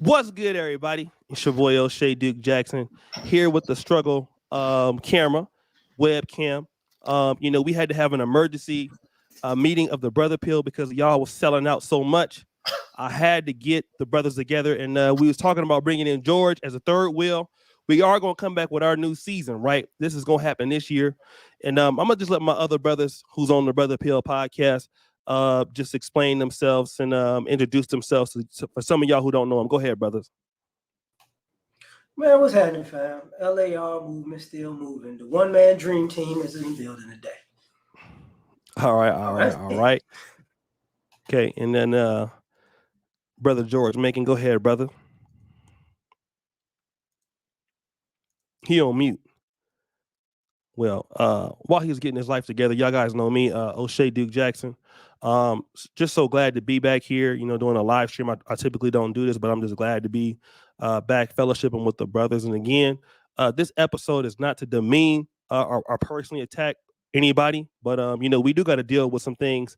What's good, everybody? It's your boy O'Shea Duke Jackson here with the struggle camera, webcam. We had to have an emergency meeting of the brother pill because y'all was selling out so much. I had to get the brothers together, and we was talking about bringing in George as a third wheel. We are going to come back with our new season, right? This is going to happen this year, and I'm gonna just let my other brothers who's on the Brother Pill podcast just explain themselves and introduce themselves for some of y'all who don't know them. Go ahead, brothers. Man, what's happening, fam? LAR movement still moving. The one-man dream team is in the building today. All right. Okay, and then brother George, go ahead, brother. He on mute. Well, while he was getting his life together, y'all guys know me, O'Shea Duke Jackson. Just so glad to be back here, doing a live stream. I typically don't do this, but I'm just glad to be back fellowshipping with the brothers. And again, this episode is not to demean or personally attack anybody, but we do got to deal with some things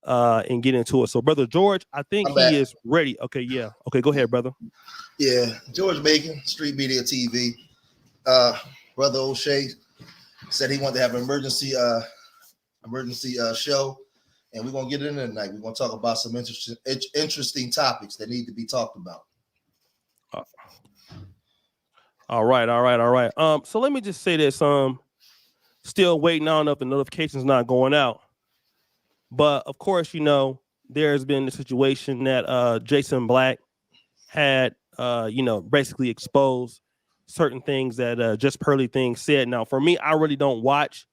and get into it. So, brother George, I think he is ready. Okay, yeah. Okay, go ahead, brother. Yeah, George Bacon, Street Media TV. Brother O'Shea said he wanted to have an emergency show, and we're gonna get in there tonight. We're gonna talk about some interesting topics that need to be talked about. All right. So let me just say this. Still waiting. I don't know if the notification's not going out, but of course, there's been the situation that Jason Black had, basically exposed certain things that JustPearlyThings said. Now, for me, I really don't watch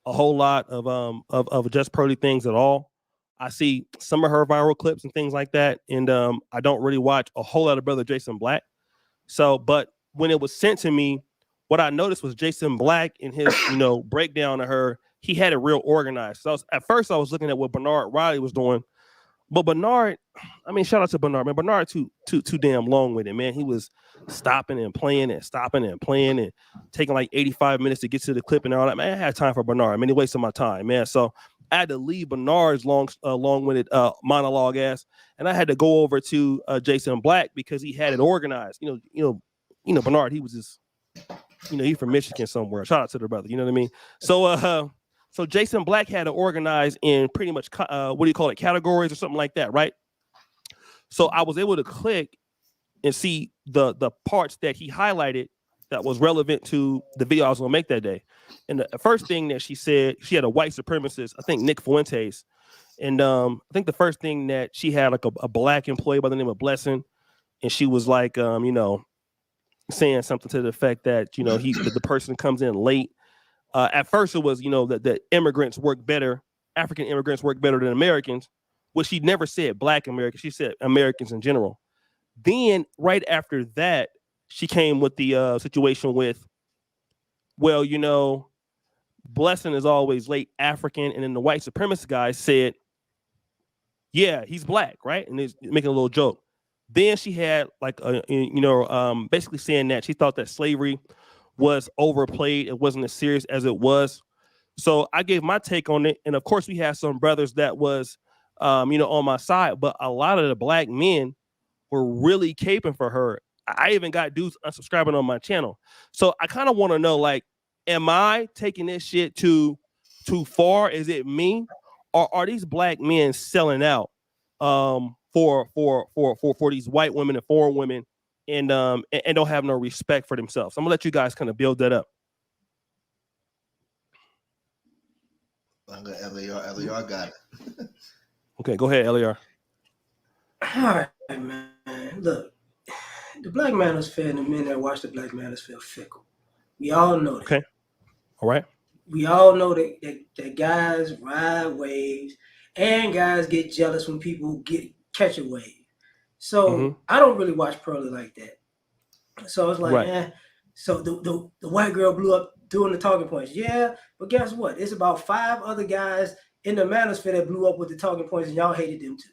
a whole lot of JustPearlyThings at all. I see some of her viral clips and things like that, and I don't really watch a whole lot of brother Jason Black. So, but when it was sent to me, what I noticed was Jason Black in his breakdown of her, he had it real organized. So at first I was looking at what Bernard Riley was doing. But Bernard, shout out to Bernard, man. Bernard too damn long with it, man. He was stopping and playing and taking like 85 minutes to get to the clip and all that. Man, I had time for Bernard. He wasted my time, man. So I had to leave Bernard's long-winded monologue ass, and I had to go over to Jason Black because he had it organized. Bernard, he was just, he from Michigan somewhere. Shout out to the brother. You know what I mean? So Jason Black had to organize in pretty much, categories or something like that, right? So I was able to click and see the parts that he highlighted that was relevant to the video I was going to make that day. And the first thing that she said, she had a white supremacist, I think Nick Fuentes. And I think the first thing that she had like a black employee by the name of Blessing. And she was like, saying something to the effect that, the person comes in late. At first, it was, that immigrants work better, African immigrants work better than Americans, which she never said black Americans. She said Americans in general. Then right after that, she came with the situation with, Blessing is always late African. And then the white supremacist guy said, yeah, he's black, right? And he's making a little joke. Then she had like, basically saying that she thought that slavery was overplayed. It wasn't as serious as it was. So I gave my take on it. And of course, we had some brothers that was, on my side. But a lot of the black men were really caping for her. I even got dudes unsubscribing on my channel. So I kind of want to know, like, am I taking this shit too far? Is it me? Or are these black men selling out for these white women and foreign women? And don't have no respect for themselves. I'm gonna let you guys kind of build that up. I'm gonna LAR got it. Okay, go ahead, LAR. All right, man. Look, the Black Manosphere and the men that watch the Black Manosphere fickle. We all know that. Okay. All right. We all know that guys ride waves and guys get jealous when people catch a wave. So I don't really watch Pearly like that. So it's like, So the white girl blew up doing the talking points. Yeah, but guess what? It's about 5 other guys in the Manosphere that blew up with the talking points, and y'all hated them too.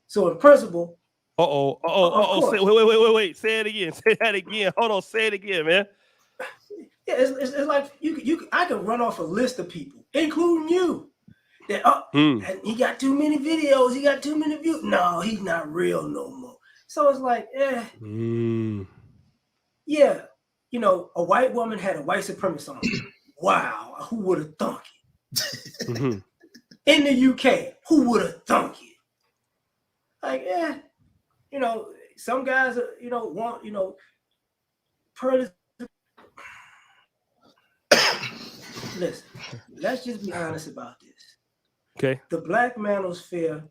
So in principle. Wait. Say it again. Say that again. Hold on. Say it again, man. Yeah, it's like I can run off a list of people, including you. That and he got too many videos. He got too many views. No, he's not real no more. So it's like, yeah, you know, a white woman had a white supremacist on. Wow, who would have thunk it? In the UK, who would have thunk it? Like, you know, some guys, you know, want, you know, Pearl. Listen, let's just be honest about this. Okay. The Black Manosphere,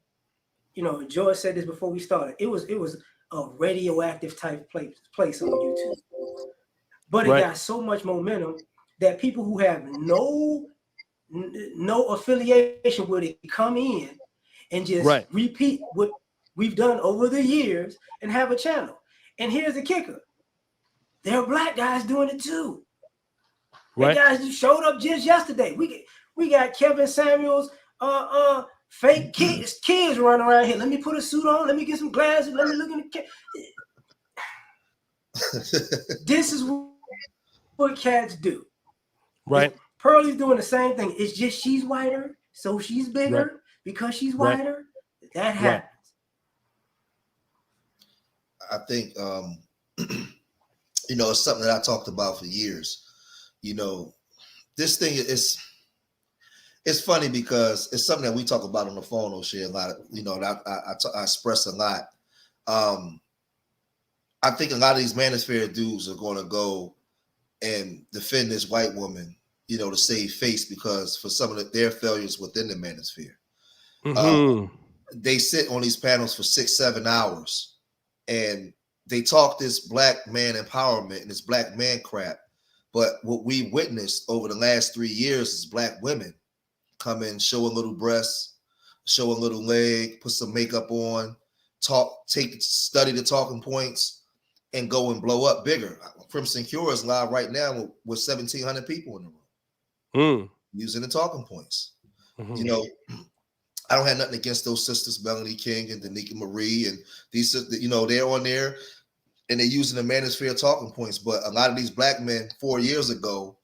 you know, George said this before we started. It was a radioactive type place on YouTube, but it got so much momentum that people who have no affiliation with it come in and just repeat what we've done over the years and have a channel. And here's the kicker: there are black guys doing it too. The guys who showed up just yesterday. We got Kevin Samuels, fake kids running around here. Let me put a suit on. Let me get some glasses. Let me look in the This is what cats do. Right. Pearlie's doing the same thing. It's just she's whiter, so she's bigger because she's whiter. That happens. I think you know, it's something that I talked about for years. You know, this thing is, it's funny because it's something that we talk about on the phone, O'Shea, a lot. You know, I express a lot. I think a lot of these Manosphere dudes are going to go and defend this white woman, you know, to save face, because for some of their failures within the Manosphere. They sit on these panels for 6-7 hours and they talk this black man empowerment and this black man crap. But what we witnessed over the last 3 years is black women come in, show a little breast, show a little leg, put some makeup on, study the talking points, and go and blow up bigger. Crimson Cure is live right now with 1,700 people in the room using the talking points. You know, I don't have nothing against those sisters, Melanie King and Danica Marie, and these, you know, they're on there and they're using the Manosphere talking points. But a lot of these black men 4 years ago,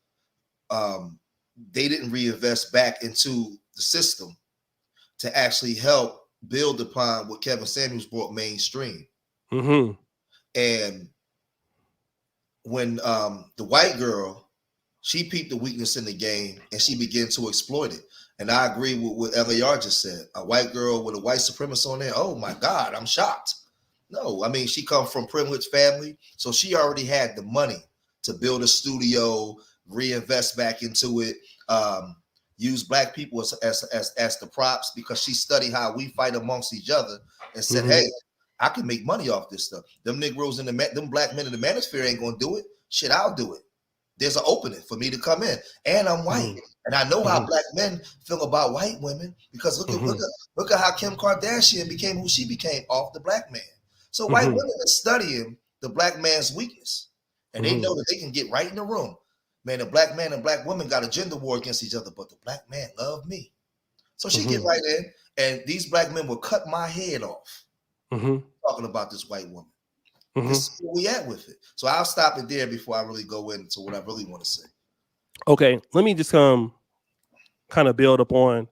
they didn't reinvest back into the system to actually help build upon what Kevin Samuels brought mainstream. And when the white girl, she peeped the weakness in the game and she began to exploit it. And I agree with what LAR just said. A white girl with a white supremacist on there, oh my God, I'm shocked. No, I mean, she comes from privileged family, so she already had the money to build a studio, reinvest back into it, use black people as the props, because she studied how we fight amongst each other and said, hey, I can make money off this stuff. Them Negroes and them black men in the Manosphere ain't gonna do it. Shit, I'll do it. There's an opening for me to come in, and I'm white, and I know how black men feel about white women, because look at how Kim Kardashian became who she became off the black man. So white women are studying the black man's weakness, and they know that they can get right in the room. Man, the black man and black woman got a gender war against each other, but the black man loved me. So she get right in, and these black men will cut my head off talking about this white woman. This is where we at with it. So I'll stop it there before I really go into what I really want to say. Okay, let me just kind of build upon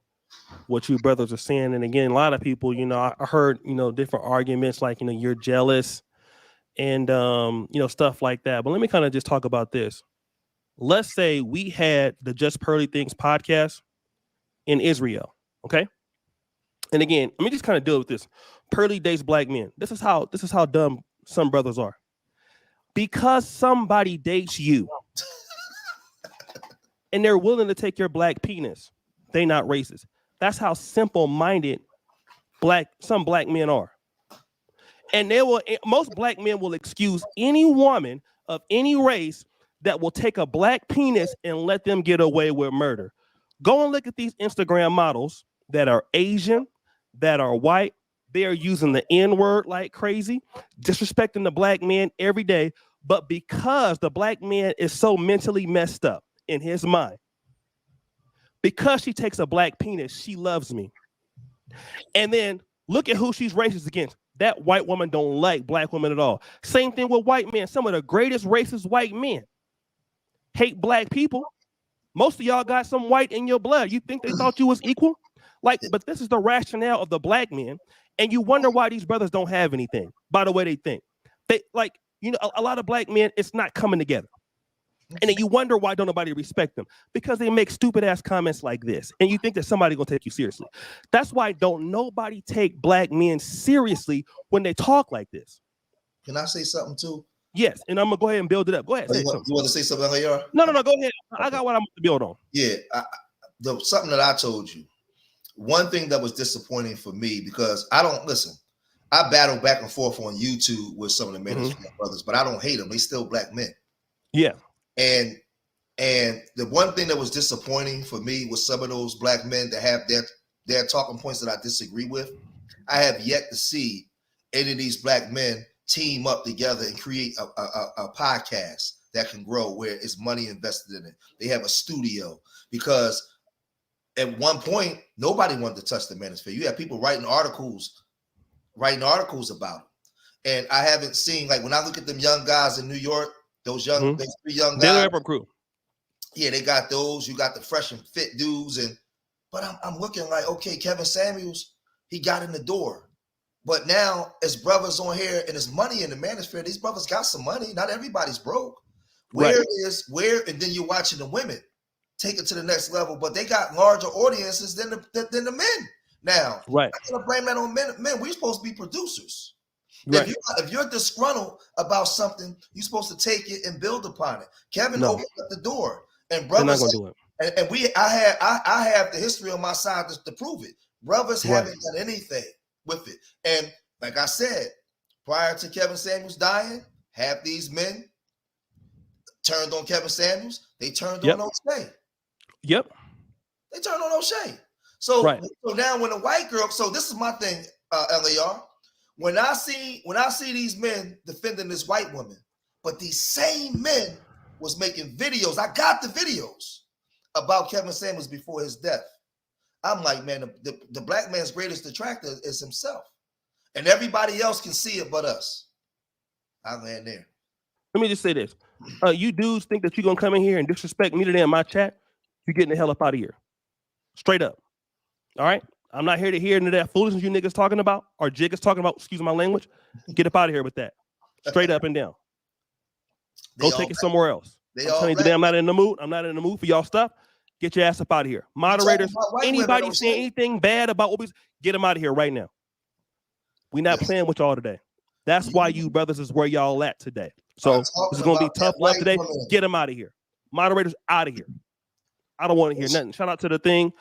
what you brothers are saying. And again, a lot of people, you know, I heard, you know, different arguments like, you know, you're jealous and, you know, stuff like that. But let me kind of just talk about this. Let's say we had the Just Pearly Things podcast in Israel. Okay. And again, let me just kind of deal with this. Pearly dates black men. This is how dumb some brothers are. Because somebody dates you and they're willing to take your black penis, they not racist. That's how simple-minded some black men are. And most black men will excuse any woman of any race that will take a black penis and let them get away with murder. Go and look at these Instagram models that are Asian, that are white. They are using the N-word like crazy, disrespecting the black man every day. But because the black man is so mentally messed up in his mind, because she takes a black penis, she loves me. And then look at who she's racist against. That white woman don't like black women at all. Same thing with white men. Some of the greatest racist white men hate black people. Most of y'all got some white in your blood. You think they thought you was equal? But this is the rationale of the black men. And you wonder why these brothers don't have anything. by the way they think. They like, a lot of black men, it's not coming together. And then you wonder why don't nobody respect them, because they make stupid ass comments like this. And you think that somebody gonna take you seriously. That's why don't nobody take black men seriously when they talk like this. Can I say something too? Yes, and I'm gonna go ahead and build it up. Go ahead. You want to say something, LAR? No, go ahead. I got what I'm to build on. Yeah, something that I told you. One thing that was disappointing for me, because I don't listen. I battle back and forth on YouTube with some of the Manosphere brothers, but I don't hate them. They still black men. Yeah. And the one thing that was disappointing for me was some of those black men that have their talking points that I disagree with. I have yet to see any of these black men team up together and create a podcast that can grow where it's money invested in it. They have a studio, because at one point nobody wanted to touch the Manosphere. You have people writing articles about it. And I haven't seen, like, when I look at them young guys in New York, those three young guys. They're the crew. Yeah, they got those. You got the fresh and fit dudes, but I'm looking like, okay, Kevin Samuels, he got in the door. But now, as brothers on here and there's money in the Manosphere, these brothers got some money. Not everybody's broke. And then you're watching the women take it to the next level, but they got larger audiences than the men. Now, I'm gonna blame that on men. Men, we're supposed to be producers. Right. If you're disgruntled about something, you're supposed to take it and build upon it. Kevin opened up the door, and brothers, not gonna do it. I have the history on my side to prove it. Brothers haven't done anything with it. And like I said, prior to Kevin Samuels dying, half these men turned on Kevin Samuels. They turned on O'Shea. Yep. They turned on O'Shea. So now when a white girl, so this is my thing, LAR. When I see these men defending this white woman, but these same men was making videos, I got the videos about Kevin Samuels before his death. I'm like, man, the black man's greatest detractor is himself. And everybody else can see it but us. I land there. Let me just say this. You dudes think that you're going to come in here and disrespect me today in my chat? You're getting the hell up out of here. Straight up. All right? I'm not here to hear into that foolishness you niggas talking about, or Jig is talking about, excuse my language. Get up out of here with that. Straight up and down. Go take it somewhere else. I'm telling you today, I'm not in the mood. I'm not in the mood for y'all stuff. Get your ass up out of here. Moderators, anybody saying anything bad about what we get them out of here right now. We're not playing with y'all today. That's why you brothers is where y'all at today. So this is going to be tough love today. Get them out of here. Moderators out of here. I don't want to hear nothing. Shout out to the thing.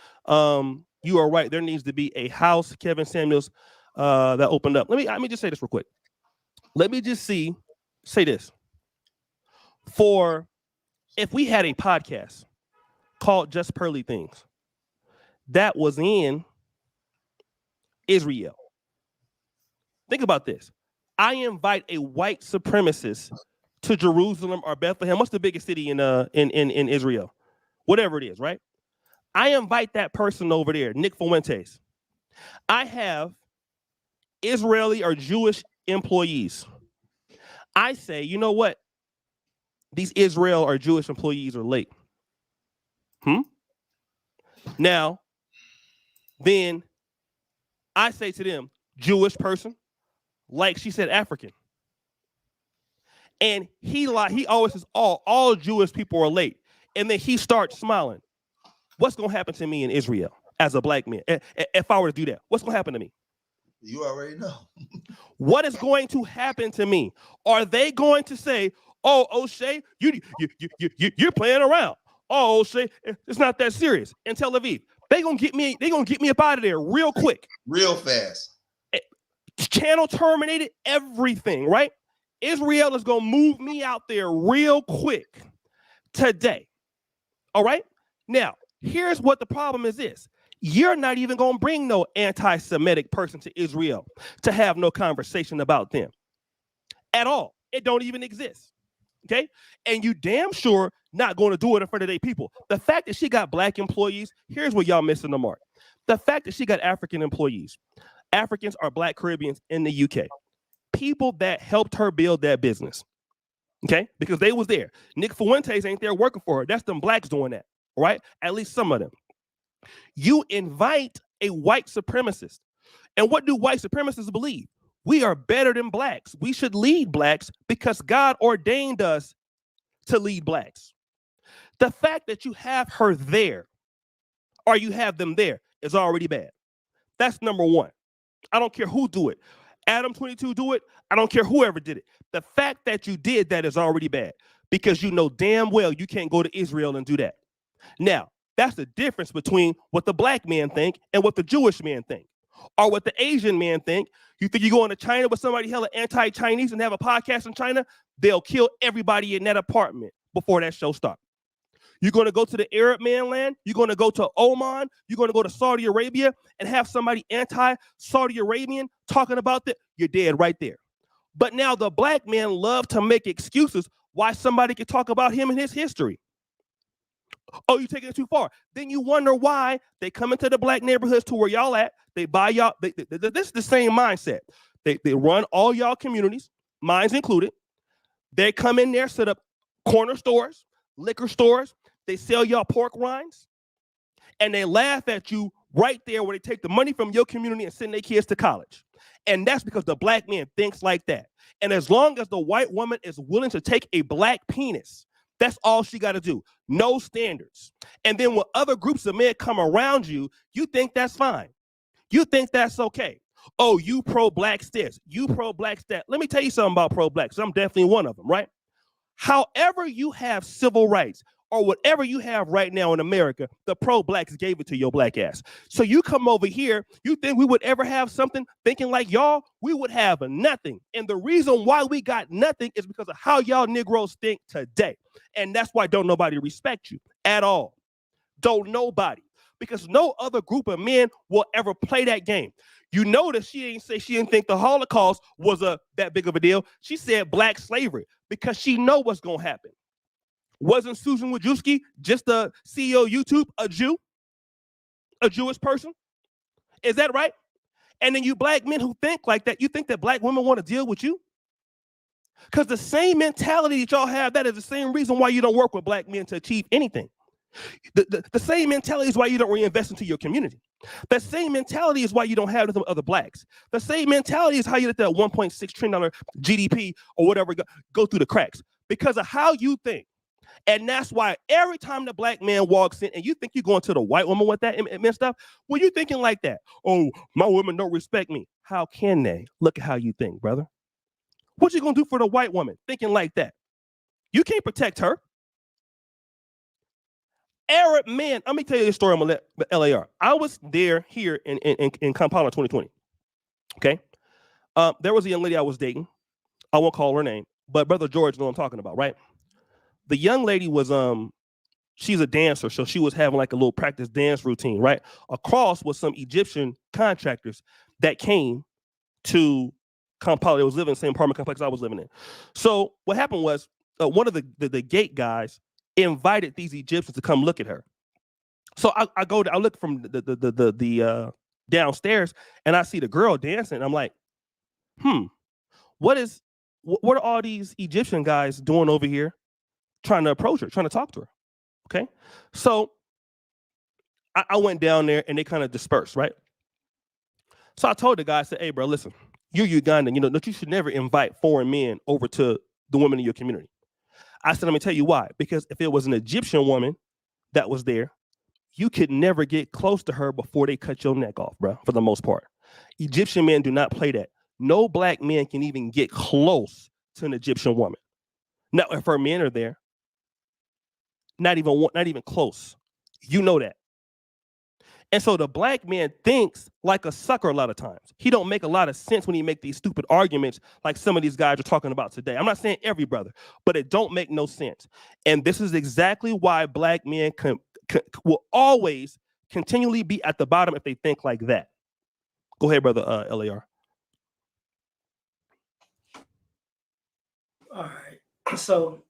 You are right. There needs to be a house, Kevin Samuels, that opened up. Let me just say this real quick. Let me just say this. If we had a podcast called JustPearlyThings that was in Israel. Think about this. I invite a white supremacist to Jerusalem or Bethlehem. What's the biggest city in Israel? Whatever it is, right? I invite that person over there, Nick Fuentes. I have Israeli or Jewish employees. I say, you know what? These Israel or Jewish employees are late. Now, then I say to them, Jewish person, like she said, African. And he always says, all Jewish people are late. And then he starts smiling. What's going to happen to me in Israel as a black man? If I were to do that, what's going to happen to me? You already know. What is going to happen to me? Are they going to say, "Oh, O'Shea, you're playing around"? Oh, O'Shea, it's not that serious. In Tel Aviv, they're gonna get me up out of there real quick, real fast. Channel terminated everything, right? Israel is gonna move me out there real quick today. All right. Now, here's what the problem is: you're not even gonna bring no anti-Semitic person to Israel to have no conversation about them at all. It don't even exist. Okay. And you damn sure not going to do it in front of their people. The fact that she got black employees, here's where y'all missing the mark. The fact that she got African employees. Africans are black Caribbeans in the UK. People that helped her build that business. Okay. Because they was there. Nick Fuentes ain't there working for her. That's them blacks doing that. Right. At least some of them. You invite a white supremacist. And what do white supremacists believe? we are better than blacks. We should lead blacks because God ordained us to lead blacks. The fact that you have her there or you have them there is already bad. That's number one. I don't care who do it. Adam 22 do it. I don't care whoever did it. The fact that you did that is already bad because you know damn well you can't go to Israel and do that. Now, that's the difference between what the black man think and what the Jewish man think, or what the Asian man think. You think you go into China with somebody hella anti-Chinese and have a podcast in China, they'll kill everybody in that apartment before that show starts. You're going to go to the Arab mainland, you're going to go to Oman, you're going to go to Saudi Arabia and have somebody anti-Saudi Arabian talking about that, you're dead right there. But now the black man love to make excuses why somebody could talk about him and his history. Oh, you're taking it too far. Then you wonder why they come into the black neighborhoods to where y'all at. They buy y'all. This is the same mindset. They run all y'all communities, mines included. They come in there, set up corner stores, liquor stores. They sell y'all pork rinds, and they laugh at you right there where they take the money from your community and send their kids to college. And that's because the black man thinks like that. And as long as the white woman is willing to take a black penis, that's all she got to do. No standards. And then when other groups of men come around you, you think that's fine. You think that's okay. Oh, you pro-black this, you pro-black that. Let me tell you something about pro-blacks. I'm definitely one of them, right? However you have civil rights or whatever you have right now in America, the pro-blacks gave it to your black ass. So you come over here, you think we would ever have something thinking like y'all? We would have nothing. And the reason why we got nothing is because of how y'all Negroes think today. And that's why don't nobody respect you at all. Don't nobody. Because no other group of men will ever play that game. You notice she didn't think the Holocaust was that big of a deal. She said black slavery because she know what's going to happen. Wasn't Susan Wojcicki, just the CEO of YouTube, a Jew? A Jewish person? Is that right? And then you black men who think like that, you think that black women want to deal with you? Because the same mentality that y'all have, that is the same reason why you don't work with black men to achieve anything. The same mentality is why you don't reinvest into your community. The same mentality is why you don't have other blacks. The same mentality is how you let that $1.6 trillion GDP or whatever go through the cracks. Because of how you think. And that's why every time the black man walks in and you think you're going to the white woman with that and stuff, well, you're thinking like that. Oh, my women don't respect me. How can they? Look at how you think, brother. What you going to do for the white woman thinking like that? You can't protect her. Arab men, let me tell you this story on LAR. I was here in Kampala 2020. Okay. There was a young lady I was dating. I won't call her name, but Brother George knows what I'm talking about, right? The young lady was, she's a dancer, so she was having like a little practice dance routine, right? Across was some Egyptian contractors that came to Kampala. They was living in the same apartment complex I was living in. So what happened was one of the gate guys invited these Egyptians to come look at her. So I look from the downstairs and I see the girl dancing. I'm like, what are all these Egyptian guys doing over here? Trying to approach her, trying to talk to her. Okay. So I went down there and they kind of dispersed, right? So I told the guy, I said, hey, bro, listen, you're Ugandan. You know, that you should never invite foreign men over to the women in your community. I said, let me tell you why. Because if it was an Egyptian woman that was there, you could never get close to her before they cut your neck off, bro, for the most part. Egyptian men do not play that. No black man can even get close to an Egyptian woman. Now, if her men are there, not even close. You know that. And so the black man thinks like a sucker a lot of times. He don't make a lot of sense when he make these stupid arguments like some of these guys are talking about today. I'm not saying every brother, but it don't make no sense. And this is exactly why black men will always continually be at the bottom if they think like that. Go ahead, brother LAR. All right. So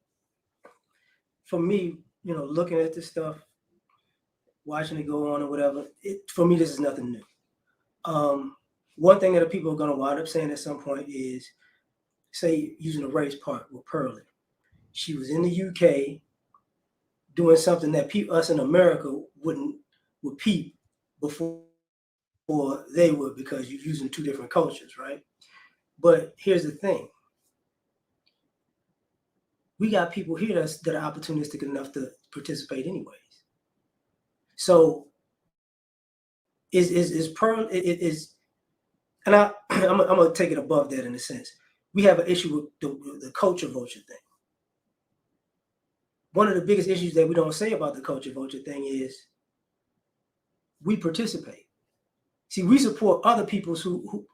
for me, you know, looking at this stuff, watching it go on or whatever, for me, this is nothing new. One thing that the people are going to wind up saying at some point is, say, using the race part with Pearly. She was in the UK doing something that us in America would peep before they would, because you're using two different cultures, right? But here's the thing. We got people here that are opportunistic enough to participate anyways. So and I'm gonna take it above that in a sense. We have an issue with the culture vulture thing. One of the biggest issues that we don't say about the culture vulture thing is we participate. See, we support other people who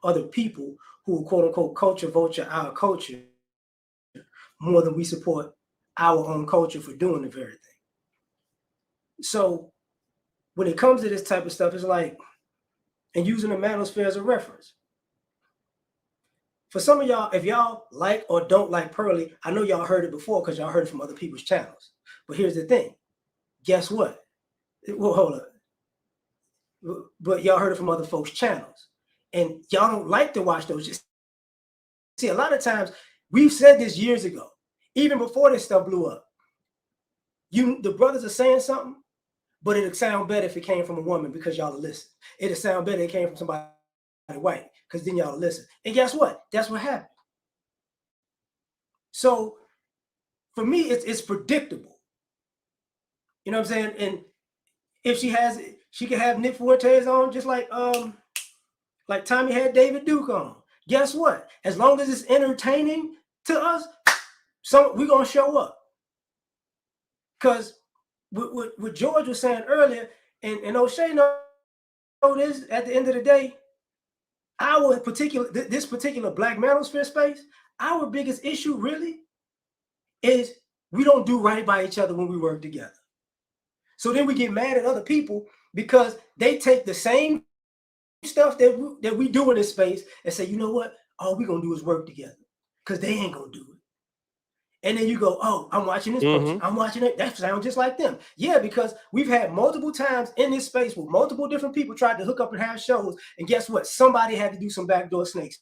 quote unquote culture vulture our culture more than we support our own culture for doing the very thing. So when it comes to this type of stuff, it's like, and using the Manosphere as a reference. For some of y'all, if y'all like or don't like Pearly, I know y'all heard it before because y'all heard it from other people's channels. But here's the thing. Guess what? Well, hold up. But y'all heard it from other folks' channels. And y'all don't like to watch those. Just see, a lot of times, we've said this years ago, even before this stuff blew up. The brothers are saying something, but it'd sound better if it came from a woman because y'all will listen. It'd sound better if it came from somebody white because then y'all will listen. And guess what? That's what happened. So for me, it's predictable. You know what I'm saying? And if she can have Nick Fuentes on just like Tommy had David Duke on. Guess what? As long as it's entertaining to us, we're gonna show up. Because what George was saying earlier, and O'Shea know this, at the end of the day, this particular Black Manosphere space, our biggest issue really is we don't do right by each other when we work together. So then we get mad at other people because they take the same stuff that we do in this space and say, you know what? All we're gonna do is work together because they ain't gonna do it. And then you go, oh, I'm watching this person. I'm watching it. That sounds just like them. Yeah, because we've had multiple times in this space where multiple different people tried to hook up and have shows. And guess what? Somebody had to do some backdoor snakes.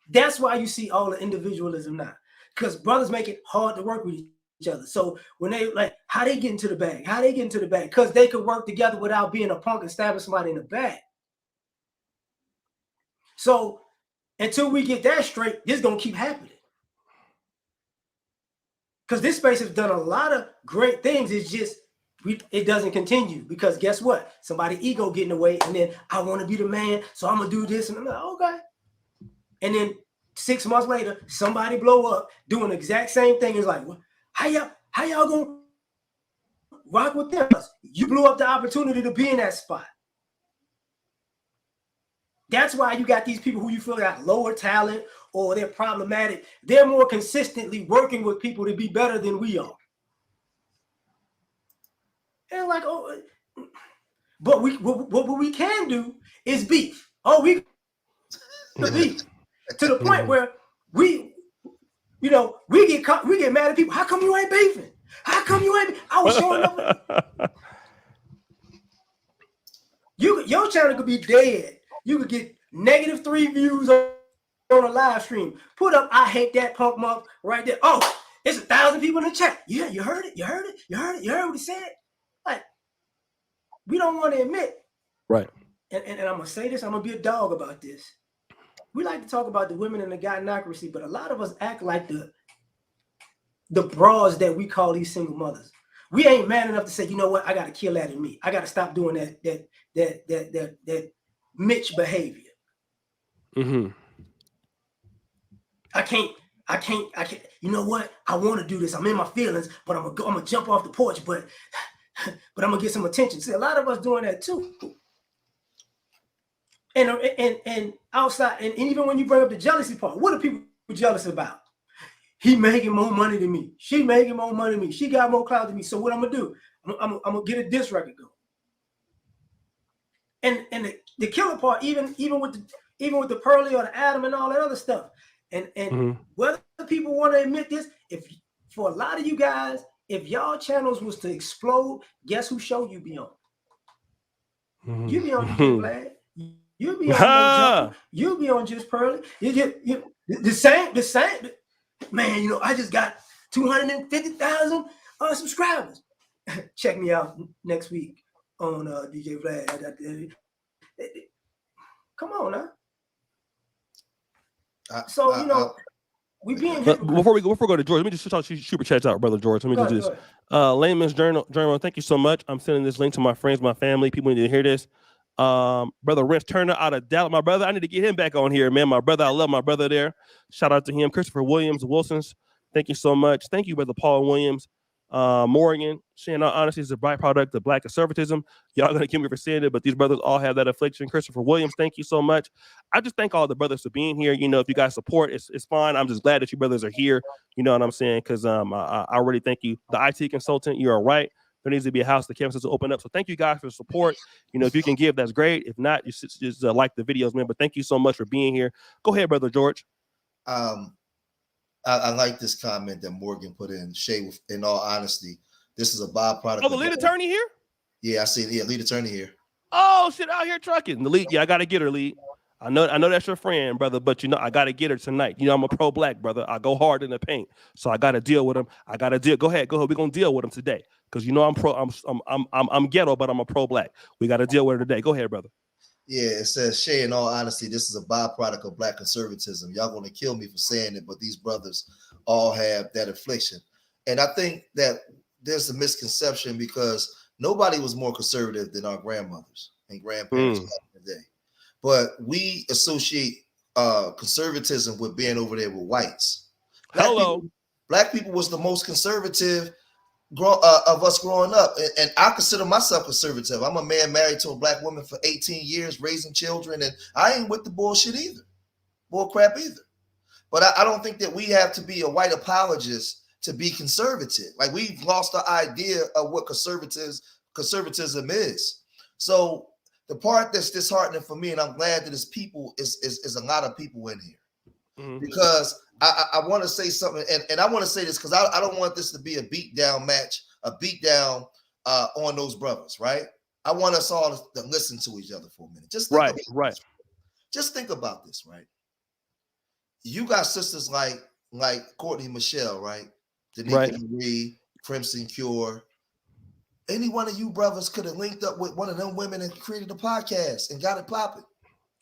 That's why you see all the individualism now. Because brothers make it hard to work with each other. So when they like, how they get into the bag? How they get into the bag? Because they could work together without being a punk and stabbing somebody in the back. So until we get that straight, this is going to keep happening. Because this space has done a lot of great things. It's just, it doesn't continue. Because guess what? Somebody ego get in the way. And then I want to be the man. So I'm going to do this. And I'm like, okay. And then 6 months later, somebody blow up doing the exact same thing. It's like, well, how y'all going to rock with them? You blew up the opportunity to be in that spot. That's why you got these people who you feel got lower talent or they're problematic. They're more consistently working with people to be better than we are. And like, oh, but what we can do is beef. Oh, we beef to the point where we get mad at people. How come you ain't beefing? How come you ain't? I was showing up. Your channel could be dead. You could get -3 views on a live stream. Put up, I hate that punk month right there. Oh, it's 1,000 people in the chat. Yeah, you heard it. You heard it. You heard it. You heard what he said. Like, we don't want to admit. Right. And I'm gonna say this. I'm gonna be a dog about this. We like to talk about the women and the gynocracy, but a lot of us act like the bras that we call these single mothers. We ain't man enough to say, you know what? I gotta kill that in me. I gotta stop doing that Mitch behavior. I can't. You know what? I want to do this. I'm in my feelings, but I'm gonna jump off the porch, but I'm gonna get some attention. See, a lot of us doing that too. And outside, and even when you bring up the jealousy part, what are people jealous about? He making more money than me. She making more money than me. She got more clout than me. So what I'm gonna do? I'm gonna get a diss record going. And the killer part, even with the Pearly or the Adam and all that other stuff. And whether people want to admit this, for a lot of you guys, if y'all channels was to explode, guess who show you be on? You be on DJ Vlad. You be on you be on Just Pearly. You the same. Man, you know, I just got 250,000 subscribers. Check me out next week on DJ Vlad. Come on now. We being before we go to George, let me just talk super chats out, brother George. Let me do this. Layman's Journal, thank you so much. I'm sending this link to my friends, my family. People need to hear this. Brother Rich Turner out of Dallas, my brother. I need to get him back on here, man. My brother, I love my brother there. Shout out to him. Christopher Williams, Wilsons, thank you so much. Thank you, brother Paul Williams. Morgan, saying all honesty, is a byproduct of black conservatism. Y'all gonna kill me for saying it, but these brothers all have that affliction. Christopher Williams, thank you so much. I just thank all the brothers for being here. You know, if you guys support, it's fine. I'm just glad that you brothers are here. You know what I'm saying? Because I really thank you. The IT consultant, you are right. There needs to be a house. The campuses will open up. So thank you guys for the support. You know, if you can give, that's great. If not, you just like the videos, man. But thank you so much for being here. Go ahead, brother George. I like this comment that Morgan put in. Shay, in all honesty, this is a byproduct. Oh, the lead attorney here? Yeah, I see. Yeah, lead attorney here. Oh, shit, out here trucking. The lead, yeah, I gotta get her, lead. I know that's your friend, brother, but you know I gotta get her tonight. You know I'm a pro-black brother. I go hard in the paint, so I gotta deal with him. I gotta deal. Go ahead. We're gonna deal with him today, because you know I'm ghetto, but I'm a pro-black. We gotta deal with her today. Go ahead, brother. Yeah, it says, Shay, in all honesty, this is a byproduct of black conservatism. Y'all gonna kill me for saying it, but these brothers all have that affliction. And I think that there's a misconception because nobody was more conservative than our grandmothers and grandparents back in the day. But we associate conservatism with being over there with whites. Black people was the most conservative of us growing up, and I consider myself conservative. I'm a man married to a black woman for 18 years, raising children, and I ain't with the bullshit either, bull crap either. But I don't think that we have to be a white apologist to be conservative. Like, we've lost the idea of what conservatism is. So the part that's disheartening for me, and I'm glad that it's people, is a lot of people in here, because I want to say something, and I want to say this because I don't want this to be a beatdown match, a beatdown on those brothers, right? I want us all to listen to each other for a minute. Just think about this. Just think about this, right? You got sisters like Courtney Michelle, right? Danica Marie, Crimson Cure. Any one of you brothers could have linked up with one of them women and created a podcast and got it popping.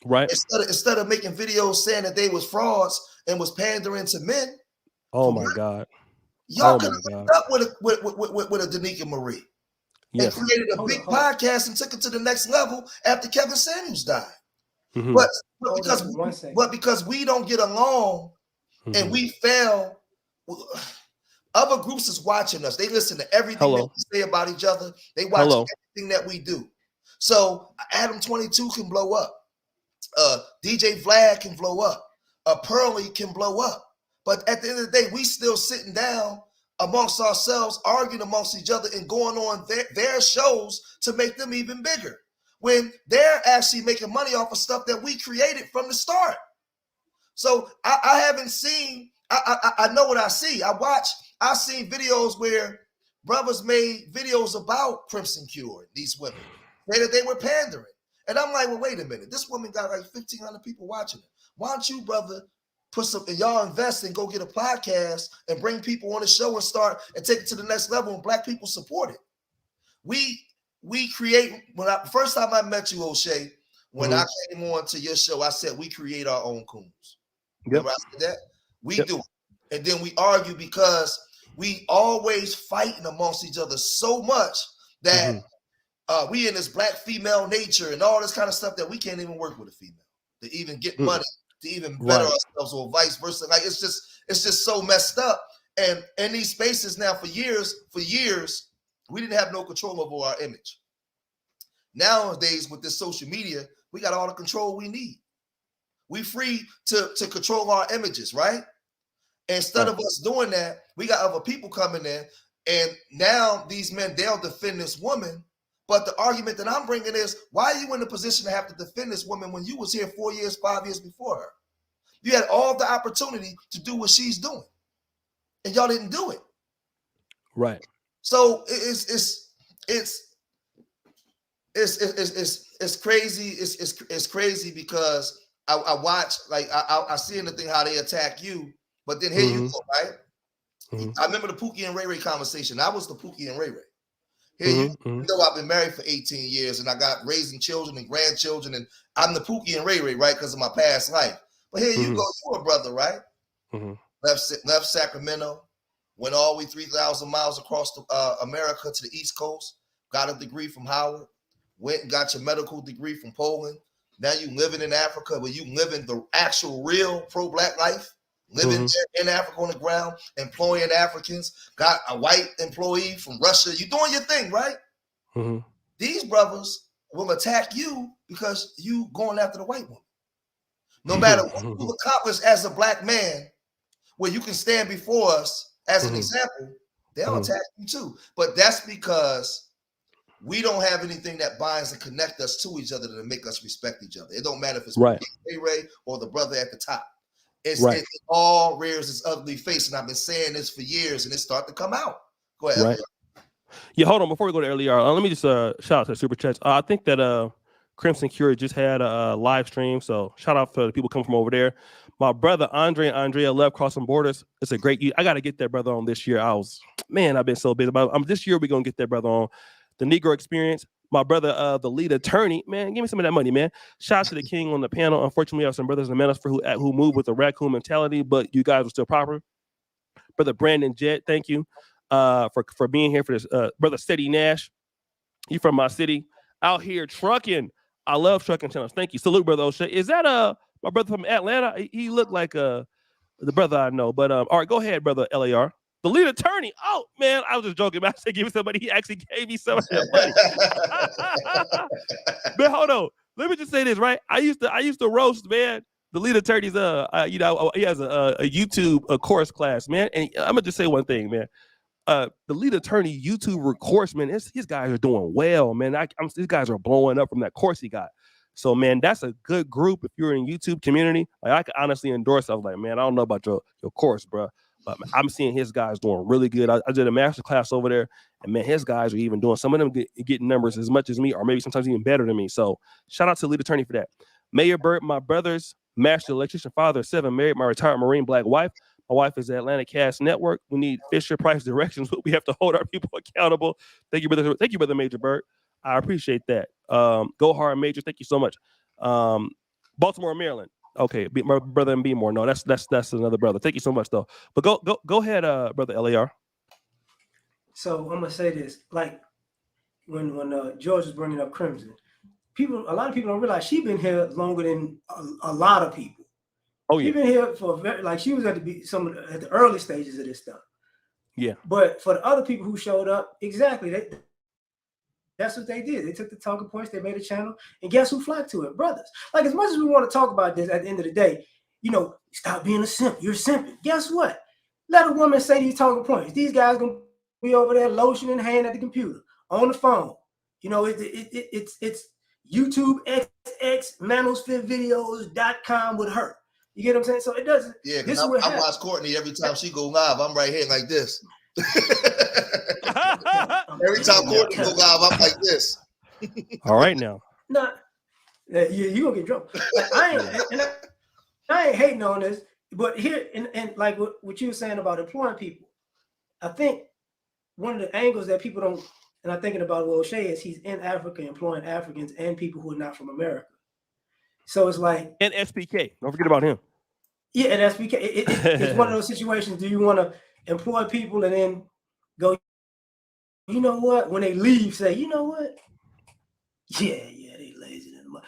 Right. Instead of making videos saying that they was frauds and was pandering to men. Oh my God. Y'all could have linked up with a Danica Marie and created a big podcast and took it to the next level after Kevin Samuels died. But because we don't get along and we fail, other groups is watching us. They listen to everything that we say about each other. They watch everything that we do. So Adam 22 can blow up. DJ Vlad can blow up. Pearly can blow up. But at the end of the day, we still sitting down amongst ourselves, arguing amongst each other and going on their shows to make them even bigger, when they're actually making money off of stuff that we created from the start. So I haven't seen, I know what I see. I've seen videos where brothers made videos about Crimson Cure, these women, that they were pandering. And I'm like, well, wait a minute. This woman got like 1,500 people watching it. Why don't you, brother, put some, and y'all invest and go get a podcast and bring people on the show and start and take it to the next level, and black people support it. We create, first time I met you, O'Shea, when I came on to your show, I said we create our own coons. Remember I said that? We do it. And then we argue because we always fighting amongst each other so much that we in this black female nature and all this kind of stuff that we can't even work with a female to even get money, to even better ourselves, or vice versa. Like, it's just so messed up. And in these spaces now, for years, we didn't have no control over our image. Nowadays, with this social media, we got all the control we need. We free to control our images, right? Instead of us doing that, we got other people coming in, and now these men, they'll defend this woman. But the argument that I'm bringing is, why are you in a position to have to defend this woman when you was here 4 years, 5 years before her? You had all the opportunity to do what she's doing, and y'all didn't do it. Right. So it's crazy. It's crazy because I watch, like, I see in the thing how they attack you, but then here you go, right? I remember the Pookie and Ray Ray conversation. I was the Pookie and Ray Ray. Here you know, I've been married for 18 years and I got raising children and grandchildren, and I'm the Pookie and Ray Ray, right? Because of my past life. But here you go, you a brother, right? Left Sacramento, went all the way 3,000 miles across America to the East Coast, got a degree from Howard, went and got your medical degree from Poland. Now you living in Africa, but you living the actual real pro-black life, living in Africa on the ground, employing Africans, got a white employee from Russia. You doing your thing, right? These brothers will attack you because you going after the white woman. No matter what you accomplish as a black man, where you can stand before us as an example, they'll attack you too. But that's because we don't have anything that binds and connect us to each other to make us respect each other. It don't matter if it's Ray or the brother at the top. It all rears its ugly face, and I've been saying this for years, and it started to come out. Go ahead. Yeah, hold on. Before we go to LER, let me just shout out to the Super Chats. I think that Crimson Cure just had a live stream, so shout out for the people coming from over there. My brother Andre and Andrea love Crossing Borders. It's a great. I got to get that brother on this year. I've been so busy about. This year we're gonna get that brother on. The Negro Experience. My brother, the lead attorney, man, give me some of that money, man. Shout out to the king on the panel. Unfortunately, we have some brothers in the Manosphere who move with the raccoon mentality, but you guys are still proper. Brother Brandon Jett, thank you for being here for this. Brother Steady Nash, you from my city, out here trucking. I love trucking channels. Thank you. Salute, brother O'Shea. Is that my brother from Atlanta? He looked like the brother I know. But all right, go ahead, brother LAR. The lead attorney. Oh man, I was just joking. I said give me somebody. He actually gave me some of that money. But hold on. Let me just say this, right? I used to roast, man. The lead attorney's he has a YouTube course class, man. And I'm gonna just say one thing, man. The lead attorney YouTube course, man. His guys are doing well, man. These guys are blowing up from that course he got. So, man, that's a good group. If you're in YouTube community, like I can honestly endorse. I was like, man, I don't know about your course, bro. But I'm seeing his guys doing really good. I did a master class over there, and man, his guys are even doing, some of them getting numbers as much as me, or maybe sometimes even better than me. So shout out to the lead attorney for that. Mayor Burt, my brother's master electrician, father of 7, married my retired Marine black wife. My wife is at Atlantic Cast Network. We need Fisher Price directions, but we have to hold our people accountable. Thank you, brother. Thank you, brother Major Burt. I appreciate that. Go hard, Major. Thank you so much. Baltimore, Maryland. Okay, my brother in Beemore. No, that's another brother. Thank you so much, though. But go ahead, brother LAR. So I'm gonna say this: like when George was bringing up Crimson, a lot of people don't realize she's been here longer than a lot of people. Oh yeah, she's been here for she was at the early stages of this stuff. Yeah. But for the other people who showed up, exactly, that's what they did. They took the talking points, they made a channel, and guess who flocked to it? Brothers. Like, as much as we want to talk about this, at the end of the day, stop being a simp. You're simping. Guess what? Let a woman say these talking points. These guys gonna be over there, lotion in hand at the computer, on the phone. It's YouTube XX manospherevideos.com with her. You get what I'm saying? So it doesn't. Yeah, because I watch Courtney every time she go live. I'm right here like this. Every time Courtney go live, I'm like this. All right now. No, you gonna get drunk. I ain't hating on this, but here and like what you were saying about employing people, I think one of the angles that people don't, and I'm thinking about O'Shea, is he's in Africa employing Africans and people who are not from America. So it's like, and SPK. Don't forget about him. Yeah, and SPK. It's one of those situations. Do you want to employ people and then go, you know what? When they leave, say, you know what? Yeah, they lazy in the mud.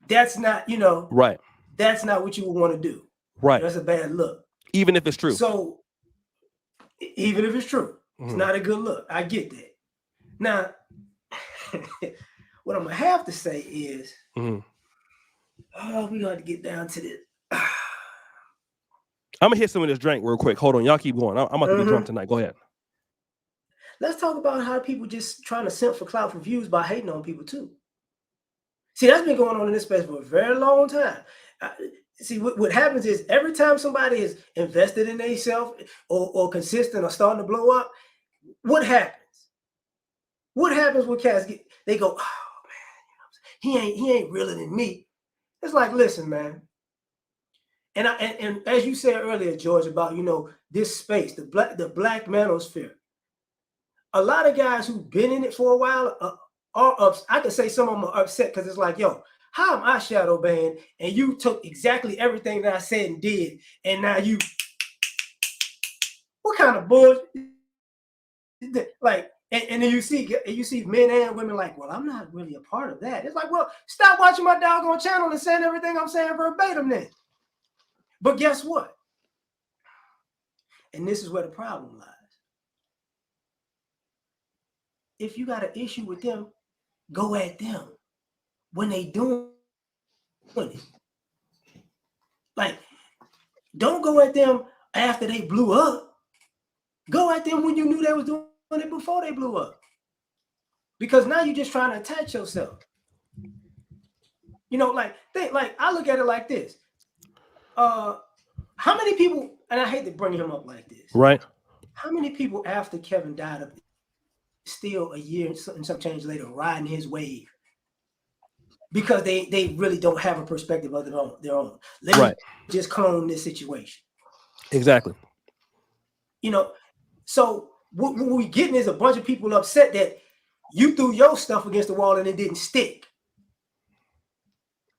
That's not, right. That's not what you would want to do. Right. That's a bad look. Even if it's true. So, even if it's true, it's not a good look. I get that. Now, what I'm gonna have to say is, we got to get down to this. I'm gonna hit some of this drink real quick. Hold on, y'all keep going. I'm about to get drunk tonight. Go ahead. Let's talk about how people just trying to simp for clout for views by hating on people too. See, that's been going on in this space for a very long time. See, what happens is every time somebody is invested in themselves or consistent or starting to blow up, what happens? What happens when cats they go, oh man, he ain't realer than me. It's like, listen, man. And as you said earlier, George, about this space, the black manosphere. A lot of guys who've been in it for a while are upset. I can say some of them are upset because it's like, yo, How am I shadow banned and you took exactly everything that I said and did, and now you, what kind of bullshit? Like, and then you see men and women like, well, I'm not really a part of that. It's like, well, stop watching my doggone channel and saying everything I'm saying verbatim then. But guess what? And this is where the problem lies. If you got an issue with them, go at them when they doing it. Like, don't go at them after they blew up. Go at them when you knew they was doing it before they blew up. Because now you're just trying to attach yourself. You know, like I look at it like this. How many people, and I hate to bring him up like this, right? How many people after Kevin died of still a year and some change later riding his wave? Because they really don't have a perspective of their own. Let me just clone this situation. Exactly. You know, so what we're getting is a bunch of people upset that you threw your stuff against the wall and it didn't stick.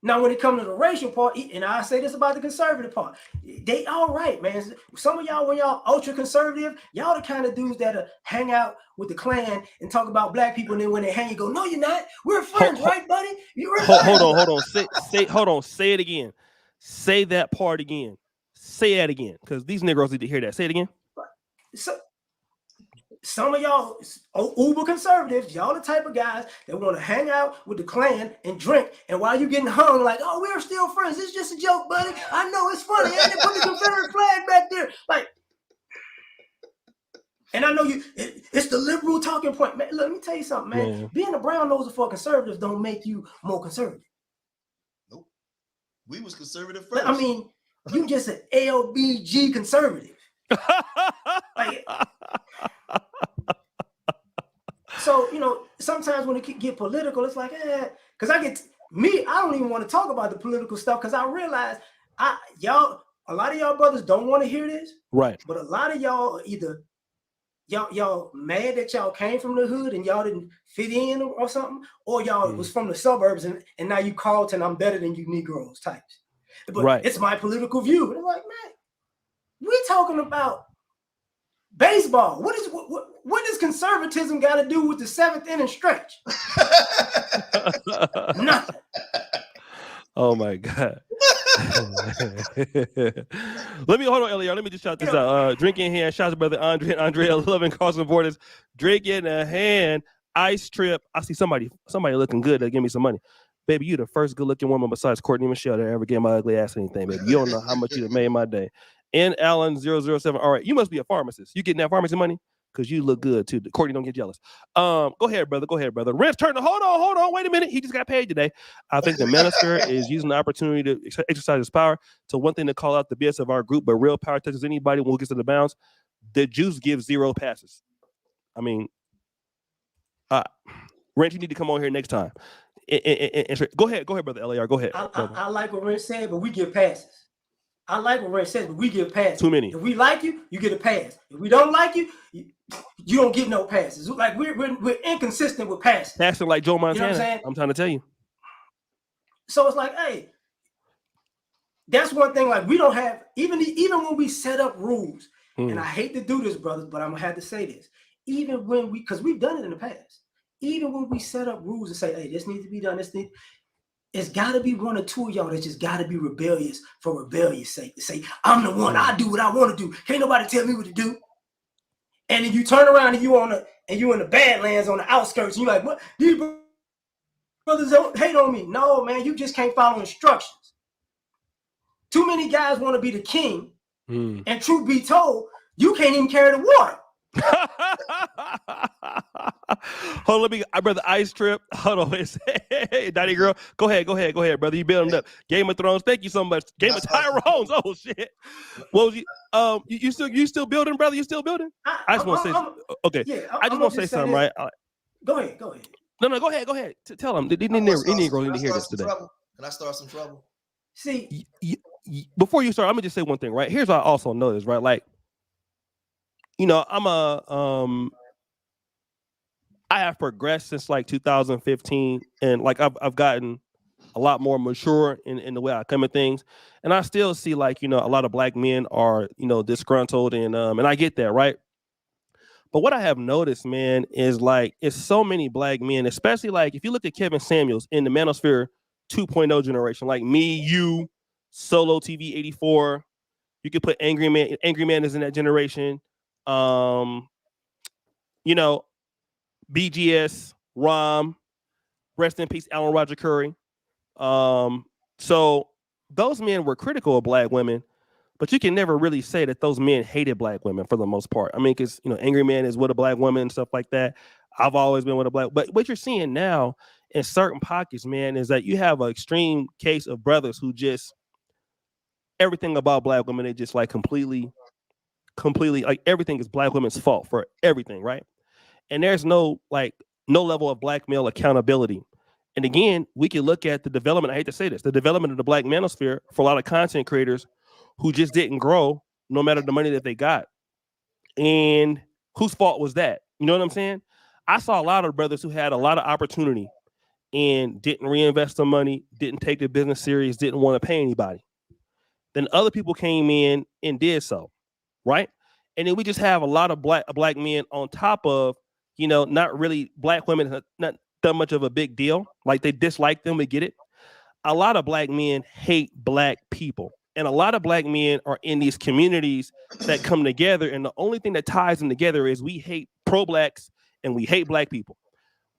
Now, when it comes to the racial part, and I say this about the conservative part, they all right, man. Some of y'all, when y'all ultra conservative, y'all the kind of dudes that hang out with the Klan and talk about black people, and then when they hang, you go, "No, you're not. We're friends, right, buddy? You're hold on. Say it again. Say that part again. Say that again, because these Negroes need to hear that. Say it again. So, some of y'all uber conservatives, y'all the type of guys that want to hang out with the Klan and drink, and while you getting hung, like, oh, we're still friends. It's just a joke, buddy. I know it's funny. And they put the Confederate flag back there, like. And I know it's the liberal talking point. Man, let me tell you something, man. Yeah. Being a brown noser for conservatives don't make you more conservative. Nope. We was conservative first. I mean, you just an LBG conservative. Like, so, you know, sometimes when it get political, it's like, because I don't even want to talk about the political stuff because I realize a lot of y'all brothers don't want to hear this. Right. But a lot of y'all are either y'all mad that y'all came from the hood and y'all didn't fit in or something, or y'all was from the suburbs and now you called and I'm better than you Negroes types. But it's my political view. And I'm like, man, we talking about baseball. What does conservatism got to do with the 7th inning stretch? Nothing. Oh my God. Let me hold on, Eliar. Let me just shout this out. Drink in hand. Shout out to brother Andrea loving Carson Borders. Drink in a hand. Ice trip. I see somebody looking good. They give me some money. Baby, you the first good looking woman besides Courtney Michelle that ever gave my ugly ass anything, baby. You don't know how much you have made my day. And Allen 007. All right, you must be a pharmacist. You getting that pharmacy money? Because you look good too. Courtney, don't get jealous. Go ahead, brother. Rent's turning. Hold on. Wait a minute. He just got paid today. I think the Manosphere is using the opportunity to exercise his power. So one thing to call out the BS of our group, but real power touches anybody when it gets to the bounds. The juice gives 0 passes. I mean, Rent, you need to come on here next time. Go ahead, brother Eliar. Go ahead. I like what Rent said, but we give passes. I like what Rent says, but we give passes. Too many. If we like you, you get a pass. If we don't like you, you don't get no passes. Like we're inconsistent with passes. Passing like Joe Montana. You know what I'm saying? I'm trying to tell you. So it's like, hey, that's one thing. Like we don't have even when we set up rules, and I hate to do this, brothers, but I'm gonna have to say this. Even when because we've done it in the past. Even when we set up rules and say, hey, this needs to be done, it's got to be one or two of y'all that just got to be rebellious for rebellious sake. To say, I'm the one, I do what I want to do. Can't nobody tell me what to do. And then you turn around and you in the Badlands on the outskirts, and you're like, what? These brothers don't hate on me. No, man, you just can't follow instructions. Too many guys want to be the king, and truth be told, you can't even carry the water. Hold on, let me. Brother Ice Trip. Hold on, hey, Daddy girl. Go ahead, brother. You building up. Game of Thrones. Thank you so much. Game of Thrones. Oh shit. What was you still building, brother? You still building? I just want to say. Okay. Yeah, I just want to say something, right? Go ahead. No, go ahead. Tell them. These Negroes need to hear this today. Can I start some trouble? See, before you start, I'm gonna just say one thing, right? Here's what I also noticed, right? Like, you know, I have progressed since like 2015, and like I've gotten a lot more mature in the way I come at things. And I still see like, a lot of black men are, disgruntled and I get that, right? But what I have noticed, man, is like it's so many black men, especially like if you look at Kevin Samuels in the Manosphere 2.0 generation, like me, you, Solo TV 84. You could put Angry Man. Angry Man is in that generation. BGS, Rom, rest in peace, Alan Roger Curry. So those men were critical of black women, but you can never really say that those men hated black women for the most part. I mean, because Angry Man is with a black woman and stuff like that. I've always been with a black, but what you're seeing now in certain pockets, man, is that you have an extreme case of brothers who just everything about black women, they just like completely like everything is black women's fault for everything, right? And there's no level of black male accountability. And again, we can look at the development. I hate to say this, the development of the black manosphere for a lot of content creators who just didn't grow no matter the money that they got. And whose fault was that? You know what I'm saying? I saw a lot of brothers who had a lot of opportunity and didn't reinvest the money, didn't take the business serious, didn't want to pay anybody. Then other people came in and did so, right? And then we just have a lot of black men on top of, not really black women, not that much of a big deal. Like they dislike them, we get it. A lot of black men hate black people. And a lot of black men are in these communities that come together. And the only thing that ties them together is we hate pro-blacks and we hate black people.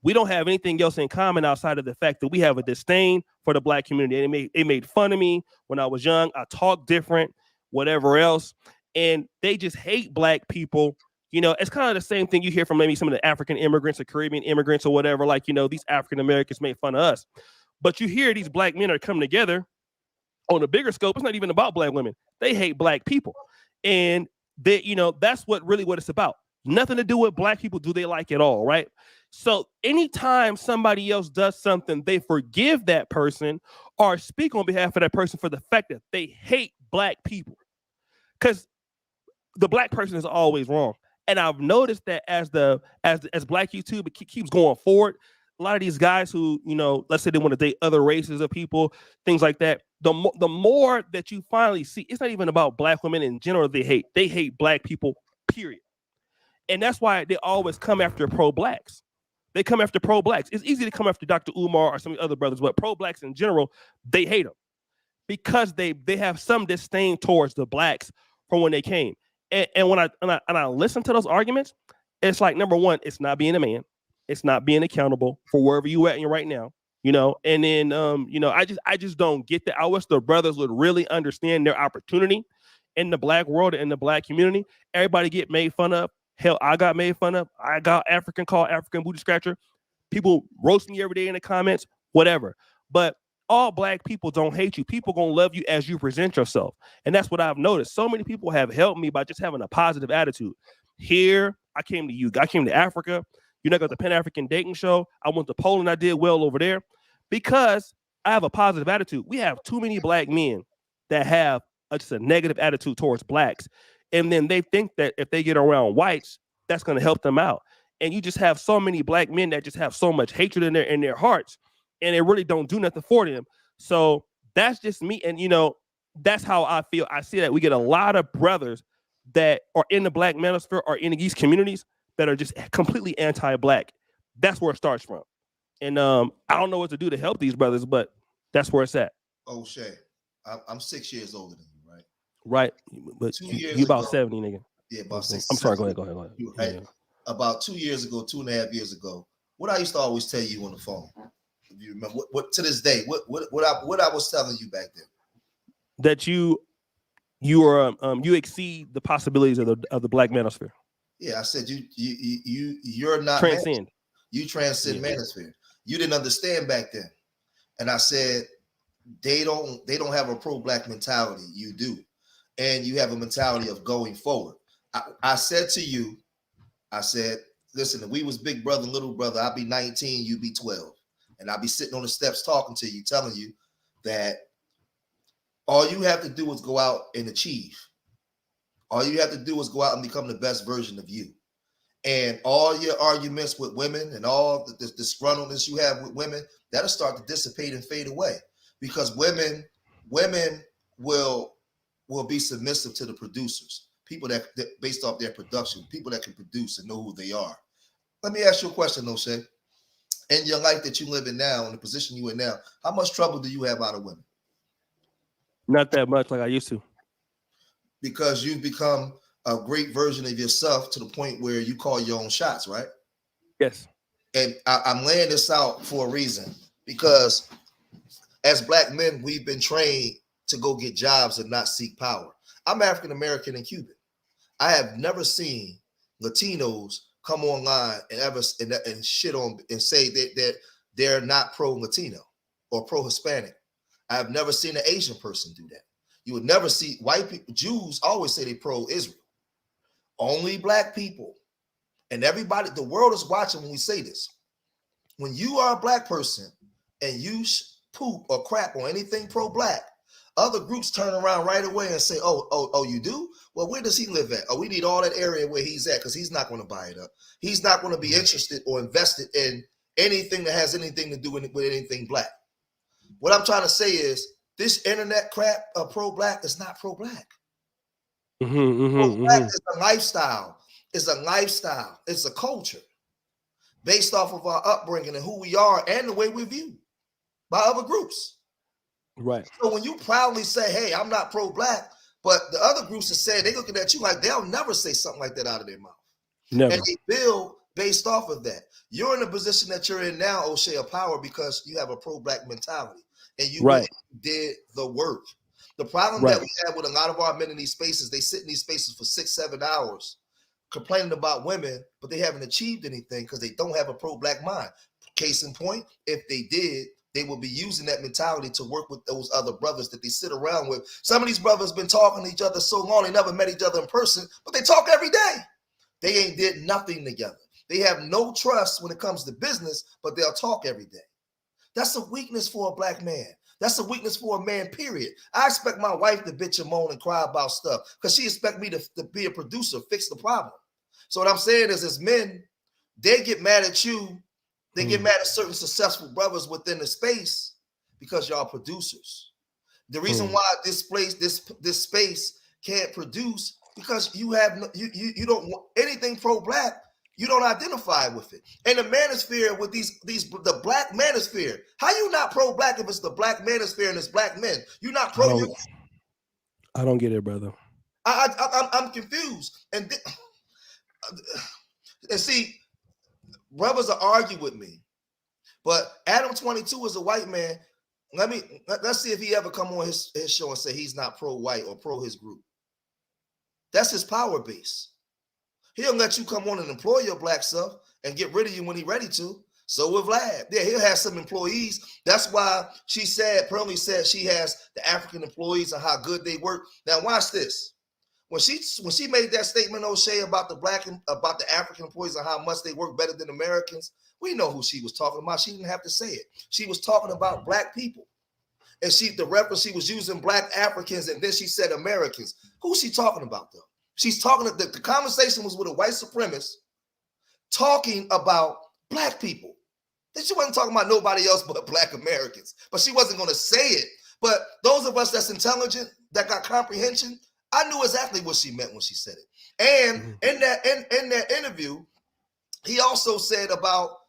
We don't have anything else in common outside of the fact that we have a disdain for the black community. And they made fun of me when I was young. I talked different, whatever else. And they just hate black people. It's kind of the same thing you hear from maybe some of the African immigrants or Caribbean immigrants or whatever. Like, these African Americans made fun of us. But you hear these black men are coming together on a bigger scope. It's not even about black women. They hate black people. And they, that's what it's about. Nothing to do with black people. Do they like it all, right? So anytime somebody else does something, they forgive that person or speak on behalf of that person for the fact that they hate black people. Because the black person is always wrong. And I've noticed that as black YouTube keeps going forward, a lot of these guys who, let's say they want to date other races of people, things like that, the more that you finally see, it's not even about black women in general they hate black people, period. And that's why they always come after pro-blacks. They come after pro-blacks. It's easy to come after Dr. Umar or some of the other brothers, but pro-blacks in general, they hate them because they have some disdain towards the blacks from when they came. And when I listen to those arguments, it's like, number one, it's not being a man. It's not being accountable for wherever you at right now, and then, I just don't get that. I wish the brothers would really understand their opportunity in the black world and in the black community. Everybody get made fun of. Hell, I got made fun of. I got called African booty scratcher. People roast me every day in the comments, whatever. But all black people don't hate you. People gonna love you as you present yourself. And that's what I've noticed. So many people have helped me by just having a positive attitude. Here, I came to you. I came to Africa. I got the Pan-African dating show. I went to Poland. I did well over there because I have a positive attitude. We have too many black men that have just a negative attitude towards blacks. And then they think that if they get around whites, that's going to help them out. And you just have so many black men that just have so much hatred in their hearts, and they really don't do nothing for them. So that's just me. And, that's how I feel. I see that we get a lot of brothers that are in the black manosphere or in these communities that are just completely anti-black. That's where it starts from. And I don't know what to do to help these brothers, but that's where it's at. Oh, Shay, I'm 6 years older than you, right? Right. But you about 70, nigga. Yeah, about 6. I'm sorry, go ahead. Right? Yeah. About 2 years ago, 2.5 years ago, what I used to always tell you on the phone, if you remember, what to this day, what I was telling you back then? That you exceed the possibilities of the black manosphere. Yeah, I said you're not transcend. You transcend manosphere. You didn't understand back then, and I said they don't have a pro-black mentality. You do, and you have a mentality of going forward. I said to you, I said, listen, if we was big brother and little brother, I'd be 19, you'd be 12, and I'd be sitting on the steps talking to you, telling you that all you have to do is go out and achieve. All you have to do is go out and become the best version of you. and all your arguments with women and all the disgruntledness you have with women, that'll start to dissipate and fade away, because women will be submissive to the producers, people that based off their production, people that can produce and know who they are. Let me ask you a question, O'Shea. In your life that you live in now, in the position you in now, how much trouble do you have out of women? Not that much like I used to. Because you've become a great version of yourself to the point where you call your own shots, right? Yes. And I'm laying this out for a reason, because as Black men, we've been trained to go get jobs and not seek power. I'm African American and Cuban. I have never seen Latinos come online and shit on and say that they're not pro-Latino or pro-Hispanic. I have never seen an Asian person do that. You would never see white people. Jews always say they pro-Israel. Only Black people, and everybody, the world is watching when we say this. When you are a Black person and you poop or crap on anything pro-Black, other groups turn around right away and say, oh, you do? Well, where does he live at? Oh, we need all that area where he's at, because he's not going to buy it up. He's not going to be interested or invested in anything that has anything to do with anything Black. What I'm trying to say is this internet crap of pro-Black is not pro-Black. Pro-Black is a lifestyle. It's a lifestyle. It's a culture based off of our upbringing and who we are and the way we're viewed by other groups. Right. So when you proudly say, hey, I'm not pro-Black, but the other groups are saying, they're looking at you like they'll never say something like that out of their mouth. Never. And they build based off of that. You're in the position that you're in now, O'Shea, of power, because you have a pro-Black mentality and you really did the work. The problem that we have with a lot of our men in these spaces, they sit in these spaces for 6-7 hours complaining about women, but they haven't achieved anything because they don't have a pro-Black mind. Case in point, if they did, they will be using that mentality to work with those other brothers that they sit around with. Some of these brothers been talking to each other so long, they never met each other in person, but they talk every day. They ain't did nothing together. They have no trust when it comes to business, but they'll talk every day. That's a weakness for a Black man. That's a weakness for a man, period. I expect my wife to bitch and moan and cry about stuff because she expects me to be a producer, fix the problem. So what I'm saying is, as men, they get mad at you. They get mad at certain successful brothers within the space because y'all producers. The reason why this space can't produce, because you have you don't want anything pro-Black. You don't identify with it. And the manosphere with the Black manosphere, how you not pro-Black if it's the Black manosphere and it's Black men? You're not pro. I don't get it, brother. I'm confused. And see, brothers will argue with me, but Adam 22 is a white man. Let's see if he ever come on his show and say he's not pro-white or pro his group. That's his power base. He'll let you come on and employ your Black self and get rid of you when he's ready to. So will Vlad. Yeah, he'll have some employees. That's why Pearlie said she has the African employees and how good they work. Now watch this. When she made that statement, O'Shea, about the African employees and how much they work better than Americans, we know who she was talking about. She didn't have to say it. She was talking about Black people. And the reference she was using Black Africans, and then she said Americans. Who's she talking about, though? She's talking, the conversation was with a white supremacist talking about Black people. Then she wasn't talking about nobody else but Black Americans. But she wasn't going to say it. But those of us that's intelligent, that got comprehension, I knew exactly what she meant when she said it. And in that interview, he also said about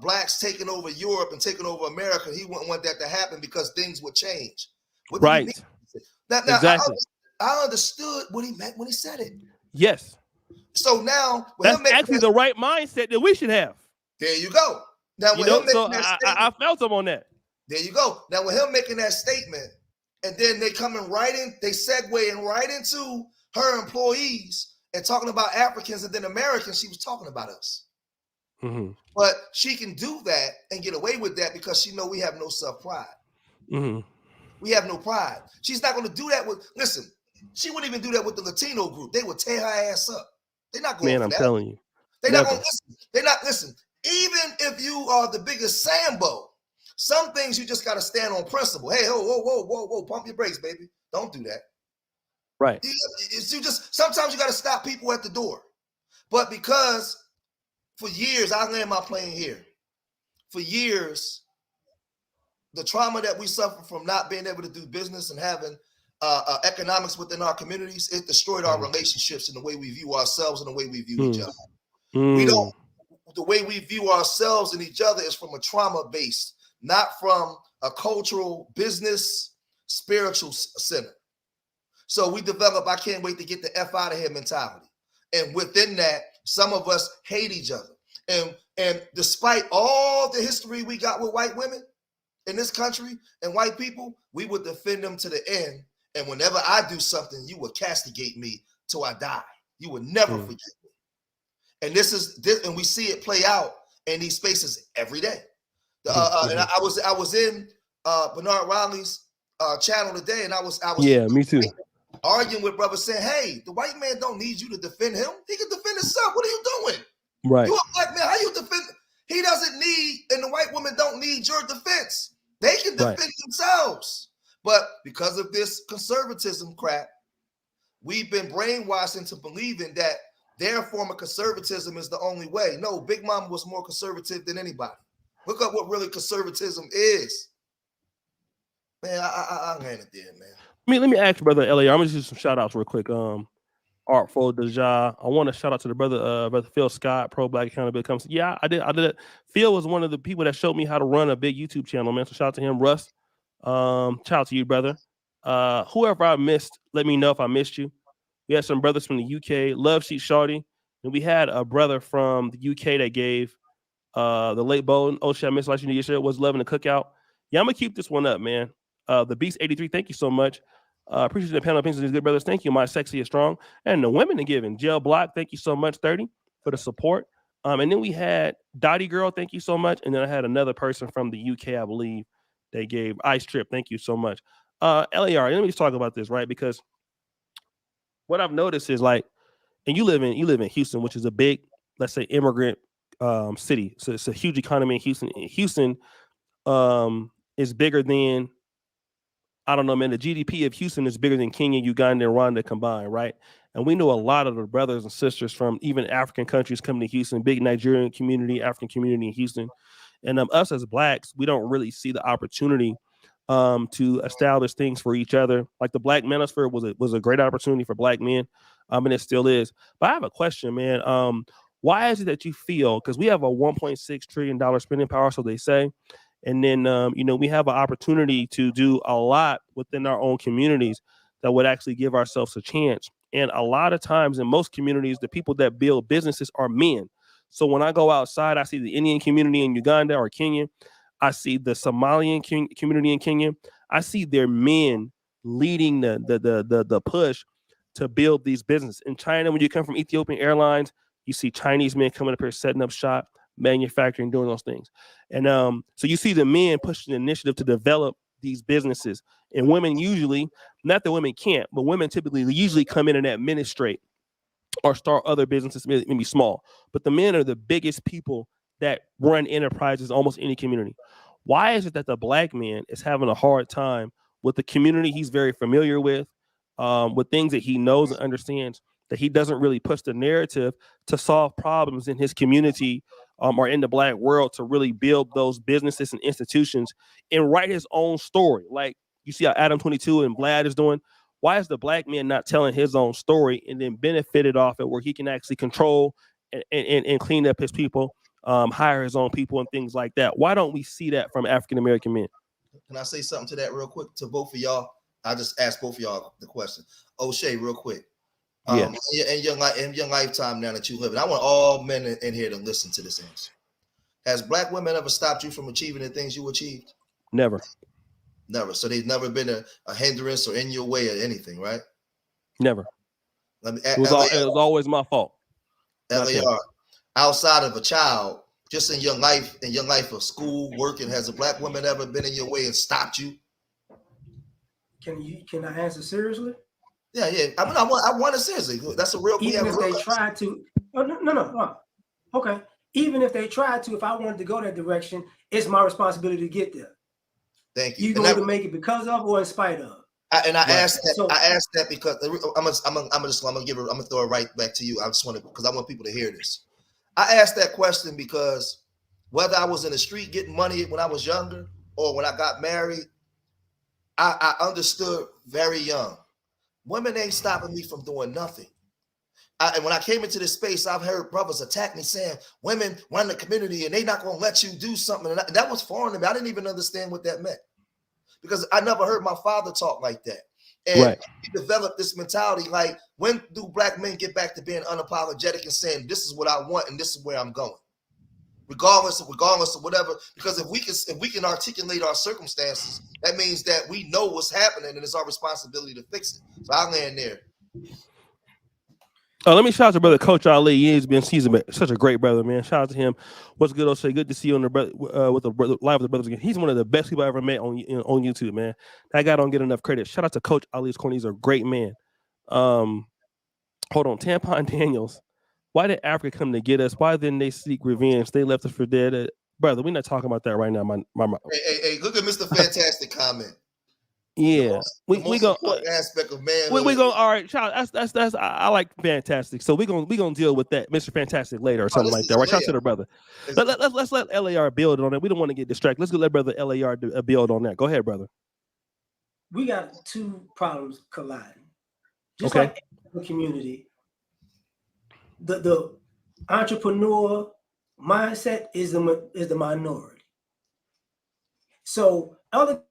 Blacks taking over Europe and taking over America. He wouldn't want that to happen because things would change. Right. Now, exactly. I understood what he meant when he said it. Yes. So now that's actually the right mindset that we should have. There you go. Now, I felt him on that. There you go. Now, with him making that statement, and then they coming right in, they segueing right into her employees and talking about Africans and then Americans. She was talking about us. But she can do that and get away with that because she know we have no self-pride. We have no pride. She's not going to do that with, listen, she wouldn't even do that with the Latino group. They would tear her ass up. They're not going for that. Man, I'm telling you. They're not going to listen. They're not, listen, even if you are the biggest Sambo, some things you just got to stand on principle. Hey, whoa, pump your brakes, baby. Don't do that. Right. Sometimes you got to stop people at the door. But because for years, I land my plane here. For years, the trauma that we suffer from not being able to do business and having economics within our communities, it destroyed our relationships and the way we view ourselves and the way we view each other. We don't, the way we view ourselves and each other is from a trauma base, not from a cultural, business, spiritual center. So we develop, I can't wait to get the F out of here mentality. And within that, some of us hate each other. And despite all the history we got with white women in this country and white people, we would defend them to the end. And whenever I do something, you would castigate me till I die. You would never forget me. And this, and we see it play out in these spaces every day. And I was in Bernard Riley's channel today, and I was yeah, me too, arguing with brothers saying, hey, the white man don't need you to defend him. He can defend himself. What are you doing? Right. You a black man, how you defend? He doesn't need, and the white women don't need your defense. They can defend themselves. But because of this conservatism crap, we've been brainwashed into believing that their form of conservatism is the only way. No, Big Mama was more conservative than anybody. Look up what really conservatism is. Man, I ran it there, man. Let me ask you, brother Elliot. I'm gonna do some shout outs real quick. Artful Deja. I want to shout out to the brother Phil Scott, Pro Black Accountability Comes. Yeah, I did. Phil was one of the people that showed me how to run a big YouTube channel, man. So shout out to him. Russ. Shout out to you, brother. Whoever I missed, let me know if I missed you. We had some brothers from the UK, Love Sheet Shawty, and we had a brother from the UK that gave the late Bowden. Oh shit, I missed last year. Was loving the cookout. Yeah, I'm gonna keep this one up, man. The Beast 83, thank you so much. Appreciate the panel opinions of these good brothers. Thank you, my sexy is strong. And the women are giving. Jail Block, thank you so much, 30, for the support. And then we had Dottie Girl, thank you so much. And then I had another person from the UK, I believe, they gave Ice Trip, thank you so much. LAR, let me just talk about this, right? Because what I've noticed is like, and you live in Houston, which is a big, let's say, immigrant city. So it's a huge economy in Houston. Houston is bigger than, I don't know, man, the GDP of Houston is bigger than Kenya, Uganda, and Rwanda combined, right? And we know a lot of the brothers and sisters from even African countries coming to Houston, big Nigerian community, African community in Houston. And us as Blacks, we don't really see the opportunity to establish things for each other. Like the Black Manosphere was a great opportunity for Black men, and it still is. But I have a question, man. Why is it that you feel, because we have a $1.6 trillion spending power, so they say, and then, we have an opportunity to do a lot within our own communities that would actually give ourselves a chance. And a lot of times in most communities, the people that build businesses are men. So when I go outside, I see the Indian community in Uganda or Kenya. I see the Somalian community in Kenya. I see their men leading the push to build these businesses. In China, when you come from Ethiopian Airlines, you see Chinese men coming up here setting up shop, manufacturing, doing those things. And so you see the men pushing the initiative to develop these businesses. And women usually, not that women can't, but women typically usually come in and administrate or start other businesses, maybe small. But the men are the biggest people that run enterprises almost any community. Why is it that the Black man is having a hard time with the community he's very familiar with things that he knows and understands, that he doesn't really push the narrative to solve problems in his community or in the Black world to really build those businesses and institutions and write his own story? Like you see how Adam 22 and Vlad is doing. Why is the Black man not telling his own story and then benefited off it, where he can actually control and clean up his people, hire his own people and things like that? Why don't we see that from African-American men? Can I say something to that real quick to both of y'all? I just asked both of y'all the question. O'Shea, real quick. In your lifetime now that you live, and I want all men in here to listen to this answer. Has Black women ever stopped you from achieving the things you achieved? Never. Never. So they've never been a hindrance or in your way or anything, right? Never. It was always my fault. LAR, outside of a child, just in your life of school, working, has a Black woman ever been in your way and stopped you? Can I answer seriously? Yeah. I mean, I want it seriously. That's a real. Even if they tried to. Oh, no. Okay. Even if they tried to, if I wanted to go that direction, it's my responsibility to get there. Thank you. You going to make it because of or in spite of? I asked that because I'm gonna throw it right back to you. I just want to, because I want people to hear this. I asked that question because whether I was in the street getting money when I was younger or when I got married, I understood very young. Women ain't stopping me from doing nothing. And when I came into this space, I've heard brothers attack me saying women run the community and they not gonna let you do something. And that was foreign to me. I didn't even understand what that meant, because I never heard my father talk like that. And he developed this mentality like, when do black men get back to being unapologetic and saying, this is what I want and this is where I'm going, regardless of whatever? Because if we can articulate our circumstances, that means that we know what's happening and it's our responsibility to fix it. So I land there. Let me shout out to brother Coach Ali. He's such a great brother, man. Shout out to him. What's good, O'Shea? Good to see you on the with the live with the brothers again. He's one of the best people I ever met on YouTube, man. That guy don't get enough credit. Shout out to Coach Ali's corner. He's a great man. Hold on, Tampon Daniels. Why did Africa come to get us? Why didn't they seek revenge? They left us for dead. Brother, we're not talking about that right now. Hey, look at Mr. Fantastic comment. Yeah, the most important aspect of manhood. We go. All right, child. That's. I like Fantastic. So we gonna deal with that, Mr. Fantastic, later or something like that. Right? Shout out to the brother. Let's let LAR build on it. We don't want to get distracted. Let's go let brother LAR build on that. Go ahead, brother. We got two problems colliding. Just like in the community, the entrepreneur mindset is the minority. So other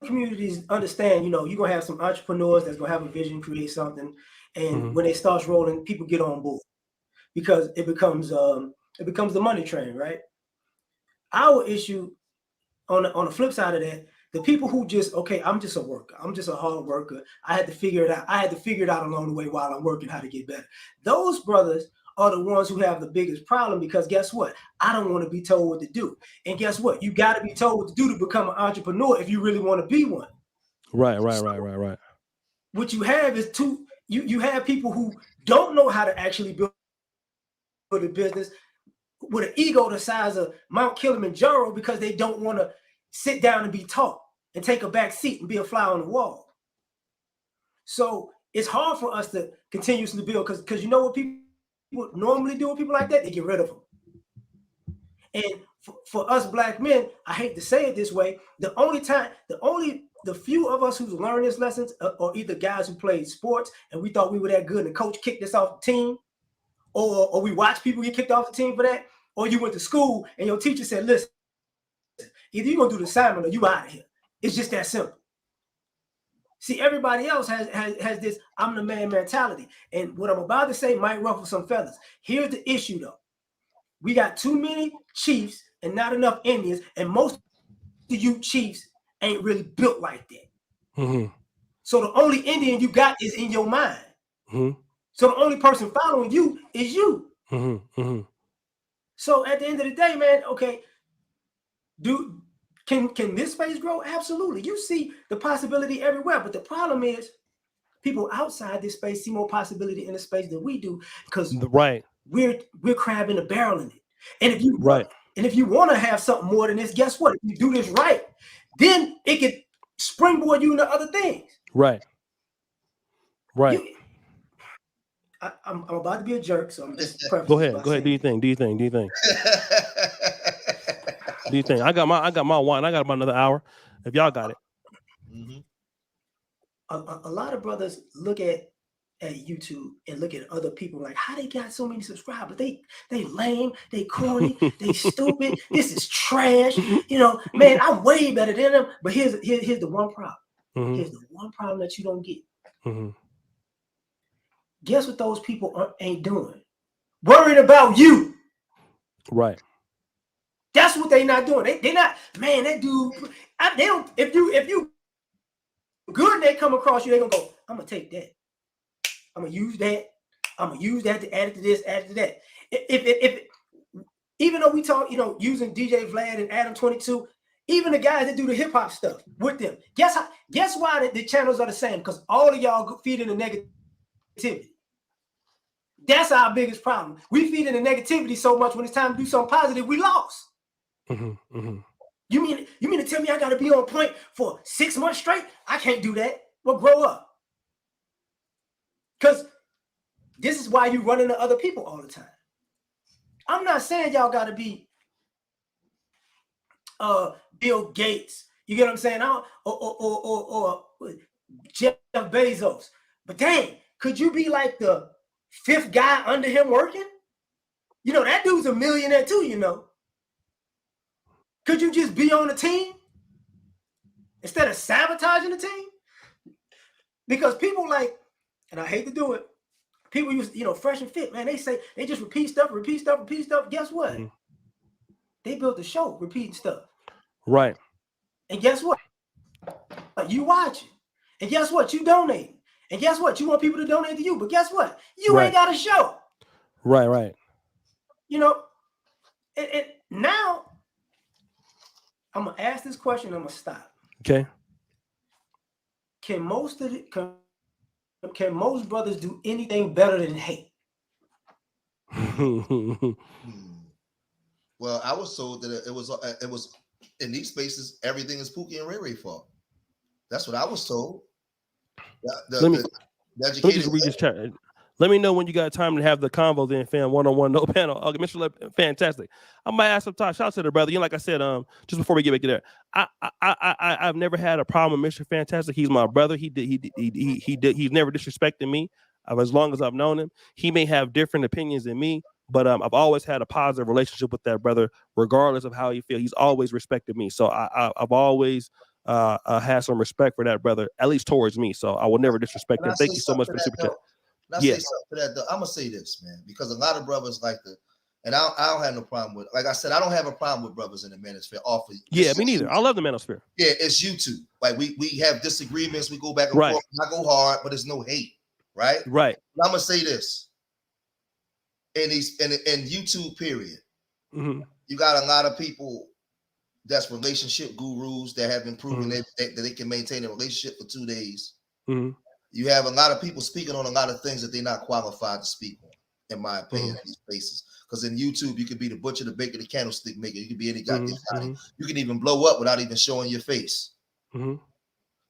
communities understand, you're gonna have some entrepreneurs that's gonna have a vision, create something, and when it starts rolling, people get on board because it becomes the money train, right? Our issue on the flip side of that, the people who just, I'm just a worker, I'm just a hard worker, I had to figure it out along the way while I'm working how to get better. Those brothers are the ones who have the biggest problem, because guess what? I don't want to be told what to do. And guess what? You got to be told what to do to become an entrepreneur if you really want to be one. Right. What you have is you have people who don't know how to actually build a business with an ego the size of Mount Kilimanjaro, because they don't want to sit down and be taught and take a back seat and be a fly on the wall. So it's hard for us to continuously build, because you know what people normally do with people like that? They get rid of them. And for us black men, I hate to say it this way, the few of us who's learned these lessons are either guys who played sports and we thought we were that good and coach kicked us off the team, or we watched people get kicked off the team for that, or you went to school and your teacher said, listen, either you're gonna do the assignment or you out of here. It's just that simple. See, everybody else has this I'm the man mentality. And what I'm about to say might ruffle some feathers. Here's the issue though. We got too many chiefs and not enough Indians, and most of you chiefs ain't really built like that. So the only Indian you got is in your mind. So the only person following you is you. So at the end of the day, man, can this space grow? Absolutely. You see the possibility everywhere, but the problem is people outside this space see more possibility in the space than we do, because we're crabbing a barrel in it. And if you want to have something more than this, guess what? If you do this right, then it could springboard you into other things. Right. I'm about to be a jerk, so I'm just go ahead. Do your thing. I got my wine. I got about another hour. If y'all got it. A lot of brothers look at YouTube and look at other people like, how they got so many subscribers? They lame, they corny, they stupid. This is trash. Man, I'm way better than them. But here's the one problem. Here's the one problem that you don't get. Guess what those people ain't doing? Worried about you. Right. That's what they not doing. They not, man, that dude, they don't, if you good and they come across you, they gonna go, I'm gonna take that. I'm gonna use that. I'm gonna use that to add it to this, add it to that. If even though we talk, using DJ Vlad and Adam 22, even the guys that do the hip hop stuff with them, guess why the channels are the same? Because all of y'all feed in the negativity. That's our biggest problem. We feed in the negativity so much when it's time to do something positive, we lost. You mean to tell me I got to be on point for 6 months straight? I can't do that. Well, grow up. Because this is why you run into other people all the time. I'm not saying y'all got to be Bill Gates. You get what I'm saying? Or Jeff Bezos. But dang, could you be like the 5th guy under him working? You know, that dude's a millionaire too, you know. Could you just be on the team instead of sabotaging the team? Because people like, and I hate to do it, people use, Fresh and Fit, man, they say they just repeat stuff. Guess what? Mm-hmm. They built the show repeating stuff. Right. And guess what? You watch it. And guess what? You donate. And guess what? You want people to donate to you. But guess what? You ain't got a show. Right. And now I'm going to ask this question. I'm going to stop. Okay. Can most brothers do anything better than hate? Well, I was told that it was in these spaces, everything is Pookie and Ray Ray fault. That's what I was told. Let me just read this chat. Let me know when you got time to have the convo then, fam. One-on-one, no panel. Okay, Mr. Fantastic. I might ask some time. Shout out to the brother. Like I said, just before we get back to there, I've never had a problem with Mr. Fantastic. He's my brother. He's never disrespected me. As long as I've known him, he may have different opinions than me, but I've always had a positive relationship with that brother, regardless of how he feels. He's always respected me. So I've always had some respect for that brother, at least towards me. So I will never disrespect him. Thank you so much for the super chat. Say something to that, though. I'm gonna say this, man, because a lot of brothers like to, and I don't have no problem with. Like I said, I don't have a problem with brothers in the Manosphere. Yeah, me neither. I love the Manosphere. Yeah, it's YouTube. Like we have disagreements. We go back and forth. I go hard, but there's no hate, right? Right. And I'm gonna say this. In YouTube, period. Mm-hmm. You got a lot of people that's relationship gurus that have been proven that they can maintain a relationship for 2 days. Mm-hmm. You have a lot of people speaking on a lot of things that they're not qualified to speak on, in my opinion, in these places. Because in YouTube, you could be the butcher, the baker, the candlestick maker. You could be any guy. You can even blow up without even showing your face. Mm-hmm.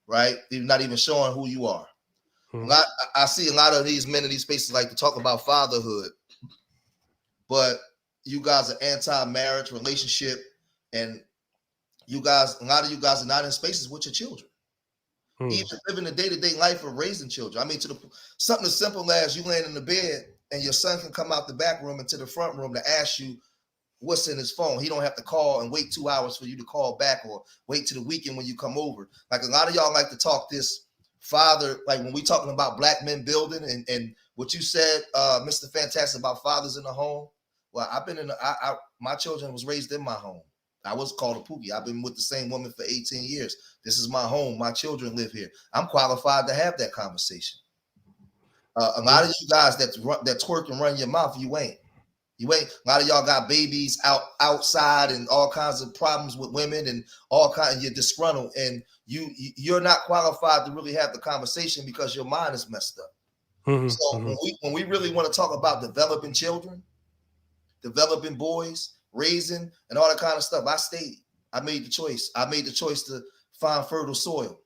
Right? You're not even showing who you are. Mm-hmm. I see a lot of these men in these spaces like to talk about fatherhood, but you guys are anti-marriage, relationship, and a lot of you guys are not in spaces with your children. Even living the day-to-day life of raising children. I mean, something as simple as you laying in the bed and your son can come out the back room into the front room to ask you what's in his phone. He don't have to call and wait 2 hours for you to call back or wait to the weekend when you come over. Like a lot of y'all like to talk this father, like when we talking about black men building and what you said, Mr. Fantastic, about fathers in the home. Well, I've been my children was raised in my home. I was called a Pookie. I've been with the same woman for 18 years. This is my home. My children live here. I'm qualified to have that conversation. A lot of you guys that twerk and run your mouth, you ain't. A lot of y'all got babies outside and all kinds of problems with women and all kinds. And you're disgruntled, and you're not qualified to really have the conversation because your mind is messed up. Mm-hmm. So when we really want to talk about developing children, developing boys, raising and all that kind of stuff, I stayed. I made the choice. I made the choice to find fertile soil.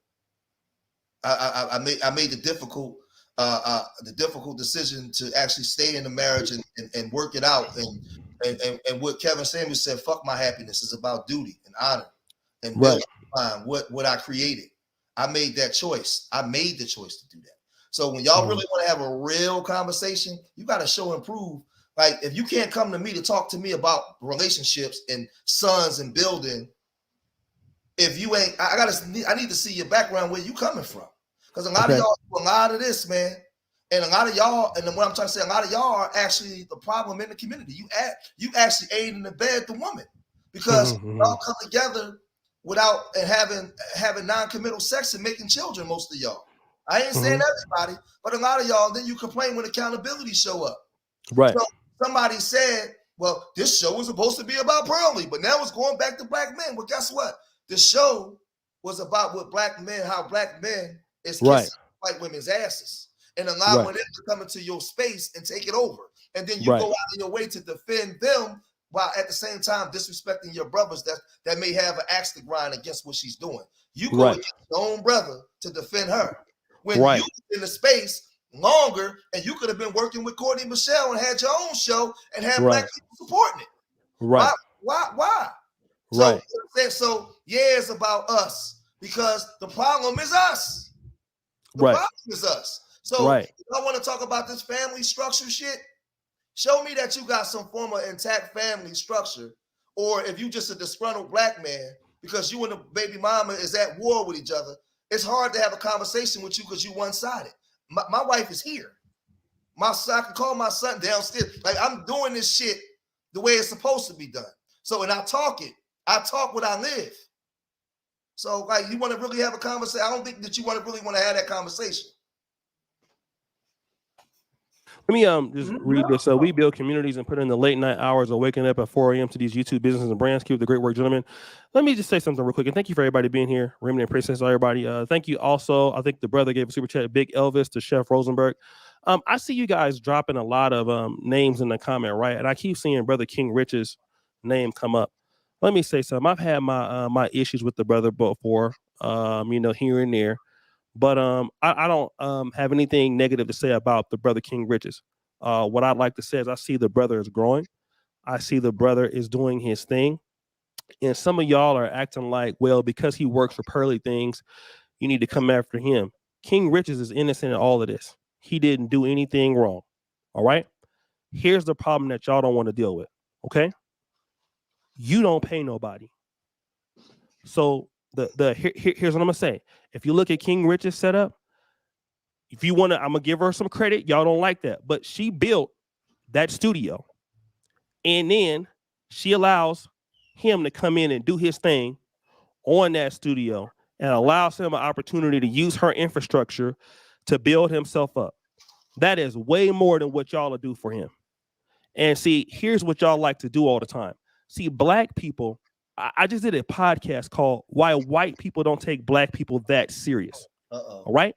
I made the difficult decision to actually stay in the marriage and work it out. And what Kevin Samuels said, fuck my happiness, is about duty and honor and building what I created. I made that choice. I made the choice to do that. So when y'all really want to have a real conversation, you got to show and prove. Like, if you can't come to me to talk to me about relationships and sons and building, if you ain't, I need to see your background, where you coming from. Because a lot of y'all do a lot of this, man. And a lot of y'all, and what I'm trying to say, a lot of y'all are actually the problem in the community. You actually aid and abet the woman, because y'all come together without and having non-committal sex and making children, most of y'all. I ain't saying everybody, but a lot of y'all, then you complain when accountability show up. Right. So somebody said, well, this show was supposed to be about Pearly, but now it's going back to black men. Well, guess what? The show was about what black men, how black men is kissing white women's asses and allowing them to come into your space and take it over. And then you go out of your way to defend them while at the same time disrespecting your brothers that may have an axe to grind against what she's doing. You go against your own brother to defend her when you in the space longer, and you could have been working with Courtney Michelle and had your own show and had black people supporting it. Why? So yeah, it's about us because the problem is us. The problem is us. So if I want to talk about this family structure shit, show me that you got some form of intact family structure, or if you just a disgruntled black man because you and the baby mama is at war with each other, it's hard to have a conversation with you because you one-sided. My wife is here. My son, I can call my son downstairs. Like, I'm doing this shit the way it's supposed to be done. So when I talk what I live. So like, you want to really have a conversation? I don't think that you really want to have that conversation. Let me just read this. We build communities and put in the late night hours of waking up at 4 a.m. to these YouTube businesses and brands. Keep the great work, gentlemen. Let me just say something real quick. And thank you for everybody being here. Raymond and Princess, everybody. Thank you also. I think the brother gave a super chat, Big Elvis to Chef Rosenberg. I see you guys dropping a lot of names in the comment, right? And I keep seeing Brother King Rich's name come up. Let me say something. I've had my issues with the brother before, here and there. But I don't have anything negative to say about the brother King Riches. What I'd like to say is I see the brother is growing. I see the brother is doing his thing. And some of y'all are acting like, well, because he works for Pearly Things, you need to come after him. King Riches is innocent in all of this. He didn't do anything wrong. All right? Here's the problem that y'all don't want to deal with. Okay? You don't pay nobody. So here's what I'm gonna say. If you look at King Rich's setup, if you want to, I'm gonna give her some credit. Y'all don't like that, but she built that studio, and then she allows him to come in and do his thing on that studio, and allows him an opportunity to use her infrastructure to build himself up. That is way more than what y'all will do for him. And see, here's what y'all like to do all the time. See, black people. I just did a podcast called "Why White People Don't Take Black People That Serious." All right,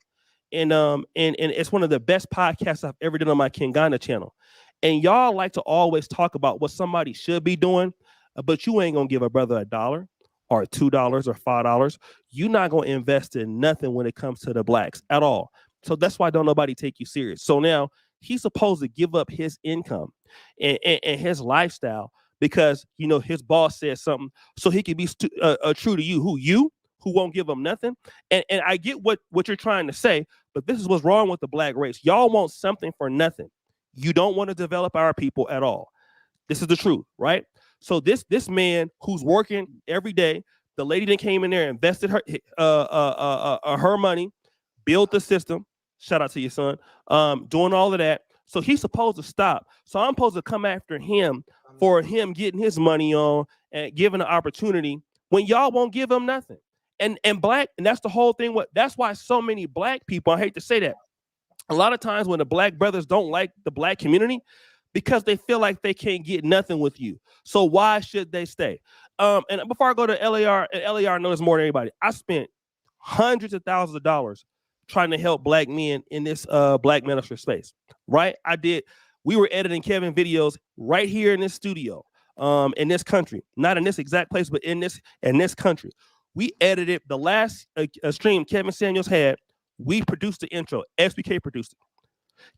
and it's one of the best podcasts I've ever done on my Kingana channel. And y'all like to always talk about what somebody should be doing, but you ain't gonna give a brother $1 or $2 or $5. You're not gonna invest in nothing when it comes to the blacks at all. So that's why don't nobody take you serious. So now he's supposed to give up his income and his lifestyle, because his boss said something, so he can be true to you. Who won't give him nothing? And I get what you're trying to say, but this is what's wrong with the black race. Y'all want something for nothing. You don't want to develop our people at all. This is the truth, right? So this man who's working every day, the lady that came in there, invested her money, built the system. Shout out to your son, doing all of that. So he's supposed to stop. So I'm supposed to come after him for him getting his money on and giving an opportunity when y'all won't give him nothing. And that's the whole thing. That's why so many black people, I hate to say that, a lot of times when the black brothers don't like the black community, because they feel like they can't get nothing with you. So why should they stay? And before I go to LAR, and LAR knows more than anybody, I spent hundreds of thousands of dollars trying to help black men in this black Manosphere space, right? We were editing Kevin videos right here in this studio, in this country, not in this exact place, but in this country. We edited the last stream Kevin Samuels had. We produced the intro. SBK produced it.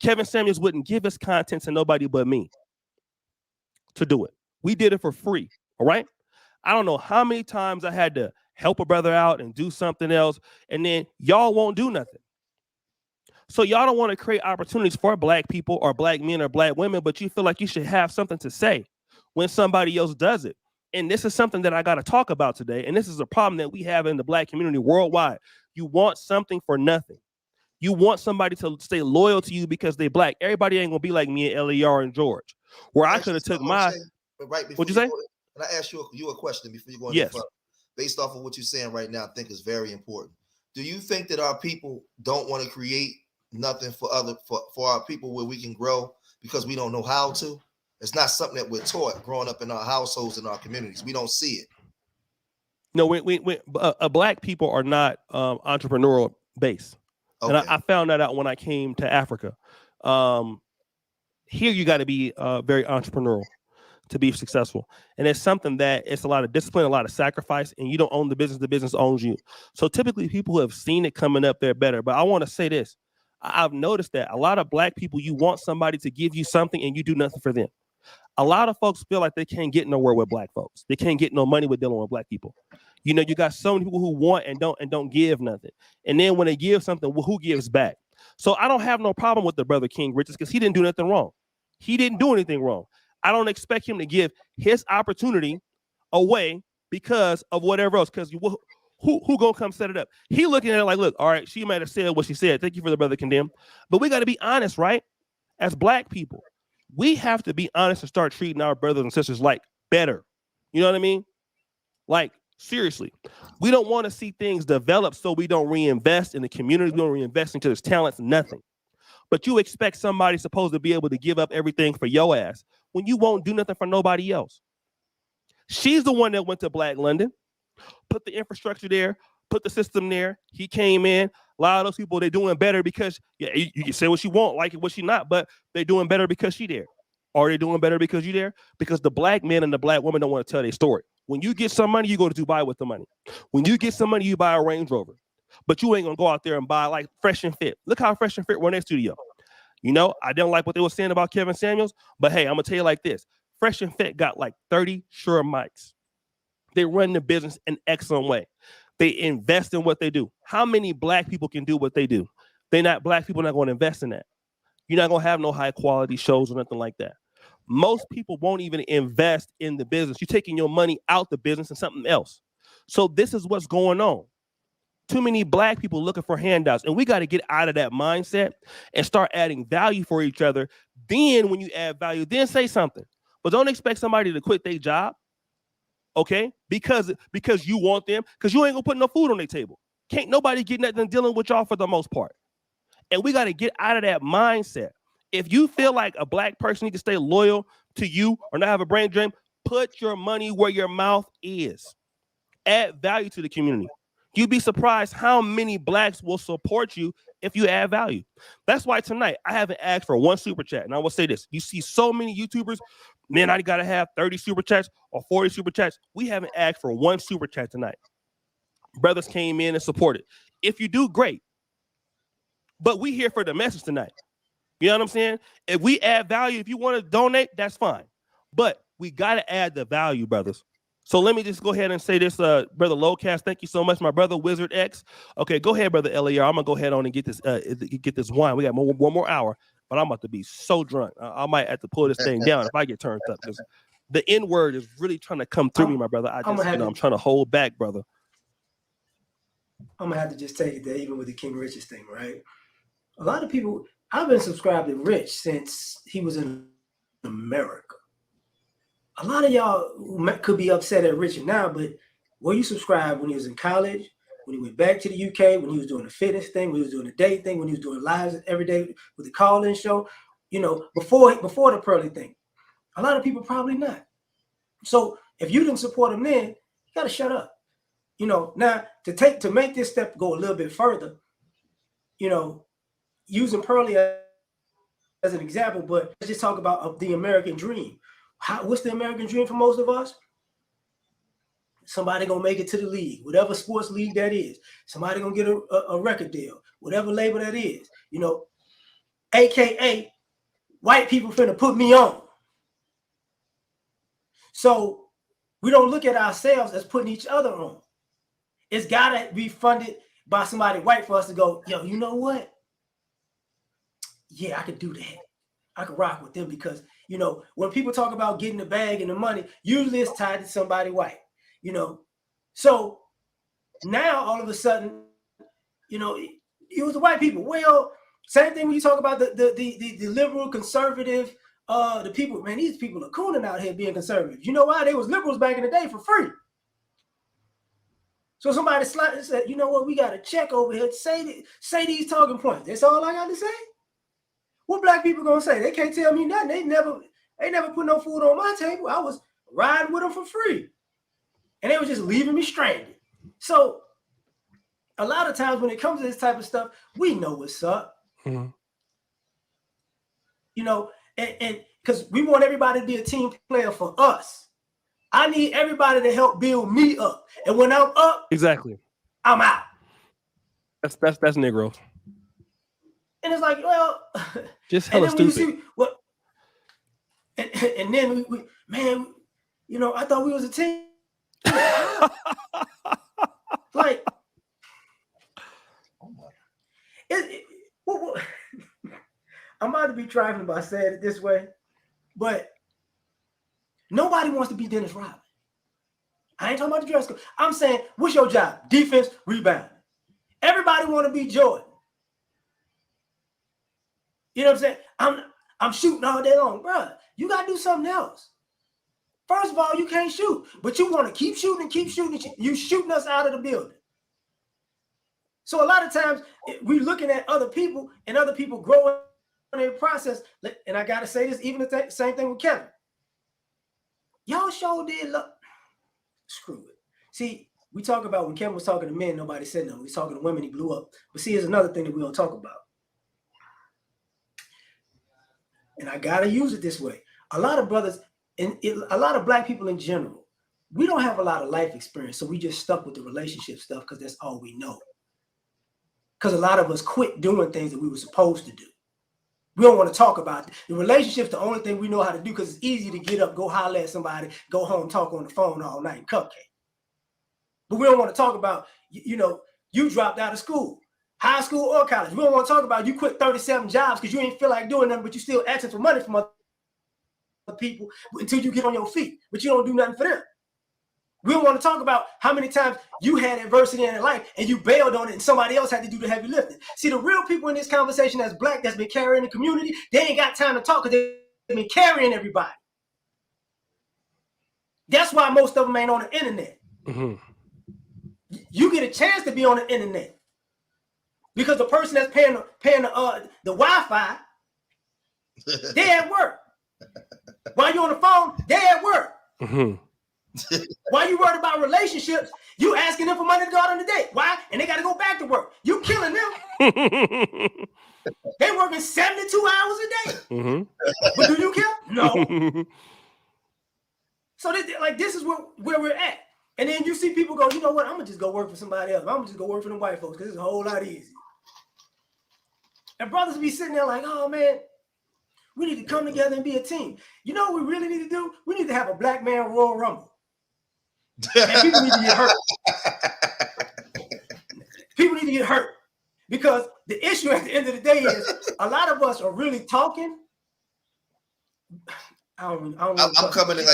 Kevin Samuels wouldn't give his content to nobody but me to do it. We did it for free, all right? I don't know how many times I had to help a brother out and do something else, and then y'all won't do nothing. So y'all don't want to create opportunities for black people or black men or black women, but you feel like you should have something to say when somebody else does it. And this is something that I got to talk about today. And this is a problem that we have in the black community worldwide. You want something for nothing. You want somebody to stay loyal to you because they black. Everybody ain't gonna be like me and LER and George, where I could have took my. What'd you say? And I ask you a question before you go into further. Based off of what you're saying right now, I think is very important. Do you think that our people don't want to create nothing for our people where we can grow because we don't know how to? It's not something that we're taught growing up in our households and our communities. We don't see it. No, black people are not entrepreneurial based. Okay. And I found that out when I came to Africa. Here you got to be very entrepreneurial. to be successful. And it's something that it's a lot of discipline, a lot of sacrifice, and you don't own the business owns you. So typically people who have seen it coming up, they're better. But I want to say this. I've noticed that a lot of Black people, you want somebody to give you something and you do nothing for them. A lot of folks feel like they can't get nowhere with Black folks. They can't get no money with dealing with Black people. You know, you got so many people who want and don't give nothing. And then when they give something, well, who gives back? So I don't have no problem with the brother King Richards because he didn't do nothing wrong. He didn't do anything wrong. I don't expect him to give his opportunity away because of whatever else. Because who gonna come set it up? He looking at it like, look, all right, she might have said what she said. Thank you for the brother condemn. But we got to be honest, right? As Black people, we have to be honest and start treating our brothers and sisters like better. You know what I mean? Like, seriously, we don't want to see things develop so we don't reinvest in the community. We don't reinvest into his talents, nothing. But you expect somebody supposed to be able to give up everything for your ass when you won't do nothing for nobody else. She's the one that went to Black London, put the infrastructure there, put the system there. He came in. A lot of those people, they're doing better because, yeah, you can say what you want, like it, what she not, but they're doing better because she there. Are they doing better because you there? Because the Black men and the Black women don't want to tell their story. When you get some money, you go to Dubai with the money. When you get some money, you buy a Range Rover. But you ain't going to go out there and buy like Fresh and Fit. Look how Fresh and Fit run their studio. You know, I didn't like what they were saying about Kevin Samuels, but hey, I'm going to tell you like this. Fresh and Fit got like 30 Shure mics. They run the business an excellent way. They invest in what they do. How many Black people can do what they do? Black people not going to invest in that. You're not going to have no high quality shows or nothing like that. Most people won't even invest in the business. You're taking your money out the business and something else. So this is what's going on. Too many Black people looking for handouts. And we got to get out of that mindset and start adding value for each other. Then when you add value, then say something. But don't expect somebody to quit their job. Okay, because you want them, because you ain't gonna put no food on their table. Can't nobody get nothing dealing with y'all for the most part. And we got to get out of that mindset. If you feel like a Black person needs to stay loyal to you or not have a brain drain, put your money where your mouth is. Add value to the community. You'd be surprised how many Blacks will support you if you add value. That's why tonight I haven't asked for one super chat. And I will say this. You see so many YouTubers, man, I got to have 30 super chats or 40 super chats. We haven't asked for one super chat tonight. Brothers came in and supported. If you do, great. But we here for the message tonight. You know what I'm saying? If we add value, if you want to donate, that's fine. But we got to add the value, brothers. So let me just go ahead and say this, brother Lowcast. Thank you so much, my brother Wizard X. Okay, go ahead, brother LAR. I'm gonna go ahead on and get this wine. We got one more hour, but I'm about to be so drunk. I might have to pull this thing down if I get turned up because the N word is really trying to come through me, my brother. I'm trying to hold back, brother. I'm gonna have to just take it there, even with the King Richards thing, right? A lot of people. I've been subscribed to Rich since he was in America. A lot of y'all could be upset at Richard now, but were you subscribed when he was in college, when he went back to the UK, when he was doing the fitness thing, when he was doing the date thing, when he was doing lives every day with the call-in show, you know, before the Pearly thing? A lot of people probably not. So if you didn't support him then, you got to shut up. You know, now to make this step go a little bit further, you know, using Pearly as an example, but let's just talk about the American dream. What's the American dream for most of us? Somebody gonna make it to the league, whatever sports league that is. Somebody gonna get a record deal, whatever label that is. You know, AKA white people finna put me on. So we don't look at ourselves as putting each other on. It's gotta be funded by somebody white for us to go, yo, you know what? Yeah, I could do that. I could rock with them because, you know, when people talk about getting the bag and the money, usually it's tied to somebody white, you know. So now all of a sudden, you know, it was the white people. Well, same thing when you talk about the liberal, conservative, the people, man, these people are cooning out here being conservative. You know why? They was liberals back in the day for free. So somebody said, you know what, we got a check over here to say these talking points. That's all I got to say. What Black people gonna say? They can't tell me nothing. They never put no food on my table. I was riding with them for free. And they were just leaving me stranded. So a lot of times when it comes to this type of stuff, we know what's up. Mm-hmm. You know, and because we want everybody to be a team player for us. I need everybody to help build me up. And when I'm up, exactly, I'm out. That's Negroes. And it's like, well, just and hella then when stupid. you see what, and then we man, you know, I thought we was a team. Like, I'm about to be trifling by saying it this way, but nobody wants to be Dennis Rodman. I ain't talking about the dress code. I'm saying, what's your job? Defense, rebound. Everybody want to be Jordan. You know what I'm saying? I'm shooting all day long, bro. You gotta do something else. First of all, you can't shoot, but you want to keep shooting. You shooting us out of the building. So a lot of times we're looking at other people and other people growing in the process. And I gotta say this, even the same thing with Kevin. Y'all sure did look. Screw it. See, we talk about when Kevin was talking to men, nobody said no. He was talking to women, he blew up. But see, here's another thing that we don't talk about. And I gotta use it this way. A lot of brothers and a lot of black people in general, we don't have a lot of life experience, so we just stuck with the relationship stuff because that's all we know. Because a lot of us quit doing things that we were supposed to do. We don't want to talk about it. The relationship's the only thing we know how to do because it's easy to get up, go holler at somebody, go home, talk on the phone all night, and cupcake. But we don't want to talk about, you know, you dropped out of school, high school or college. We don't want to talk about you quit 37 jobs because you ain't feel like doing nothing, but you still asking for money from other people until you get on your feet, but you don't do nothing for them. We don't want to talk about how many times you had adversity in your life and you bailed on it and somebody else had to do the heavy lifting. See, the real people in this conversation that's black, that's been carrying the community, they ain't got time to talk because they've been carrying everybody. That's why most of them ain't on the internet. Mm-hmm. You get a chance to be on the internet because the person that's paying the Wi-Fi, they at work. While you on the phone, they at work. Mm-hmm. While you worried about relationships, you asking them for money to go out on a date. Why? And they got to go back to work. You killing them. They working 72 hours a day. Mm-hmm. But do you kill? No. So this is where we're at. And then you see people go, you know what? I'm going to just go work for somebody else. I'm going to just go work for them white folks because it's a whole lot easier. And brothers be sitting there like, oh, man, we need to come together and be a team. You know what we really need to do? We need to have a black man Royal Rumble. And people need to get hurt. People need to get hurt. Because the issue at the end of the day is a lot of us are really talking. I'm coming in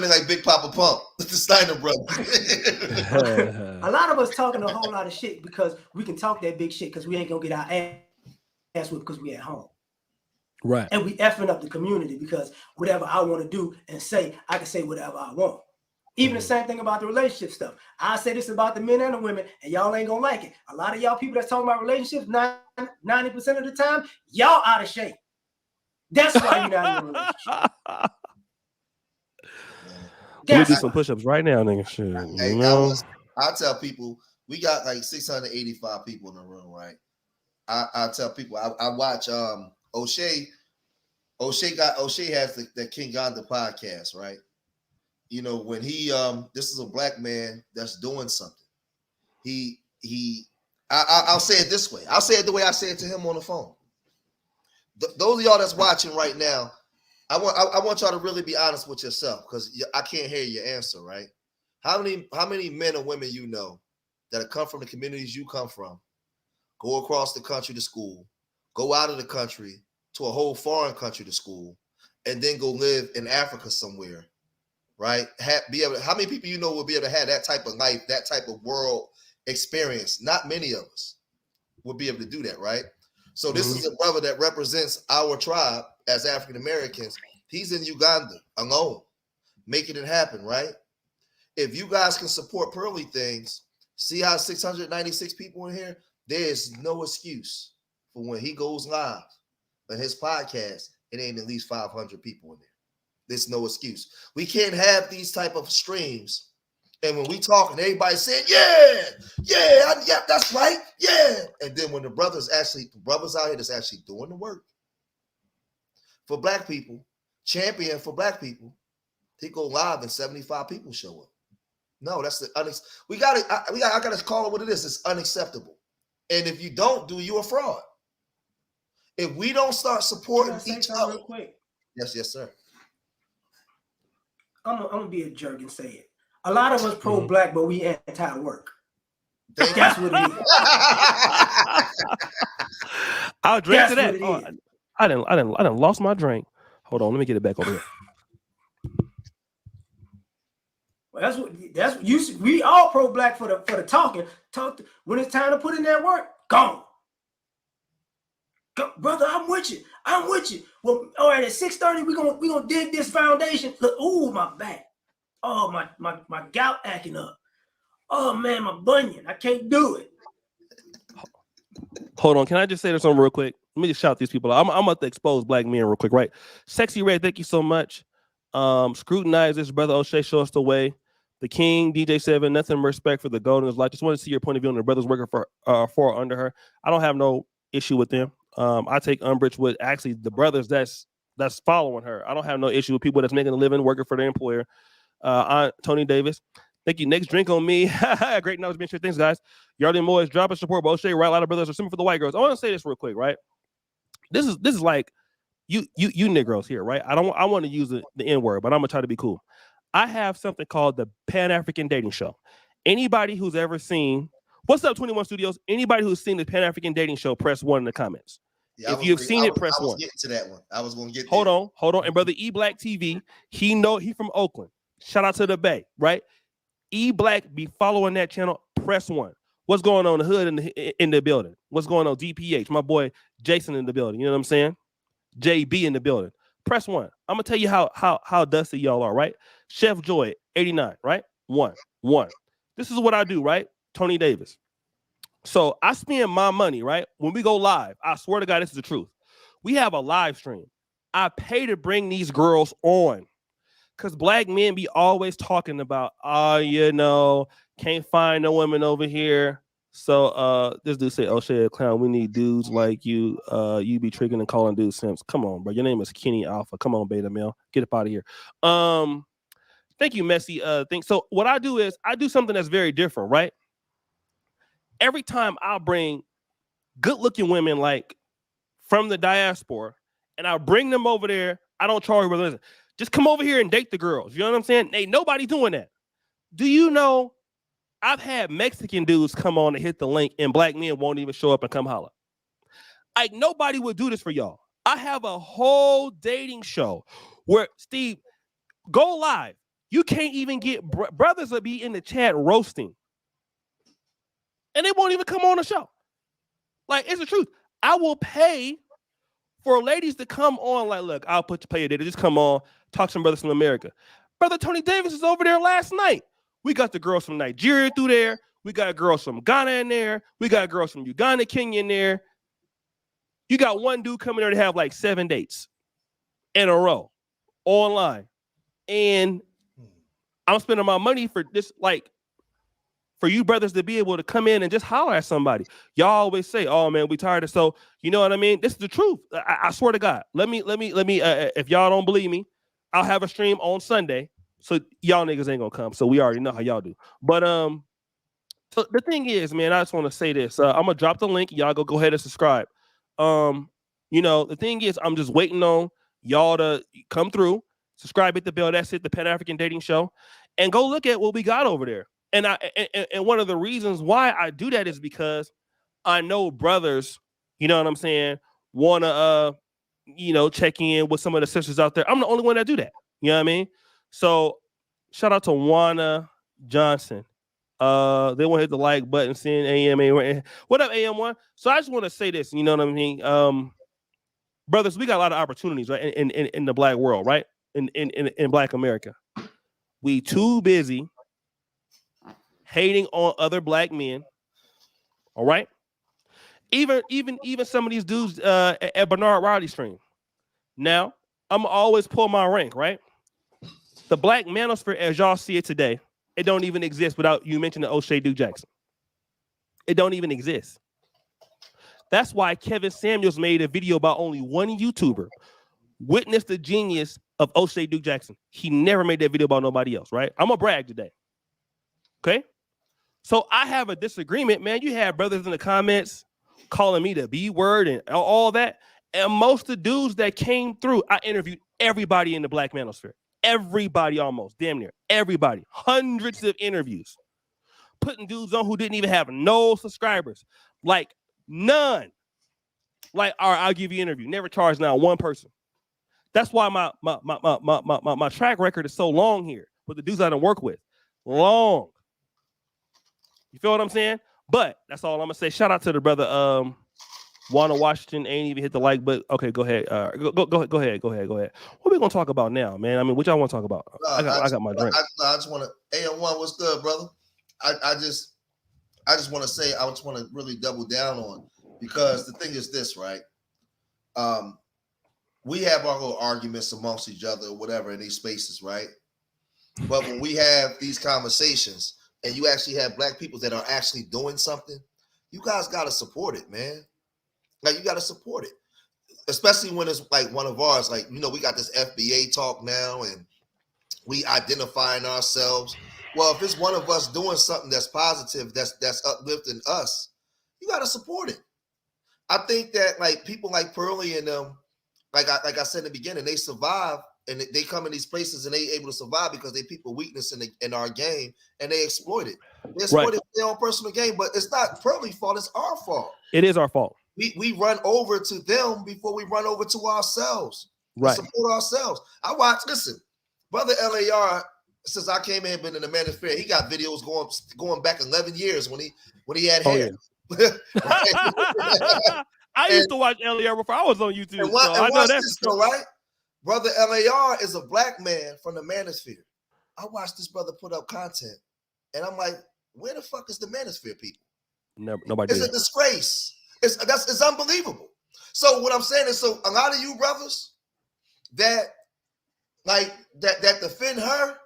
like Big Papa Pump, the Steiner brother. A lot of us talking a whole lot of shit because we can talk that big shit because we ain't gonna get our ass whipped because we at home. Right. And we effing up the community because whatever I want to do and say, I can say whatever I want. Even the same thing about the relationship stuff. I say this about the men and the women, and y'all ain't gonna like it. A lot of y'all people that's talking about relationships, 90% of the time, y'all out of shape. That's why you're not in a relationship. Let me do some push-ups right now, nigga. Shit, hey, I tell people, we got like 685 people in the room, right? I tell people, I watch O'Shea. O'Shea has the King Ganda podcast, right? You know, when he this is a black man that's doing something. I'll say it this way. I'll say it the way I say it to him on the phone. Those of y'all that's watching right now, I want y'all to really be honest with yourself because I can't hear your answer, right? How many men and women you know that have come from the communities you come from, go across the country to school, go out of the country to a whole foreign country to school, and then go live in Africa somewhere, right? How many people you know will be able to have that type of life, that type of world experience? Not many of us will be able to do that, right? So this is a brother that represents our tribe as African Americans. He's in Uganda alone, making it happen, right? If you guys can support Pearly Things, see how 696 people in here, there is no excuse for when he goes live on his podcast, it ain't at least 500 people in there. There's no excuse. We can't have these type of streams. And when we talk and everybody saying, yeah, that's right, yeah. And then when the brothers out here that's actually doing the work, for black people, champion for black people, he go live and 75 people show up. No, that's the I gotta call it what it is. It's unacceptable. And if you don't do, you're a fraud. If we don't start supporting each other, real quick. Yes, sir. I'm gonna be a jerk and say it. A lot of us pro-black, but we anti-work. That's what it is. I'll drink to that. Oh, I didn't lost my drink. Hold on, let me get it back over here. Well, that's what you. We all pro-black for the talking. When it's time to put in that work, go, brother. I'm with you. Well, all right. At 6:30, we gonna dig this foundation. Look, ooh, my back. Oh, my gout acting up. Oh man, my bunion. I can't do it. Hold on, can I just say something real quick? Let me just shout these people out. I'm about to expose black men real quick, right? Sexy Red, thank you so much. Scrutinize this, brother O'Shea, show us the way. The King, DJ7, nothing but respect for the golden is like. Just want to see your point of view on the brothers working for or under her. I don't have no issue with them. I take umbrage with actually the brothers that's following her. I don't have no issue with people that's making a living working for their employer. Tony Davis, thank you. Next drink on me. Great knowledge, being sure. Thanks, guys. Yardie Moyes, drop a support. O'Shea, right? A lot of brothers are simping for the white girls. I want to say this real quick, right? This is like you Negroes here, right? I want to use the N word, but I'm gonna try to be cool. I have something called the Pan-African Dating Show. Anybody who's ever seen, what's up, 21 Studios? Anybody who's seen the Pan-African Dating Show, press 1 in the comments. Yeah, if you've seen it, press 1. I was getting to that one. I was going to get Hold on. And brother E Black TV, he from Oakland. Shout out to the Bay, right? E Black be following that channel. Press 1. What's going on in the hood in the building? What's going on? DPH, my boy Jason in the building. You know what I'm saying? JB in the building. Press 1. I'm gonna tell you how dusty y'all are, right? Chef Joy 89, right? 1. This is what I do, right? Tony Davis. So I spend my money, right? When we go live, I swear to God, this is the truth. We have a live stream. I pay to bring these girls on. Because black men be always talking about, can't find no women over here. So this dude said, O'Shea clown, we need dudes like you. You be tricking and calling dudes simps. Come on, bro. Your name is Kenny Alpha. Come on, beta male. Get up out of here. Thank you, Messy. So what I do is I do something that's very different, right? Every time I'll bring good-looking women like from the diaspora, and I'll bring them over there. I don't charge for listen. Just come over here and date the girls. You know what I'm saying? Ain't nobody doing that. Do you know I've had Mexican dudes come on and hit the link and black men won't even show up and come holler. Like nobody would do this for y'all. I have a whole dating show where Steve, go live. You can't even get brothers will be in the chat roasting. And they won't even come on the show. Like, it's the truth. I will pay for ladies to come on. Like, look, I'll pay a data. Just come on, talk to some brothers from America. Brother Tony Davis is over there last night. We got the girls from Nigeria through there. We got girls from Ghana in there. We got girls from Uganda, Kenya in there. You got one dude coming there to have like 7 dates in a row online. And I'm spending my money for this, like, for you brothers to be able to come in and just holler at somebody. Y'all always say, oh man, we tired of, so you know what I mean? This is the truth. I swear to God. Let me, if y'all don't believe me, I'll have a stream on Sunday. So y'all niggas ain't gonna come. So we already know how y'all do. But so the thing is, man, I just want to say this. I'm gonna drop the link. Y'all go ahead and subscribe. The thing is, I'm just waiting on y'all to come through, subscribe, hit the bell. That's it, the Pan-African Dating Show, and go look at what we got over there. And and one of the reasons why I do that is because I know brothers, you know what I'm saying, wanna check in with some of the sisters out there. I'm the only one that do that. You know what I mean? So shout out to Juana Johnson. They want to hit the like button, send AMA. What up, AM1? So I just want to say this, you know what I mean? Brothers, we got a lot of opportunities, right? In the black world, right? In black America. We too busy hating on other black men. All right. Even some of these dudes at Bernard Riley stream. Now, I'm always pull my rank, right? The black manosphere, as y'all see it today, it don't even exist without you mentioning O'Shea Duke Jackson. It don't even exist. That's why Kevin Samuels made a video about only one YouTuber witnessed the genius of O'Shea Duke Jackson. He never made that video about nobody else, right? I'm gonna brag today. Okay? So I have a disagreement, man. You have brothers in the comments calling me the B word and all that. And most of the dudes that came through, I interviewed everybody in the Black Manosphere. Everybody almost, damn near. Everybody. Hundreds of interviews. Putting dudes on who didn't even have no subscribers. Like, none. Like, all right, I'll give you an interview. Never charge now one person. That's why my track record is so long here with the dudes I don't work with. Long. You feel what I'm saying? But that's all I'm gonna say. Shout out to the brother Wanda Washington. Ain't even hit the like, but okay, go ahead. Go ahead. What are we gonna talk about now, man? I mean, what y'all want to talk about? I got my drink. I just want to AM1, what's good, brother? I just want to say, I just want to really double down on, because the thing is this, right? We have our little arguments amongst each other or whatever in these spaces, right? But when we have these conversations and you actually have Black people that are actually doing something, you guys got to support it, man. Like, you got to support it, especially when it's like one of ours. Like, you know, we got this FBA talk now and we identifying ourselves. Well, if it's one of us doing something that's positive, that's uplifting us, you got to support it. I think that like people like Pearly and them, like I said in the beginning, they survive and they come in these places and they able to survive because they people weakness in our game and they exploit it. They exploit it for their own personal game, but it's not Pearly's fault, it's our fault. It is our fault. We run over to them before we run over to ourselves. Right. Support ourselves. Listen, brother LAR, since I came in, been in the Manosphere, he got videos going back 11 years when he had hair. Yeah. I used to watch LAR before I was on YouTube. And I know that's so, right? Brother LAR is a Black man from the Manosphere. I watched this brother put up content, and I'm like, where the fuck is the Manosphere people? Nobody. It's a disgrace. It's unbelievable. So what I'm saying is, so a lot of you brothers that defend her,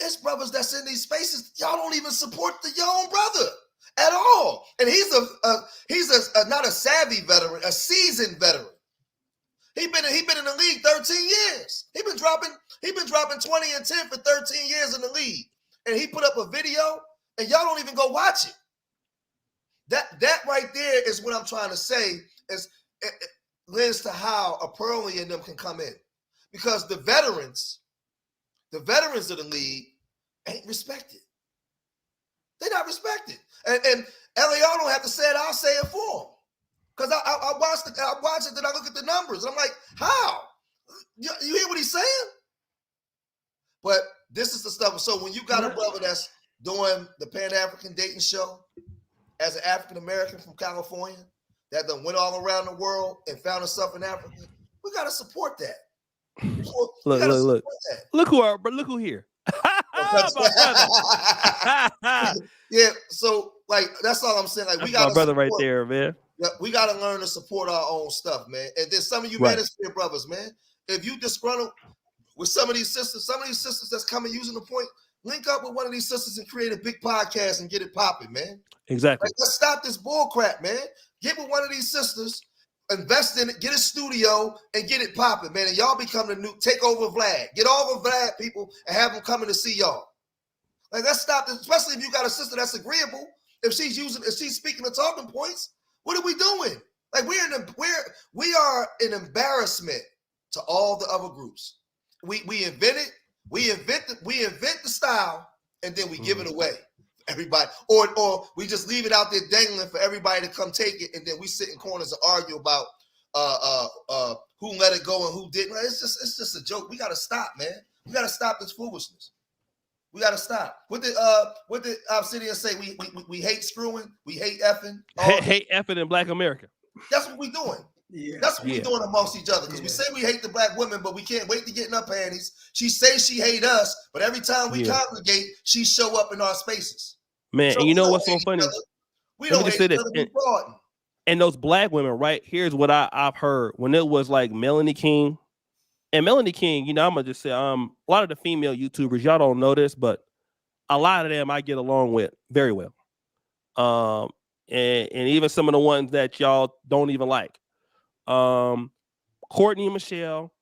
it's brothers that's in these spaces. Y'all don't even support your own brother at all. And he's not a savvy veteran, a seasoned veteran. He been in the league 13 years. He been dropping 20 and 10 for 13 years in the league. And he put up a video and y'all don't even go watch it. That right there is what I'm trying to say, is it lends to how a Pearly and them can come in. Because the veterans of the league ain't respected. They're not respected. And LAR don't have to say it, I'll say it for him. Because I watch it, then I look at the numbers, and I'm like, how? You hear what he's saying? But this is the stuff. So when you got a brother that's doing the Pan-African dating show as an African-American from California that done went all around the world and found himself in Africa, we got to support that. Look who here. Yeah, so like that's all I'm saying. Like, we got my brother right there, man. We got to learn to support our own stuff, man. And then some of you Manosphere brothers, man, if you disgruntled with some of these sisters that's coming using the point, link up with one of these sisters and create a big podcast and get it popping, man. Exactly. Like, let's stop this bull crap, man. Get with one of these sisters, invest in it, get a studio, and get it popping, man. And y'all become the new take over Vlad. Get all the Vlad people and have them coming to see y'all. Like, let's stop this, especially if you got a sister that's agreeable. If she's speaking the talking points, what are we doing? Like, we are an embarrassment to all the other groups. We invent the style, and then we give it away. Everybody, or we just leave it out there dangling for everybody to come take it, and then we sit in corners and argue about who let it go and who didn't. It's just a joke. We gotta stop, man. We gotta stop this foolishness. We gotta stop. What did Obsidian say? We hate screwing. We hate effing. Hate effing in Black America. That's what we doing. Yeah. That's what we doing amongst each other. Because we say we hate the Black women, but we can't wait to get in our panties. She says she hate us, but every time we congregate, she show up in our spaces. Man, so, and you know what's so funny? We don't hate each other. And those Black women, right? Here's what I've heard when it was like Melanie King. And Melanie King, you know, I'm gonna just say, a lot of the female YouTubers, y'all don't know this, but a lot of them I get along with very well. And even some of the ones that y'all don't even like. Courtney and Michelle,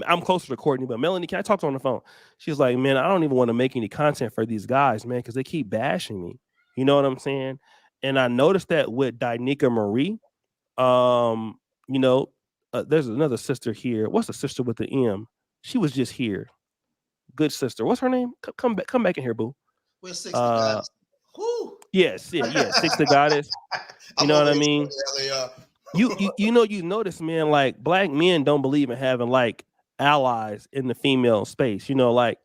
I'm closer to Courtney, but Melanie, can I talk to her on the phone? She's like, man, I don't even want to make any content for these guys, man, because they keep bashing me. You know what I'm saying? And I noticed that with Danica Marie. You know, there's another sister here. What's the sister with the M? She was just here. Good sister. What's her name? Come back in here, boo. Where's 60 guys? Yes, yeah, 60 goddess. You know what I mean? You know, you notice, man, like black men don't believe in having like allies in the female space. You know, like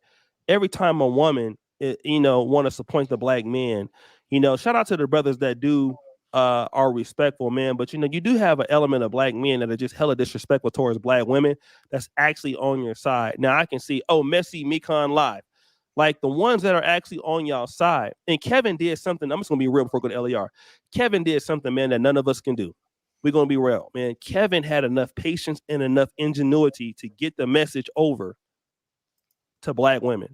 every time a woman, want to support the black man, shout out to the brothers that do are respectful, man. But you do have an element of black men that are just hella disrespectful towards black women that's actually on your side. Now I can see, Messi, Mekon Live. Like the ones that are actually on y'all side. And Kevin did something. I'm just gonna be real before I go to LER. Kevin did something, man, that none of us can do. We're gonna be real, man. Kevin had enough patience and enough ingenuity to get the message over to black women.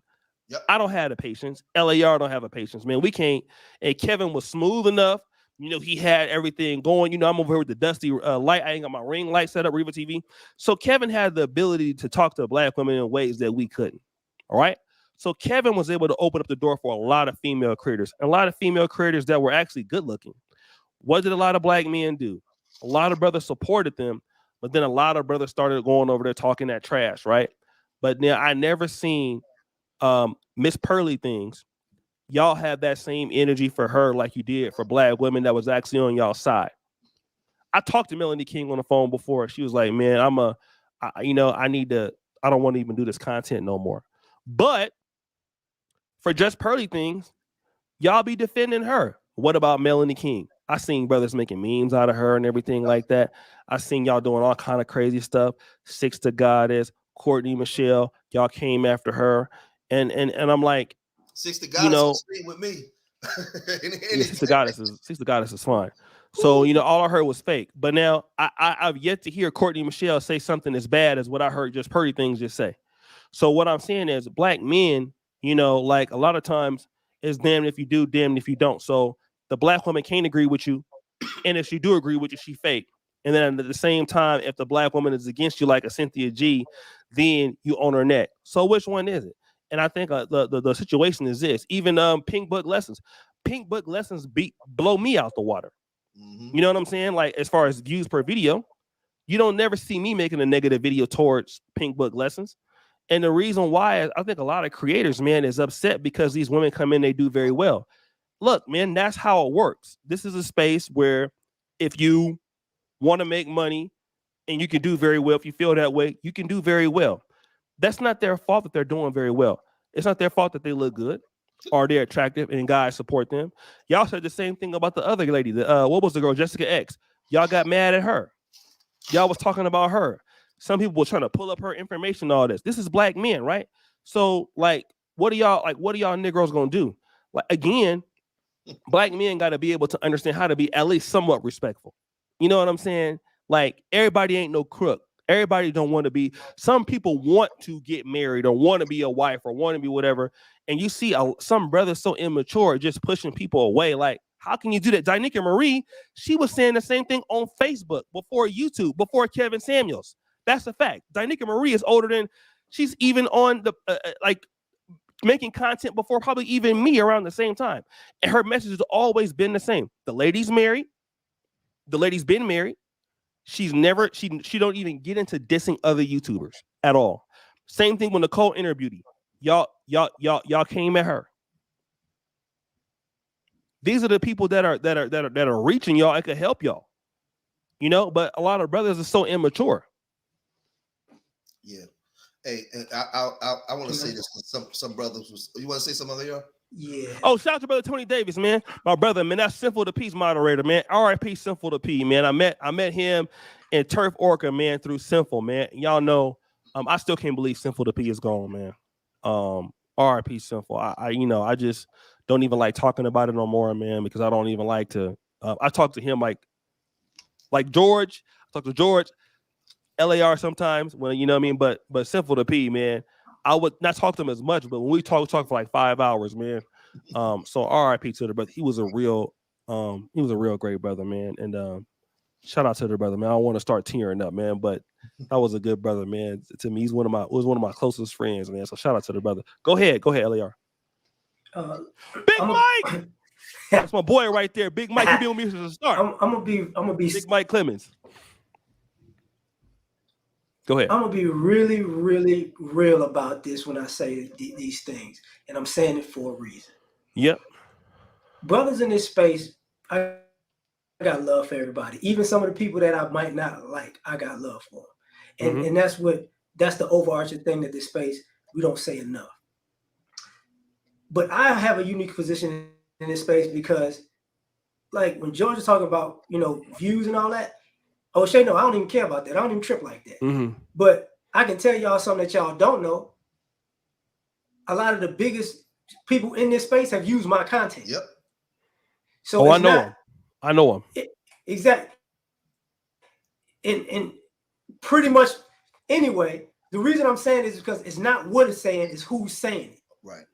Yep. I don't have the patience. LAR don't have a patience, man. We can't. And Kevin was smooth enough. He had everything going. I'm over here with the dusty light. I ain't got my ring light set up, Reva TV. So Kevin had the ability to talk to black women in ways that we couldn't. All right. So Kevin was able to open up the door for a lot of female creators, and a lot of female creators that were actually good looking. What did a lot of black men do? A lot of brothers supported them, but then a lot of brothers started going over there talking that trash, right? But now I never seen Miss Pearly Things. Y'all have that same energy for her like you did for black women that was actually on y'all side. I talked to Melanie King on the phone before. She was like, man, I don't want to even do this content no more. But for Just Pearly Things, y'all be defending her. What about Melanie King? I seen brothers making memes out of her and everything like that. I seen y'all doing all kind of crazy stuff. Six to Goddess, Courtney Michelle, y'all came after her. And I'm like, Six to Goddess on screen with me. Six to Goddess is fine. So, all I heard was fake. But now I've yet to hear Courtney Michelle say something as bad as what I heard Just Pearly Things just say. So what I'm saying is black men, like a lot of times it's damned if you do, damned if you don't. So the black woman can't agree with you. And if she do agree with you, she fake. And then at the same time, if the black woman is against you like a Cynthia G, then you own her neck. So which one is it? And I think the situation is this. Even Pink Book Lessons blow me out the water. Mm-hmm. You know what I'm saying? Like as far as views per video, you don't never see me making a negative video towards Pink Book Lessons. And the reason why I think a lot of creators, man, is upset because these women come in, they do very well. Look, man, that's how it works. This is a space where if you want to make money and you can do very well, if you feel that way, you can do very well. That's not their fault that they're doing very well. It's not their fault that they look good or they're attractive and guys support them. Y'all said the same thing about the other lady. What was the girl, Jessica X? Y'all got mad at her. Y'all was talking about her. Some people were trying to pull up her information, all this. This is black men, right? So, what are y'all Negroes gonna do? Like, again, black men got to be able to understand how to be at least somewhat respectful. You know what I'm saying? Like, everybody ain't no crook. Everybody don't want to be. Some people want to get married or want to be a wife or want to be whatever. And you see some brothers so immature just pushing people away. Like, how can you do that? Danica Marie, she was saying the same thing on Facebook before YouTube, before Kevin Samuels. That's a fact. Danica Marie is older than, she's even on the, making content before probably even me around the same time. And her message has always been the same. The lady's married. The lady's been married. She's never, she don't even get into dissing other YouTubers at all. Same thing with Nicole Interbeauty. Y'all came at her. These are the people that are reaching y'all and could help y'all. But a lot of brothers are so immature. Yeah. Hey, and I want to say this. Some brothers you want to say something, y'all? Yeah. Oh, shout out to brother Tony Davis, man. My brother, man. That's Simple to Peace moderator, man. R.I.P. Simple to P, man. I met him in Turf Orca, man, through Simple, man. Y'all know, I still can't believe Simple to P is gone, man. R.I.P. Simple. I just don't even like talking about it no more, man, because I don't even like to. I talk to him like George. I talk to George. LAR sometimes when, you know what I mean, but Simple to P, man, I would not talk to him as much, but when we talk for like 5 hours, man. So RIP to the brother. He was a real great brother, man. And shout out to the brother, man. I don't want to start tearing up, man, but That was a good brother, man. To me, he was one of my closest friends, man. So shout out to the brother. Go ahead, LAR. Big Mike. That's my boy right there. Big Mike. He been with me since the start. I'm gonna be Big Mike Clemens. Go ahead. I'm gonna be really, really real about this when I say these things, and I'm saying it for a reason. Yep. Brothers in this space, I got love for everybody. Even some of the people that I might not like, I got love for them. And that's the overarching thing that this space we don't say enough. But I have a unique position in this space because, like, when George is talking about, views and all that, O'Shea, no, I don't even care about that. I don't even trip like that. But I can tell y'all something that y'all don't know. A lot of the biggest people in this space have used my content. Yep. So I know him. Exactly. And pretty much, anyway, the reason I'm saying this is because it's not what it's saying, it's who's saying it. Right.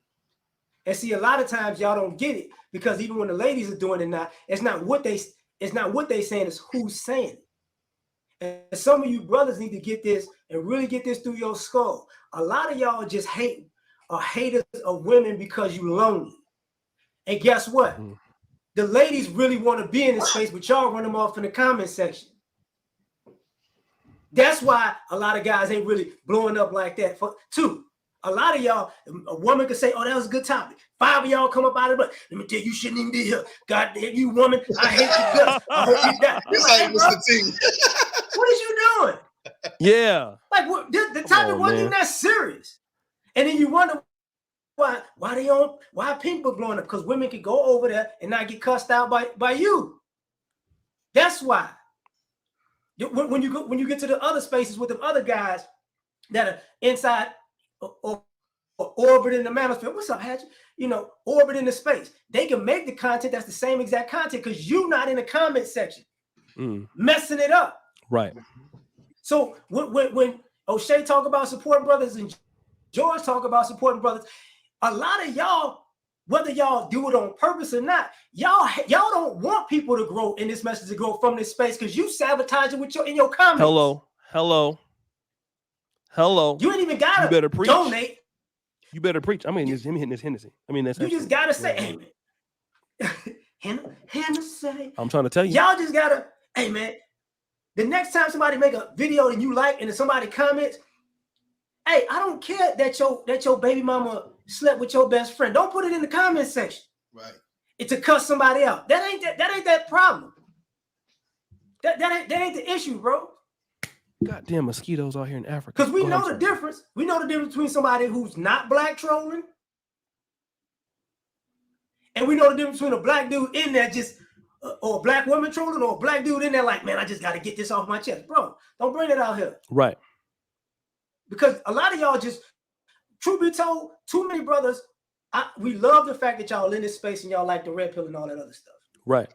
And see, a lot of times y'all don't get it because even when the ladies are doing it now, it's not what they saying, it's who's saying it. And some of you brothers need to get this and really get this through your skull. A lot of y'all just are haters of women because you lonely. And guess what? The ladies really want to be in this space, but y'all run them off in the comment section. That's why a lot of guys ain't really blowing up like that. A lot of y'all, a woman could say, "Oh, that was a good topic." 5 of y'all come up out of it. Let me tell you, you shouldn't even be here. God damn you, woman! I hate your guts. I hope you die. What is you doing? Yeah. Like what? The topic wasn't even that serious. And then you wonder why people blowing up? Because women can go over there and not get cussed out by you. That's why. When you get to the other spaces with them other guys that are inside or orbiting the manosphere, what's up, Hatchet? Orbiting the space. They can make the content that's the same exact content because you're not in the comment section messing it up. Right. So when O'Shea talk about supporting brothers and George talk about supporting brothers, a lot of y'all, whether y'all do it on purpose or not, y'all don't want people to grow in this message to grow from this space because you sabotage it in your comments. Hello. You ain't even gotta donate. You better preach. I mean, him hitting this Hennessy. I mean, that's you just gotta say, hey man, Hennessy. I'm trying to tell you. Y'all just gotta, hey man. The next time somebody make a video and you like, and then somebody comments, hey, I don't care that your baby mama slept with your best friend. Don't put it in the comment section. Right. It's to cuss somebody out. That ain't that problem. That ain't the issue, bro. Goddamn mosquitoes out here in Africa. Because we know the difference. We know the difference between somebody who's not black trolling, and we know the difference between a black dude in there just, or a black woman trolling, or a black dude in there like, man, I just got to get this off my chest. Bro, don't bring it out here. Right. Because a lot of y'all just, truth be told, too many brothers, we love the fact that y'all in this space and y'all like the red pill and all that other stuff. Right.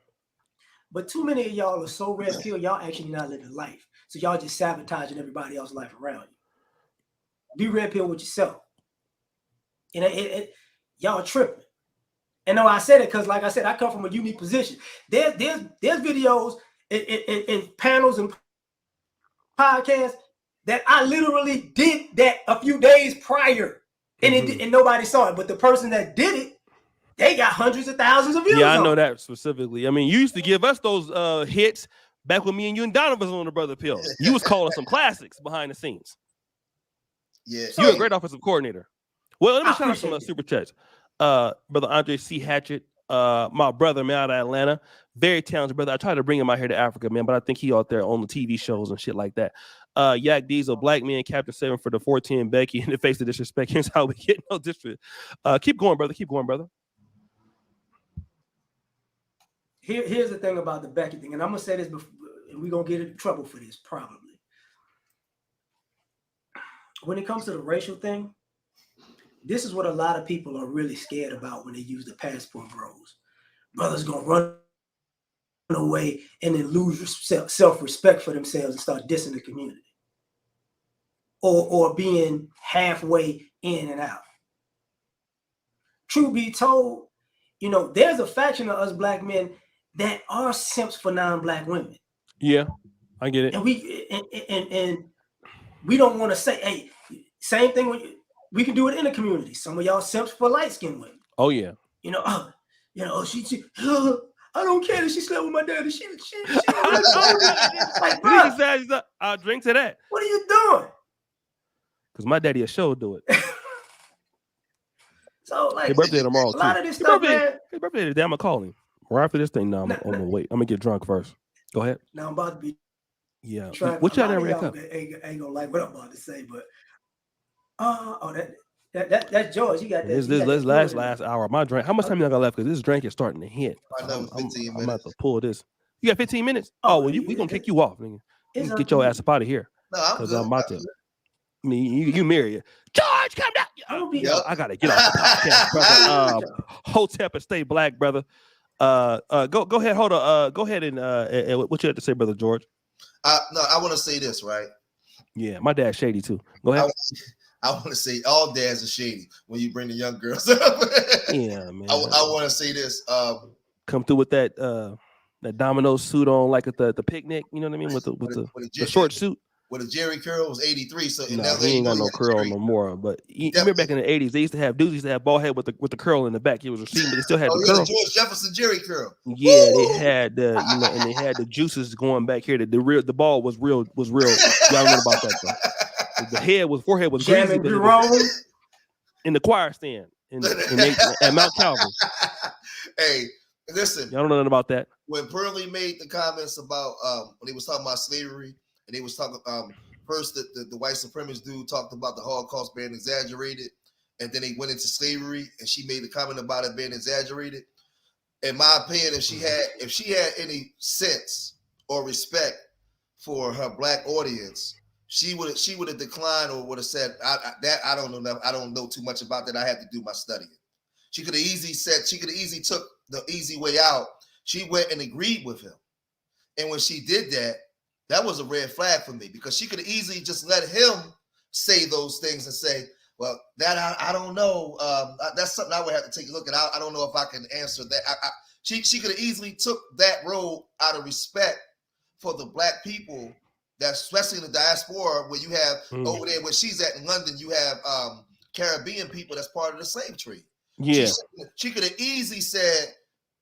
But too many of y'all are so red pill, y'all actually not living life. So y'all just sabotaging everybody else's life around you. Be red pill with yourself. And y'all tripping. And no, I said it because, like I said, I come from a unique position. There's videos and panels and podcasts that I literally did that a few days prior, and nobody saw it. But the person that did it, they got hundreds of thousands of views. Yeah, I know that specifically. I mean, you used to give us those hits back when me and you and Donovan was on the Brother Pill. You was calling some classics behind the scenes. Yeah, you're a great offensive coordinator. Well, let me shout out some super chats. Brother Andre C. Hatchet, my brother, man, out of Atlanta. Very talented brother. I tried to bring him out here to Africa, man, but I think he out there on the TV shows and shit like that. Yak Diesel, Black Man, Captain 7 for the 410 Becky in the face of disrespect. Here's how we get no disrespect. Keep going, brother. Keep going, brother. Here's the thing about the Becky thing, and I'm going to say this before, and we're going to get in trouble for this, probably. When it comes to the racial thing, this is what a lot of people are really scared about when they use the passport bros. Brothers going to run away and then lose self-respect for themselves and start dissing the community. Or being halfway in and out. Truth be told, there's a faction of us black men that are simps for non-black women. Yeah, I get it. And we don't want to say, hey, same thing when we can do it in the community. Some of y'all simps for light-skinned women. Oh yeah. She I don't care that she slept with my daddy. She like, bro, I'll drink to that. What are you doing? Because my daddy a show do it. So like, his birthday tomorrow. A lot of this stuff, man. His birthday today. I'm gonna call him. Right after this thing, now I'm gonna wait. I'm gonna get drunk first. Go ahead. Now I'm about to be. Yeah. What y'all never ain't gonna like what I'm about to say, but that's George. You got that. This last hour. My drink. How much time y'all got left? Because this drink is starting to hit. Another 15 minutes. I'm about to pull this. You got 15 minutes? Oh, well, we gonna kick you off, nigga. You get your ass up out of here. No, because I'm about to. I mean, you marry it. George, come down. I gotta get off the podcast, brother. Hotep and stay black, brother. Go ahead. Hold on. Go ahead and what you have to say, brother George. No, I want to say this, right? Yeah, my dad's shady too. Go ahead. I want to say all dads are shady when you bring the young girls up. Yeah, man. I want to say this. Come through with that domino suit on, like at the picnic. You know what I mean? With the short suit. With a Jerry curl was 83, so in he ain't got no curl no more. But you remember back in the 80s, they used to have dudes used to have bald head with the curl in the back. He was receiving, but they still had the curl. George Jefferson Jerry curl. Yeah, they had the and they had the juices going back here. The ball was real. Y'all remember about that though? The forehead was greasy in the choir stand at Mount Calvary. Hey, listen, y'all don't know nothing about that. When Pearly made the comments about when he was talking about slavery. And they was talking first the white supremacist dude talked about the Holocaust being exaggerated, and then they went into slavery, and she made the comment about it being exaggerated. In my opinion, if she had any sense or respect for her black audience, she would have declined or would have said I don't know. I don't know too much about that. I have to do my studying. She could have easily took the easy way out. She went and agreed with him, and when she did that. That was a red flag for me because she could have easily just let him say those things and say, well, that I don't know. That's something I would have to take a look at. I don't know if I can answer that. She could have easily took that road out of respect for the black people, that especially in the diaspora where you have over there where she's at in London, you have Caribbean people that's part of the slave trade. Yeah. She could have easily said,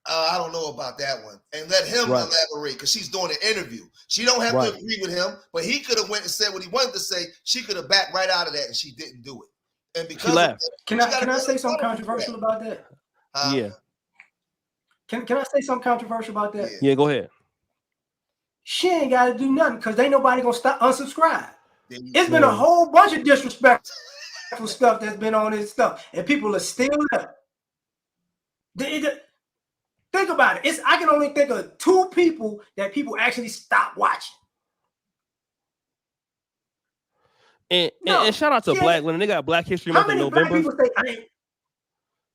I don't know about that one, and let him elaborate because she's doing an interview. She don't have to agree with him, but he could have went and said what he wanted to say. She could have backed right out of that, and she didn't do it. And because she left. Can I say something controversial about that? Yeah. Can I say something controversial about that? Yeah, go ahead. She ain't got to do nothing because ain't nobody gonna stop unsubscribe. It's been a whole bunch of disrespectful stuff that's been on this stuff, and people are still there. Think about it. I can only think of 2 people that people actually stop watching. And shout out to Black when they got Black History Month in November.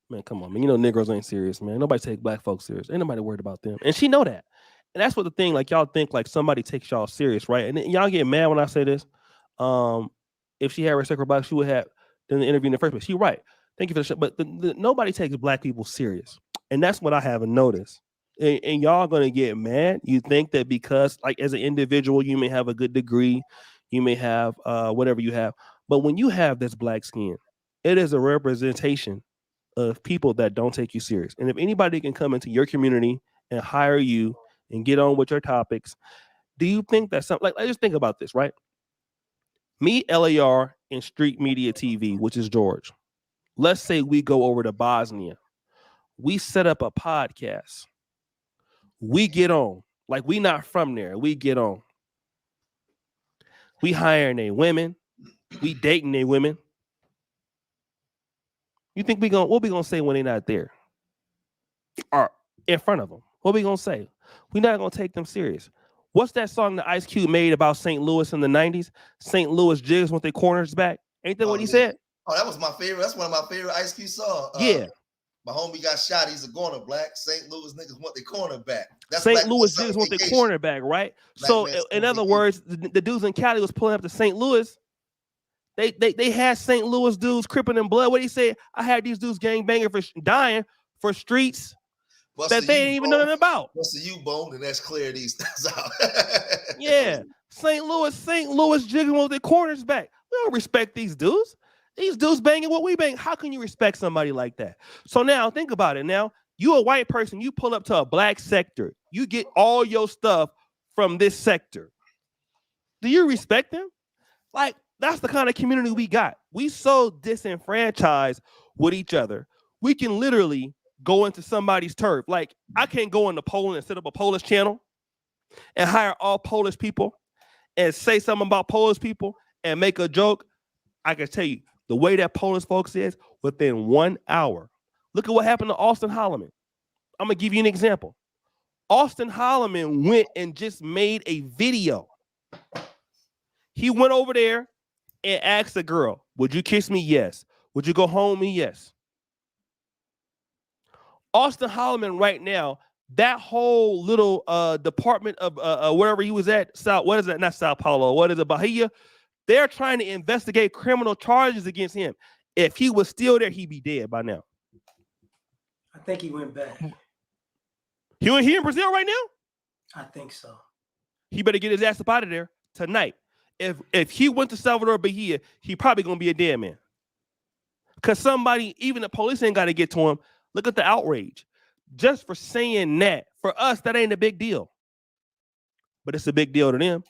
Man, come on, man. You know Negroes ain't serious, man. Nobody take black folks serious. Ain't nobody worried about them. And she know that. And that's what the thing, like y'all think like somebody takes y'all serious, right? And y'all get mad when I say this. If she had respect for black, she would have done the interview in the first place. She right. Thank you for the show. But nobody takes black people serious. And that's what I haven't noticed. And y'all gonna get mad. You think that because, like, as an individual, you may have a good degree, you may have whatever you have, but when you have this black skin, it is a representation of people that don't take you serious. And if anybody can come into your community and hire you and get on with your topics, do you think that something like just think about this, right? Me, LAR, and Street Media TV, which is George. Let's say we go over to Bosnia. We set up a podcast. We get on. Like, we not from there. We get on. We hiring they women. We dating they women. You think what we gonna say when they not there? Or in front of them? What we gonna say? We not gonna take them serious. What's that song that Ice Cube made about St. Louis in the 90s? St. Louis jigs want their corners back. Ain't that what he said? Oh, that was my favorite. That's one of my favorite Ice Cube songs. Yeah. My homie got shot. He's a corner black. St. Louis niggas want their corner back. St. Louis jigs want their corner back, right? So in other words, the dudes in Cali was pulling up to St. Louis. They had St. Louis dudes cripping in blood. What he said? I had these dudes gangbanging for dying for streets that they ain't even know nothing about. What's the U-bone? And that's clear these things out. Yeah. St. Louis jigging with their corners back. We don't respect these dudes. These dudes banging what we bang. How can you respect somebody like that? So now think about it. Now, you a white person, you pull up to a black sector. You get all your stuff from this sector. Do you respect them? Like, that's the kind of community we got. We so disenfranchised with each other. We can literally go into somebody's turf. Like, I can't go into Poland and set up a Polish channel and hire all Polish people and say something about Polish people and make a joke. I can tell you, the way that Polish folks is, within 1 hour. Look at what happened to Austin Holloman. I'm going to give you an example. Austin Holloman went and just made a video. He went over there and asked the girl, would you kiss me? Yes. Would you go home with me? Yes. Austin Holloman right now, that whole little department of wherever he was at, what is that? Not Sao Paulo. What is it? Bahia? They're trying to investigate criminal charges against him. If he was still there, he'd be dead by now. I think he went back. He in Brazil right now? I think so. He better get his ass up out of there tonight. If he went to Salvador Bahia, he probably gonna be a dead man. Because somebody, even the police ain't got to get to him. Look at the outrage. Just for saying that, for us, that ain't a big deal. But it's a big deal to them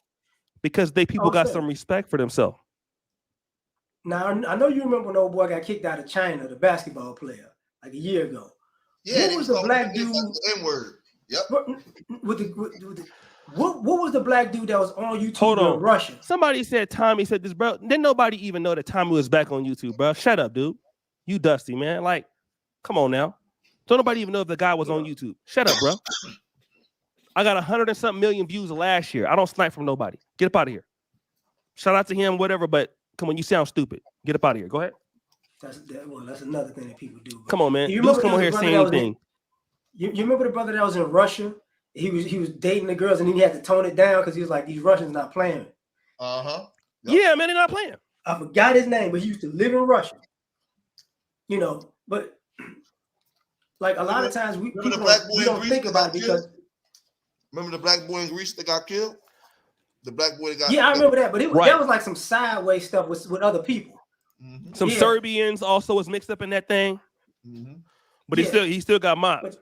because people got some respect for themselves. Now, I know you remember when old boy got kicked out of China, the basketball player, like a year ago. Yeah, what was the black dude? N-word. Yep. What was the black dude that was on YouTube? Hold on. In Russia? Somebody said Tommy said this, bro. Didn't nobody even know that Tommy was back on YouTube, bro? Shut up, dude. You dusty, man. Like, come on now. Don't nobody even know if the guy was on YouTube. Shut up, bro. I got 100 and something million views last year. I don't snipe from nobody. Get up out of here. Shout out to him, whatever, but come on, you sound stupid. Get up out of here. Go ahead. That's another thing that people do. Come on, man. Dudes come on here saying anything. You remember the brother that was in Russia? He was dating the girls and then he had to tone it down because he was like, these Russians not playing. Uh-huh. Yep. Yeah, man, they're not playing. I forgot his name, but he used to live in Russia. You know, but like a lot of times we don't think about it because. Remember the black boy in Greece that got killed? The black boy that got I remember that, but that was like some sideways stuff with other people. Mm-hmm. Some Serbians also was mixed up in that thing. Mm-hmm. But he still got mobbed.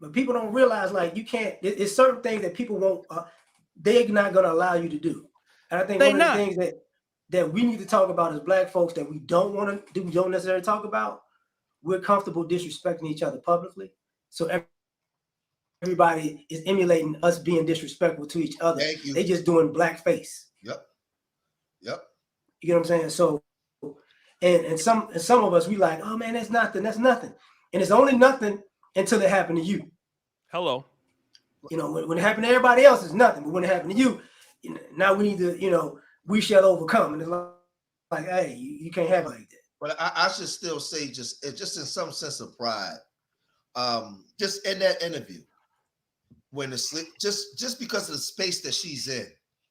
But people don't realize, like, you can't. It's certain things that people won't. They're not going to allow you to do. And I think one of the things that we need to talk about as black folks that we don't want to do, we don't necessarily talk about. We're comfortable disrespecting each other publicly, so everybody is emulating us being disrespectful to each other. They just doing blackface. Yep. You get what I'm saying? So, and some of us, we like, oh man, that's nothing, and it's only nothing until it happened to you. Hello. You know, when it happened to everybody else, it's nothing, but when it happened to you, now we need to, we shall overcome. And it's like, hey, you can't have it like that. But I should still say, just in some sense of pride, just in that interview, when it's just because of the space that she's in,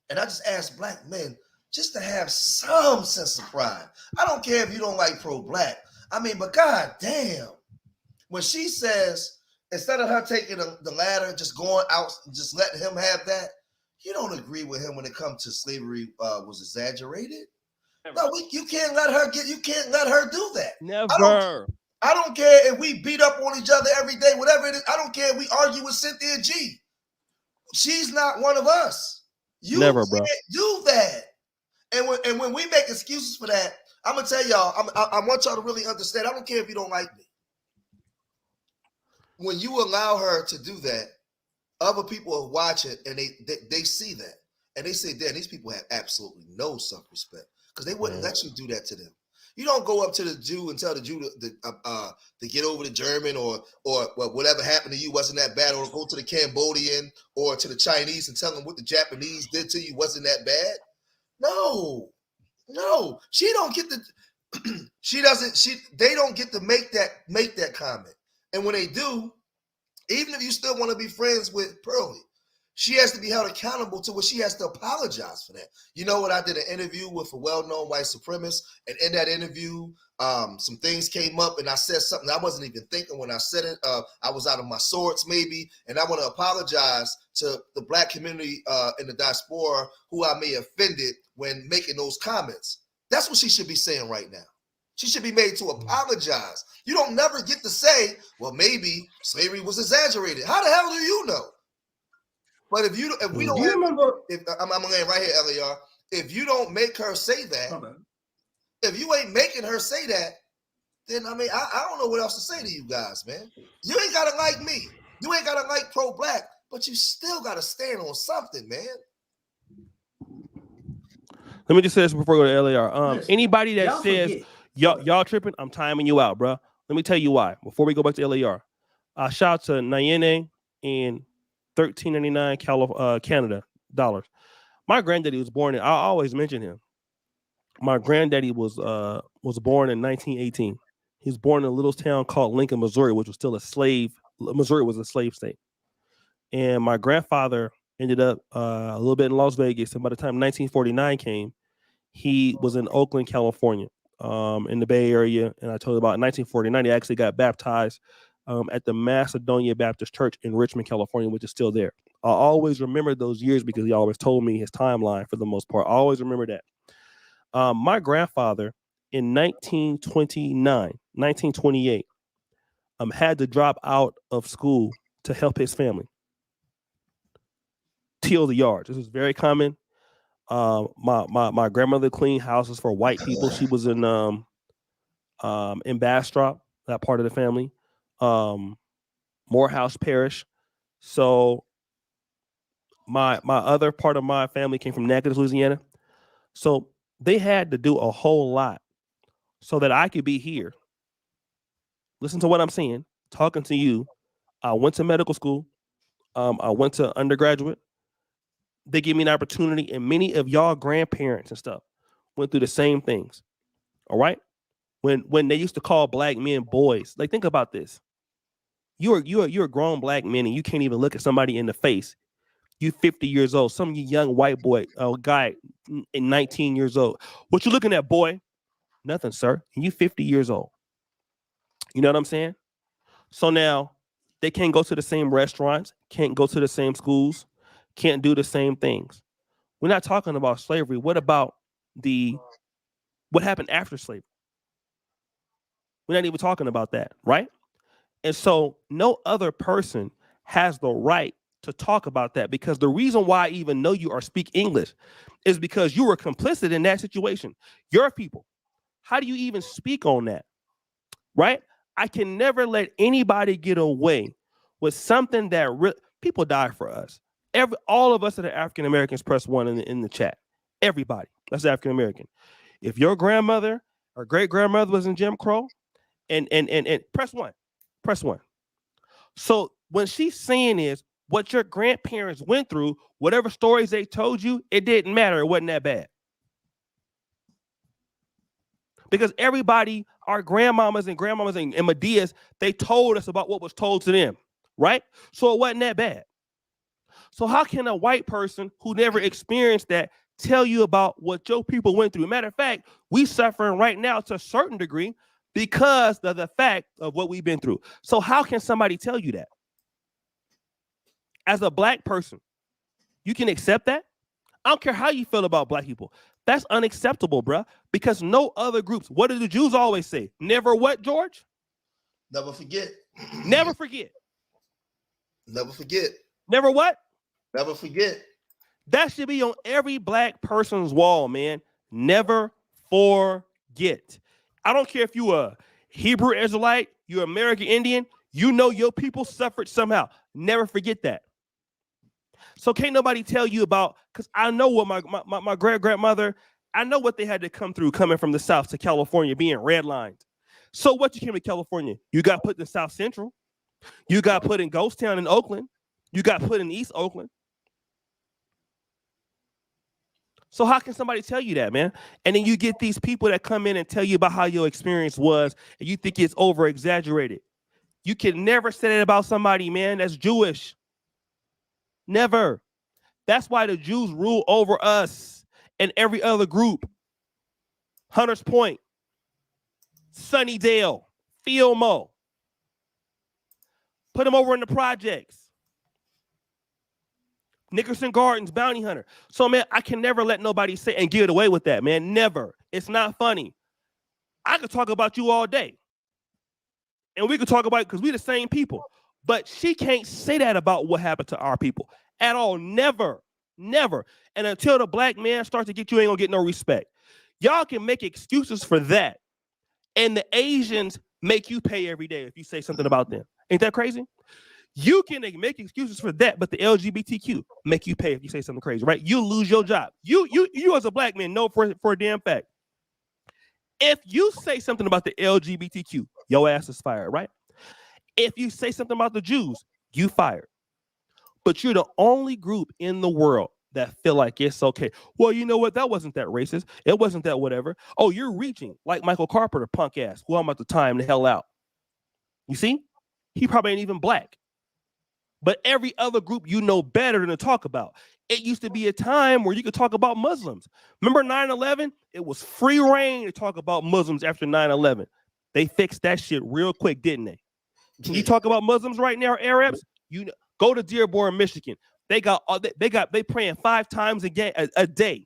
and I just ask black men just to have some sense of pride. I don't care if you don't like pro-black. I mean, but god damn, when she says instead of her taking the ladder, just going out, just letting him have that, you don't agree with him when it comes to slavery was exaggerated. Never. No, you can't let her do that. Never. I don't care if we beat up on each other every day, whatever it is. I don't care if we argue with Cynthia G. She's not one of us. You never, can't do that. And when we make excuses for that, I'm gonna tell y'all, I want y'all to really understand. I don't care if you don't like me. When you allow her to do that, other people watch it and they see that and they say, "Damn, these people have absolutely no self-respect," because they wouldn't let you do that to them. You don't go up to the Jew and tell the Jew to get over the German or whatever happened to you wasn't that bad, or go to the Cambodian or to the Chinese and tell them what the Japanese did to you wasn't that bad. No, she don't get they don't get to make that comment. And when they do, even if you still want to be friends with Pearly, She has to be held accountable to what she has to apologize for that. You know what? I did an interview with a well-known white supremacist, and in that interview, some things came up, and I said something I wasn't even thinking when I said it. I was out of my sorts, maybe, and I want to apologize to the Black community in the diaspora who I may have offended when making those comments. That's what she should be saying right now. She should be made to apologize. You don't never get to say, well, maybe slavery was exaggerated. How the hell do you know? But if we don't remember, I'm laying right here, LAR. If you don't make her say that, if you ain't making her say that, then I mean, I don't know what else to say to you guys, man. You ain't gotta like me. You ain't gotta like pro-Black, but you still gotta stand on something, man. Let me just say this before we go to LAR. Anybody that says y'all tripping, I'm timing you out, bro. Let me tell you why. Before we go back to LAR, shout out to Nayene in 13.99 Canada dollars. My granddaddy was born in. I always mention him. My granddaddy was born in 1918. He was born in a little town called Lincoln, Missouri, which was still a slave. Missouri was a slave state. And my grandfather ended up a little bit in Las Vegas. And by the time 1949 came, he was in Oakland, California, in the Bay Area. And I told you about in 1949, he actually got baptized at the Macedonia Baptist Church in Richmond, California, which is still there. I always remember those years because he always told me his timeline for the most part. I always remember that. My grandfather in 1928, had to drop out of school to help his family till the yards. This was very common. My grandmother cleaned houses for white people. She was in Bastrop, that part of the family. Morehouse Parish. So my other part of my family came from Natchitoches, Louisiana. So they had to do a whole lot so that I could be here. Listen to what I'm saying, talking to you. I went to medical school. I went to undergraduate. They gave me an opportunity, and many of y'all grandparents and stuff went through the same things. All right? When they used to call Black men boys, like, think about this. You're a grown Black man, and you can't even look at somebody in the face. You 50 years old. Some of you young white boy, guy, 19 years old. What you looking at, boy? Nothing, sir. And you 50 years old. You know what I'm saying? So now they can't go to the same restaurants, can't go to the same schools, can't do the same things. We're not talking about slavery. What about what happened after slavery? We're not even talking about that, right? And so no other person has the right to talk about that, because the reason why I even know you or speak English is because you were complicit in that situation. Your people. How do you even speak on that? Right? I can never let anybody get away with something that people die for us. All of us that are African Americans, press 1 in the chat. Everybody that's African American. If your grandmother or great grandmother was in Jim Crow, and press 1. Press 1. So when she's saying is what your grandparents went through, whatever stories they told you, it didn't matter. It wasn't that bad. Because everybody, our grandmamas and Medias, they told us about what was told to them, right? So it wasn't that bad. So how can a white person who never experienced that tell you about what your people went through? Matter of fact, we suffering right now to a certain degree because of the fact of what we've been through. So how can somebody tell you that? As a Black person, you can accept that? I don't care how you feel about Black people. That's unacceptable, bruh, because no other groups. What do the Jews always say? Never what, George? Never forget. Never forget. Never forget. Never what? Never forget. That should be on every Black person's wall, man. Never forget. I don't care if you a Hebrew Israelite, you're American Indian, you know your people suffered somehow. Never forget that. So can't nobody tell you about, because I know what my great-grandmother, I know what they had to come through coming from the South to California, being redlined. So what you came to California? You got put in South Central. You got put in Ghost Town in Oakland. You got put in East Oakland. So how can somebody tell you that, man? And then you get these people that come in and tell you about how your experience was, and you think it's over-exaggerated. You can never say that about somebody, man, that's Jewish. Never. That's why the Jews rule over us and every other group. Hunters Point, Sunnydale, Filmo. Put them over in the projects. Nickerson Gardens, Bounty Hunter. So, man, I can never let nobody say and get away with that, man. Never. It's not funny. I could talk about you all day. And we could talk about it because we're the same people. But she can't say that about what happened to our people at all. Never. Never. And until the black man starts to get you, ain't going to get no respect. Y'all can make excuses for that. And the Asians make you pay every day if you say something about them. Ain't that crazy? You can make excuses for that, but the LGBTQ make you pay if you say something crazy, right? You lose your job. You as a black man know for a damn fact. If you say something about the LGBTQ, your ass is fired, right? If you say something about the Jews, you fired. But you're the only group in the world that feel like it's okay. Well, you know what? That wasn't that racist. It wasn't that whatever. Oh, you're reaching like Michael Carpenter, punk ass, who I'm about to time the hell out. You see? He probably ain't even black. But every other group you know better than to talk about. It used to be a time where you could talk about Muslims. Remember 9/11? It was free reign to talk about Muslims after 9/11. They fixed that shit real quick, didn't they? Can you talk about Muslims right now, Arabs? You know, go to Dearborn, Michigan. They praying 5 times a day.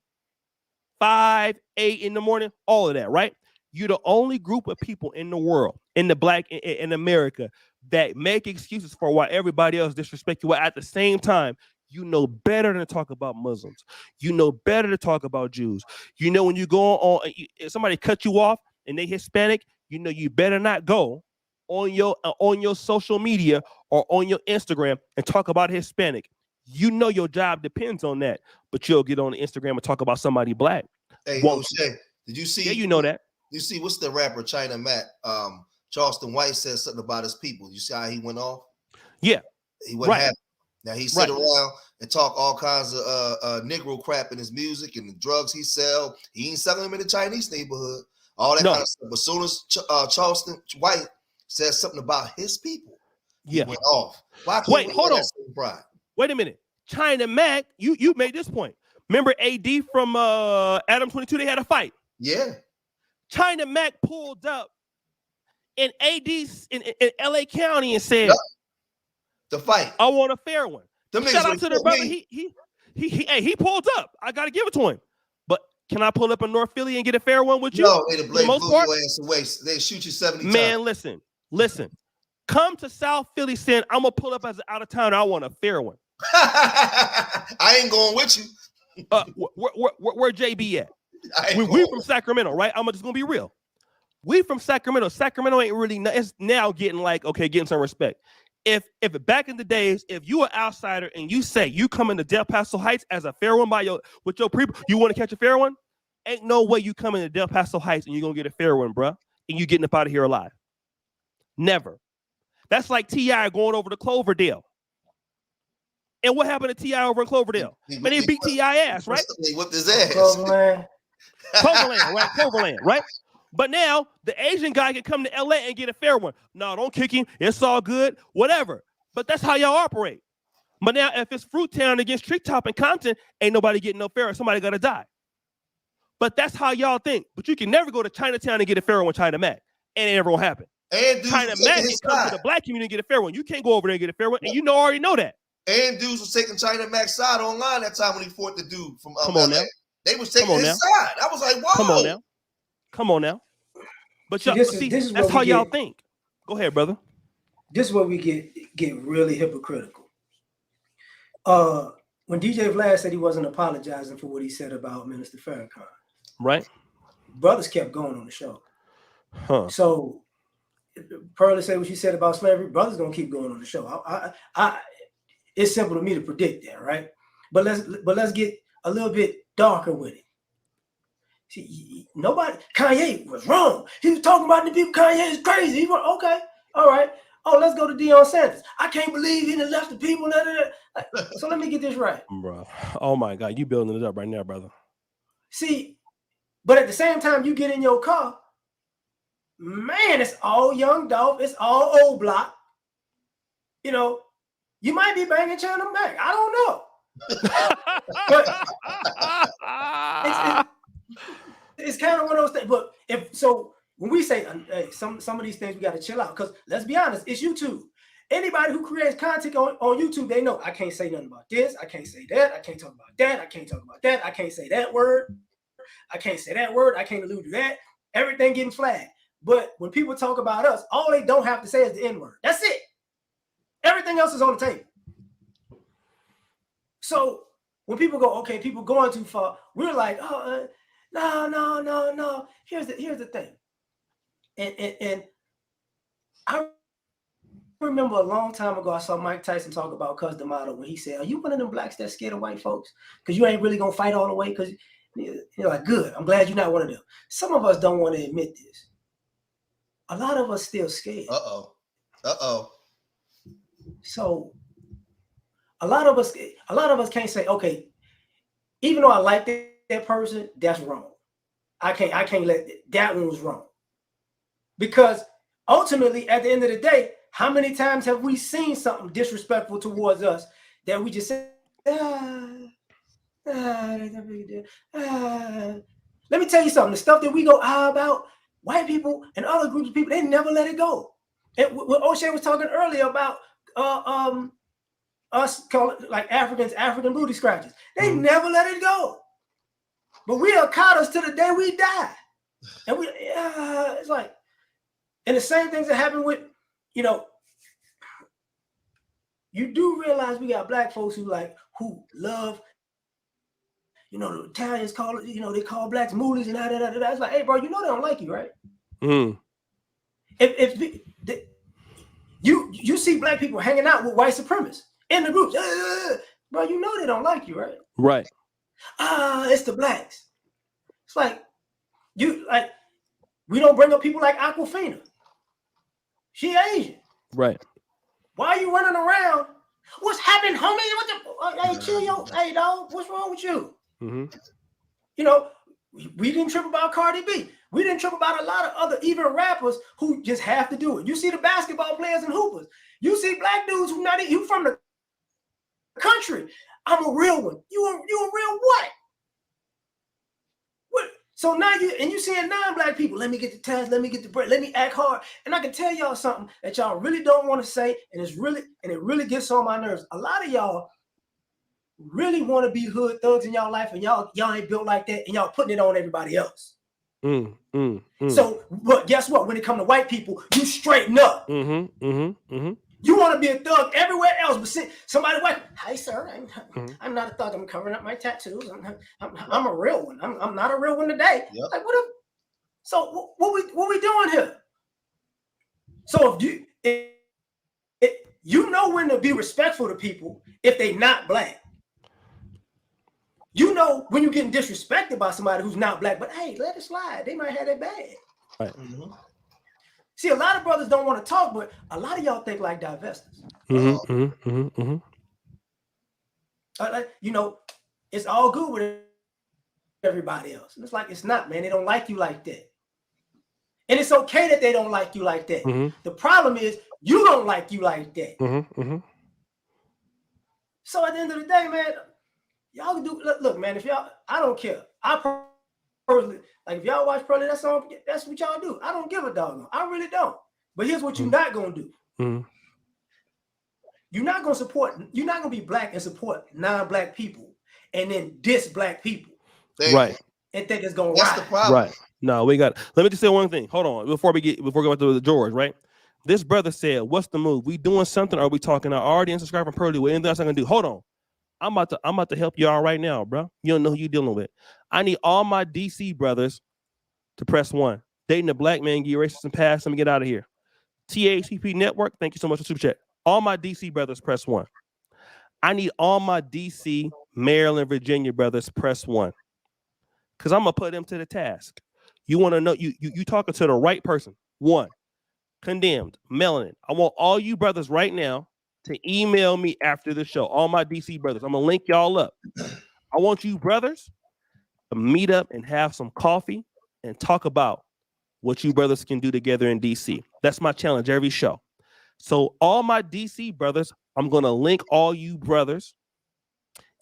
5, 8 in the morning, all of that, right? You're the only group of people in the world, in the black in America, that make excuses for why everybody else disrespect you. While at the same time, you know better than to talk about Muslims. You know better to talk about Jews. You know when you go on, if somebody cut you off and they Hispanic, you know you better not go on your social media or on your Instagram and talk about Hispanic. You know your job depends on that, but you'll get on the Instagram and talk about somebody black. Hey, O'Shea, did you see? Yeah, you know that. You see, what's the rapper China Mac? Charleston White said something about his people. You see how he went off? Yeah, he wasn't happy. Now he sit right. around and talk all kinds of Negro crap in his music and the drugs he sell. He ain't selling them in the Chinese neighborhood. All that kind of stuff. But as soon as Charleston White said something about his people, he went off. Why can't Wait, hold on. Wait a minute. China Mac, you made this point. Remember AD from Adam 22? They had a fight. Yeah. China Mac pulled up in AD's in LA County and said, the fight. I want a fair one. Shout out to the brother. Me. He pulled up. I gotta give it to him. But can I pull up in North Philly and get a fair one with you? No, they blew your ass away. They shoot you 70 times. Man, listen. Come to South Philly saying I'm gonna pull up as an out of town. I want a fair one. I ain't going with you. Where JB at? We from Sacramento, right? I'm just gonna be real. We from Sacramento. Sacramento ain't really. It's now getting like getting some respect. If back in the days, if you an outsider and you say you come into Del Paso Heights as a fair one with your people, you want to catch a fair one? Ain't no way you come into Del Paso Heights and you're gonna get a fair one, bruh, and you getting up out of here alive. Never. That's like T.I. going over to Cloverdale. And what happened to T.I. over in Cloverdale? Man, they beat T.I. ass, right? They whipped his ass. Cloverland, right? But now the Asian guy can come to LA and get a fair one. No, don't kick him. It's all good, whatever. But that's how y'all operate. But now if it's Fruit Town against Treetop and Compton, ain't nobody getting no fair. Somebody got to die. But that's how y'all think. But you can never go to Chinatown and get a fair one, China Mac. And it never will happen. And China Mac can come to the black community and get a fair one. You can't go over there and get a fair one. And you already know that. And dudes was taking China Mac's side online that time when he fought the dude from Come on LA. now. They was taking his side. I was like, whoa. Come on now. But y'all, that's how y'all think. Go ahead, brother. This is where we get really hypocritical. When DJ Vlad said he wasn't apologizing for what he said about Minister Farrakhan, right? Brothers kept going on the show. Huh. So Pearlie said what she said about slavery. Brothers gonna keep going on the show. It's simple to me to predict that, right? But let's get a little bit darker with it. See, Kanye was wrong. He was talking about the people. Kanye is crazy. He went, okay, all right. Oh, let's go to Deion Sanders. I can't believe he done left the people. So let me get this right. Bro. Oh my God, you building it up right now, brother. See, but at the same time, you get in your car, man, it's all Young Dolph. It's all old block. You know, you might be banging Channel back. I don't know. But it's kind of one of those things. But when we say hey, some of these things, we got to chill out, because let's be honest, it's YouTube. Anybody who creates content on YouTube, they know I can't say nothing about this. I can't say that. I can't talk about that. I can't talk about that. I can't say that word. I can't say that word. I can't allude to that. Everything getting flagged. But when people talk about us, all they don't have to say is the N-word. That's it. Everything else is on the table. So when people go, okay, people going too far, we're like, oh, no. Here's the thing. And I remember a long time ago, I saw Mike Tyson talk about Cus D'Amato when he said, are you one of them blacks that's scared of white folks? Because you ain't really going to fight all the way? Because you're like, good. I'm glad you're not one of them. Some of us don't want to admit this. A lot of us still scared. So a lot of us can't say, okay, even though I like that person, that's wrong. I can't let that one was wrong. Because ultimately, at the end of the day, how many times have we seen something disrespectful towards us that we just say, let me tell you something. The stuff that we go about, white people and other groups of people, they never let it go. And what O'Shea was talking earlier about us calling like African booty scratchers. They never let it go. But we are caught us to the day we die. And it's like, and the same things that happen with, you do realize we got black folks who love, the Italians call it, they call blacks moolies and that. It's like, hey, bro, they don't like you, right? If you see black people hanging out with white supremacists in the groups, bro, they don't like you, right? Right. It's the blacks. It's like we don't bring up people like Aquafina. She Asian. Right. Why are you running around? What's happening, homie? Hey, chill, hey, dog. What's wrong with you? We didn't trip about Cardi B. We didn't trip about a lot of other even rappers who just have to do it. You see the basketball players and hoopers. You see black dudes who from the country. I'm a real one. You a real what? What? So now you seeing non-black people. Let me get the test. Let me get the bread. Let me act hard. And I can tell y'all something that y'all really don't want to say, and it really gets on my nerves. A lot of y'all really want to be hood thugs in y'all life, and y'all ain't built like that, and y'all putting it on everybody else. So, but guess what? When it comes to white people, you straighten up. You want to be a thug everywhere else, but somebody white. Hi, sir. I'm not a thug. I'm covering up my tattoos. I'm a real one. I'm not a real one today. Yep. Like so what we doing here? So if you know when to be respectful to people if they not black. You know when you're getting disrespected by somebody who's not black, but hey, let it slide. They might have that bad. Right. See, a lot of brothers don't want to talk, but a lot of y'all think like divestors. It's all good with everybody else. And it's like, it's not, man. They don't like you like that. And it's okay that they don't like you like that. The problem is you don't like you like that. So at the end of the day, man, y'all can do, look, man, if y'all, I don't care. I personally, like if y'all watch Pearly, that's what y'all do. I don't give a dog. I really don't. But here's what you're not going to do. You're not going to be black and support non-black people and then diss black people. Right. And think it's going to ride. That's the problem. Right. No, we got, let me just say one thing. Hold on. Before we go to George, right? This brother said, what's the move? We doing something? Or are we talking? I already unsubscribed from Pearly. What anything else I can do? Hold on. I'm about to help y'all right now, bro. You don't know who you're dealing with. I need all my DC brothers to press 1. Dating a black man, get racist and pass. Let me get out of here. THCP Network, thank you so much for super chat. All my DC brothers, press 1. I need all my DC, Maryland, Virginia brothers, press 1. Because I'm going to put them to the task. You want to know, you talking to the right person. 1, condemned, melanin. I want all you brothers right now to email me after the show. All my DC brothers. I'm going to link y'all up. I want you brothers to meet up and have some coffee and talk about what you brothers can do together in DC. That's my challenge every show. So all my DC brothers, I'm going to link all you brothers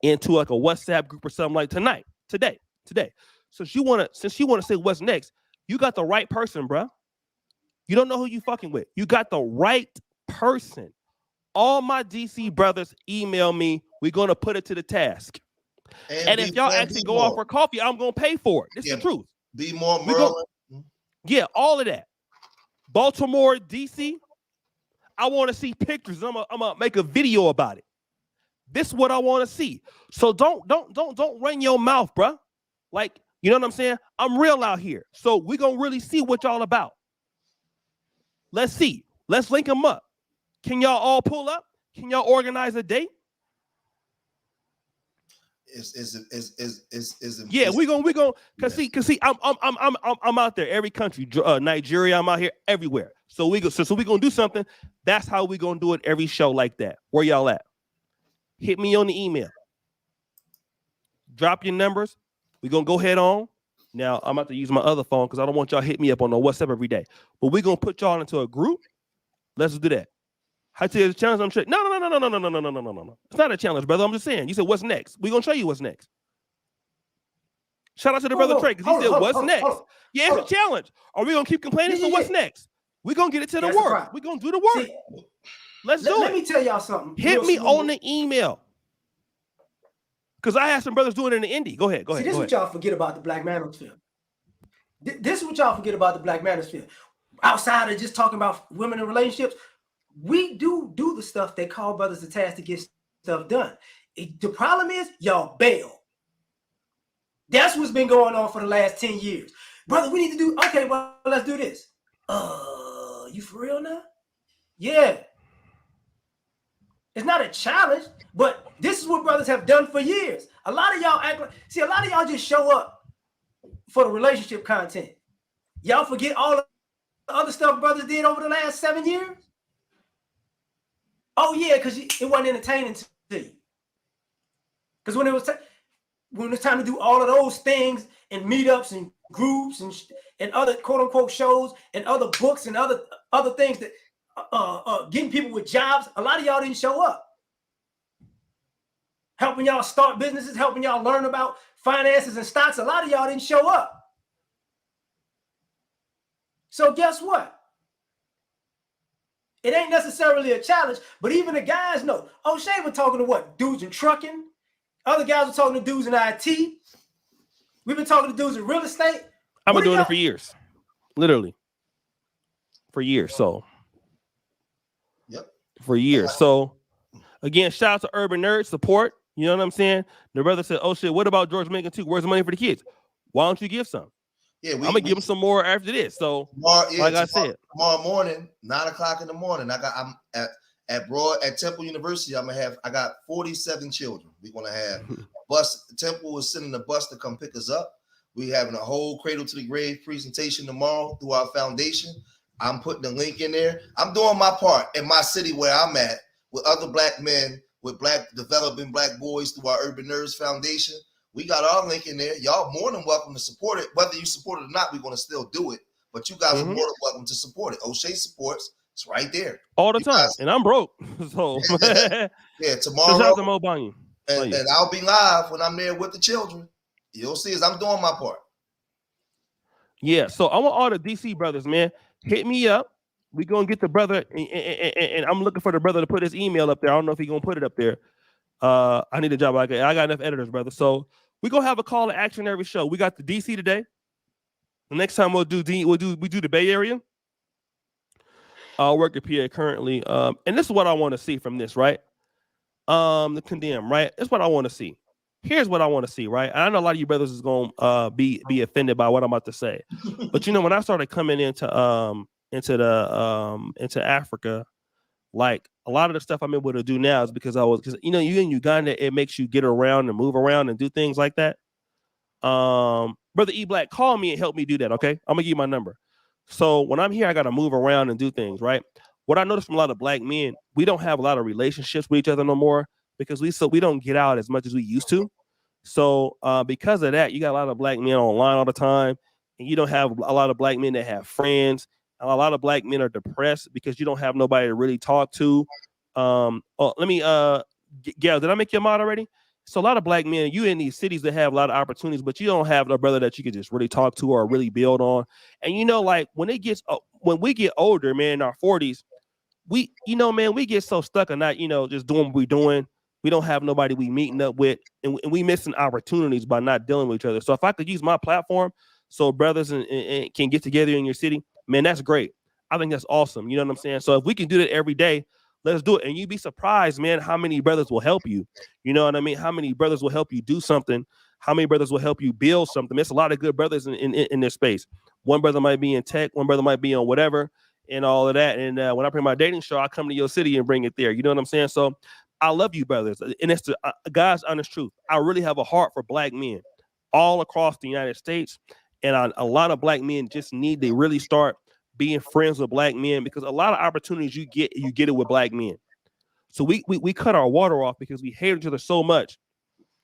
into like a WhatsApp group or something like today. Since you want to say what's next, you got the right person, bro. You don't know who you fucking with. You got the right person. All my DC brothers email me. We're going to put it to the task. And if y'all actually go off for coffee, I'm going to pay for it. This is the truth. Be more Maryland. Yeah, all of that. Baltimore, DC, I want to see pictures. I'm gonna make a video about it. This is what I want to see. So don't run your mouth, bro. Like, you know what I'm saying? I'm real out here. So we're going to really see what y'all about. Let's see. Let's link them up. Can y'all all pull up? Can y'all organize a date? Yeah, we're gonna cause see, I'm out there every country, Nigeria, I'm out here everywhere. So we gonna do something. That's how we gonna do it every show like that. Where y'all at? Hit me on the email. Drop your numbers. We're gonna go head on. Now I'm about to use my other phone because I don't want y'all hit me up on the WhatsApp every day. But we're gonna put y'all into a group. Let's do that. I tell you the challenge. I'm sure. No. It's not a challenge, brother. I'm just saying. You said what's next? We're gonna show you what's next. Shout out to the brother Trey because he said what's next. Yeah, it's a challenge. Are we gonna keep complaining? So what's next? We're gonna get it to the work. We're gonna do the work. Let's do it. Let me tell y'all something. Hit me on the email. Because I had some brothers doing it in the indie. Go ahead. See, this is what y'all forget about the Black Manosphere. This is what y'all forget about the Black Manosphere. Outside of just talking about women in relationships, we do the stuff they call brothers to task to get stuff done. The problem is y'all bail. That's what's been going on for the last 10 years. Brother, we need to do, okay, well, let's do this. You for real now? Yeah. It's not a challenge, but this is what brothers have done for years. A lot of y'all a lot of y'all just show up for the relationship content. Y'all forget all the other stuff brothers did over the last 7 years? Oh yeah, because it wasn't entertaining to you. Because when it was time to do all of those things and meetups and groups and other quote unquote shows and other books and other things that getting people with jobs, a lot of y'all didn't show up. Helping y'all start businesses, helping y'all learn about finances and stocks, a lot of y'all didn't show up. So guess what? It ain't necessarily a challenge, but even the guys know. O'Shea was talking to what? Dudes in trucking. Other guys were talking to dudes in IT. We've been talking to dudes in real estate. I've been doing it for years. Literally. For years. So. Yep. For years. So, again, shout out to Urban Nerd support. You know what I'm saying? The brother said, oh shit, what about George Macon too? Where's the money for the kids? Why don't you give some? Yeah, I'm gonna give them some more after this. So, I said, tomorrow morning, 9 o'clock in the morning, I'm at Temple University. I got 47 children. We're gonna have a bus. Temple is sending a bus to come pick us up. We're having a whole cradle to the grave presentation tomorrow through our foundation. I'm putting the link in there. I'm doing my part in my city where I'm at with other black men, with developing black boys through our Urban Nerds Foundation. We got our link in there. Y'all more than welcome to support it. Whether you support it or not, we're going to still do it. But you guys are more than welcome to support it. O'Shea supports. It's right there. All the time. And I'm broke. So yeah, tomorrow. Shout out to Mo Banyu. And I'll be live when I'm there with the children. You'll see as I'm doing my part. Yeah. So I want all the DC brothers, man. Hit me up. We're going to get the brother. And I'm looking for the brother to put his email up there. I don't know if he's going to put it up there. I need a job. I got enough editors, brother. So we're gonna have a call to action every show. We got the DC today. The next time we do the Bay Area. I'll work at PA currently. And this is what I want to see from this, right? The condemn, right? That's what I want to see. Here's what I want to see, right? And I know a lot of you brothers is gonna be offended by what I'm about to say. But you know, when I started coming into Africa, like a lot of the stuff I'm able to do now is because you in Uganda, it makes you get around and move around and do things like that. Brother E Black, call me and help me do that. Okay. I'm gonna give you my number. So when I'm here, I got to move around and do things, right? What I noticed from a lot of black men, we don't have a lot of relationships with each other no more because we don't get out as much as we used to. So because of that, you got a lot of black men online all the time, and you don't have a lot of black men that have friends. A lot of black men are depressed because you don't have nobody to really talk to. Let me, Gail, did I make you a mod already? So a lot of black men, you in these cities that have a lot of opportunities, but you don't have a brother that you can just really talk to or really build on. And like when we get older, man, in our 40s, we get so stuck on not, just doing what we're doing. We don't have nobody we meeting up with, and we missing opportunities by not dealing with each other. So if I could use my platform so brothers and can get together in your city, man, that's great. I think that's awesome. You know what I'm saying? So if we can do that every day, let's do it. And you'd be surprised, man, how many brothers will help you. You know what I mean? How many brothers will help you do something? How many brothers will help you build something? There's a lot of good brothers in this space. One brother might be in tech, one brother might be on whatever and all of that. And when I bring my dating show, I come to your city and bring it there. You know what I'm saying? So I love you, brothers. And it's the God's honest truth. I really have a heart for black men all across the United States. And a lot of black men just need to really start being friends with black men, because a lot of opportunities you get it with black men. So we cut our water off because we hate each other so much.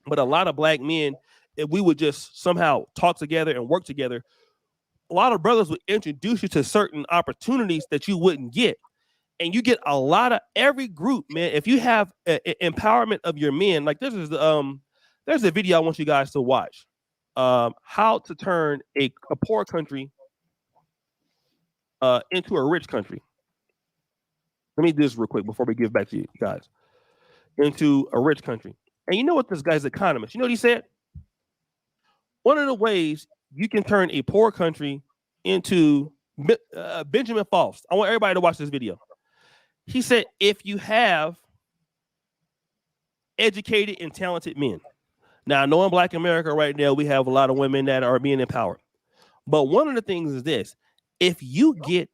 But a lot of black men, if we would just somehow talk together and work together, a lot of brothers would introduce you to certain opportunities that you wouldn't get. And you get a lot of every group, man. If you have empowerment of your men, like there's a video I want you guys to watch. How to turn a poor country into a rich country. Let me do this real quick before we give back to you guys. Into a rich country. And you know what this guy's economist, you know what he said? One of the ways you can turn a poor country into Benjamin Faust. I want everybody to watch this video. He said, if you have educated and talented men. Now, I know in Black America right now, we have a lot of women that are being empowered. But one of the things is this. If you get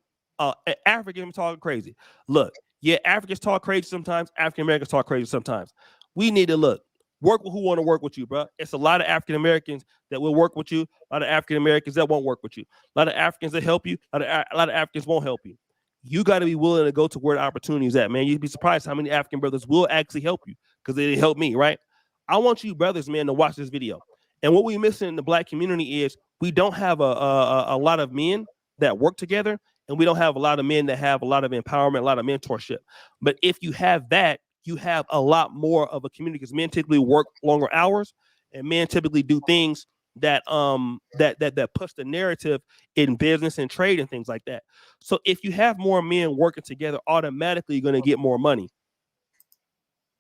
African talking crazy, look, yeah, Africans talk crazy sometimes. African Americans talk crazy sometimes. We need to work with who want to work with you, bro. It's a lot of African Americans that will work with you. A lot of African Americans that won't work with you. A lot of Africans that help you. A lot of Africans won't help you. You got to be willing to go to where the opportunity is at, man. You'd be surprised how many African brothers will actually help you, because they help me, right? I want you brothers, man, to watch this video. And what we're missing in the black community is we don't have a lot of men that work together, and we don't have a lot of men that have a lot of empowerment, a lot of mentorship. But if you have that, you have a lot more of a community, because men typically work longer hours, and men typically do things that push the narrative in business and trade and things like that. So if you have more men working together, automatically you're going to get more money.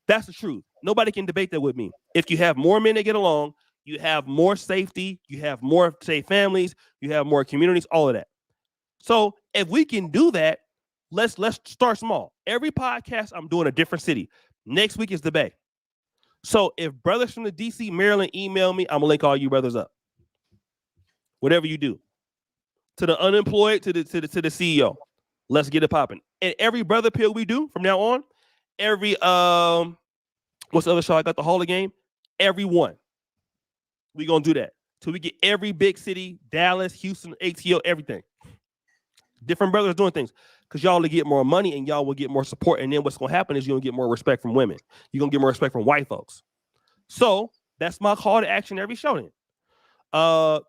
That's the truth. Nobody can debate that with me. If you have more men that get along, you have more safety, you have more safe families, you have more communities, all of that. So if we can do that, let's start small. Every podcast I'm doing a different city. Next week is the Bay. So if brothers from the DC, Maryland email me, I'm gonna link all you brothers up. Whatever you do, to the unemployed, to the CEO, let's get it popping. And every brother pill we do from now on, every what's the other show I got, the Hall of Game, every one, we gonna do that till we get every big city, Dallas, Houston, ATL, everything. Different brothers doing things, because y'all will get more money and y'all will get more support. And then what's going to happen is you're going to get more respect from women. You're going to get more respect from white folks. So that's my call to action every show then.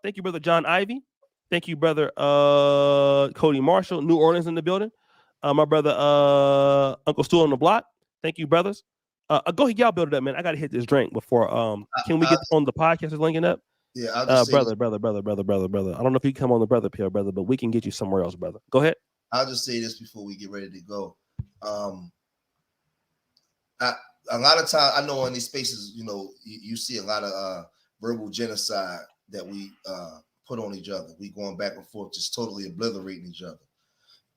Thank you, brother John Ivy. Thank you, brother Cody Marshall. New Orleans in the building. My brother Uncle Stu on the block. Thank you, brothers. Go ahead, y'all build it up, man. I got to hit this drink before. Can we get on the podcast that's linking up? Yeah, I'll just brother. I don't know if you come on the brother pill, brother, but we can get you somewhere else, brother. Go ahead. I'll just say this before we get ready to go. A lot of times, I know in these spaces, you see a lot of verbal genocide that we put on each other. We going back and forth, just totally obliterating each other.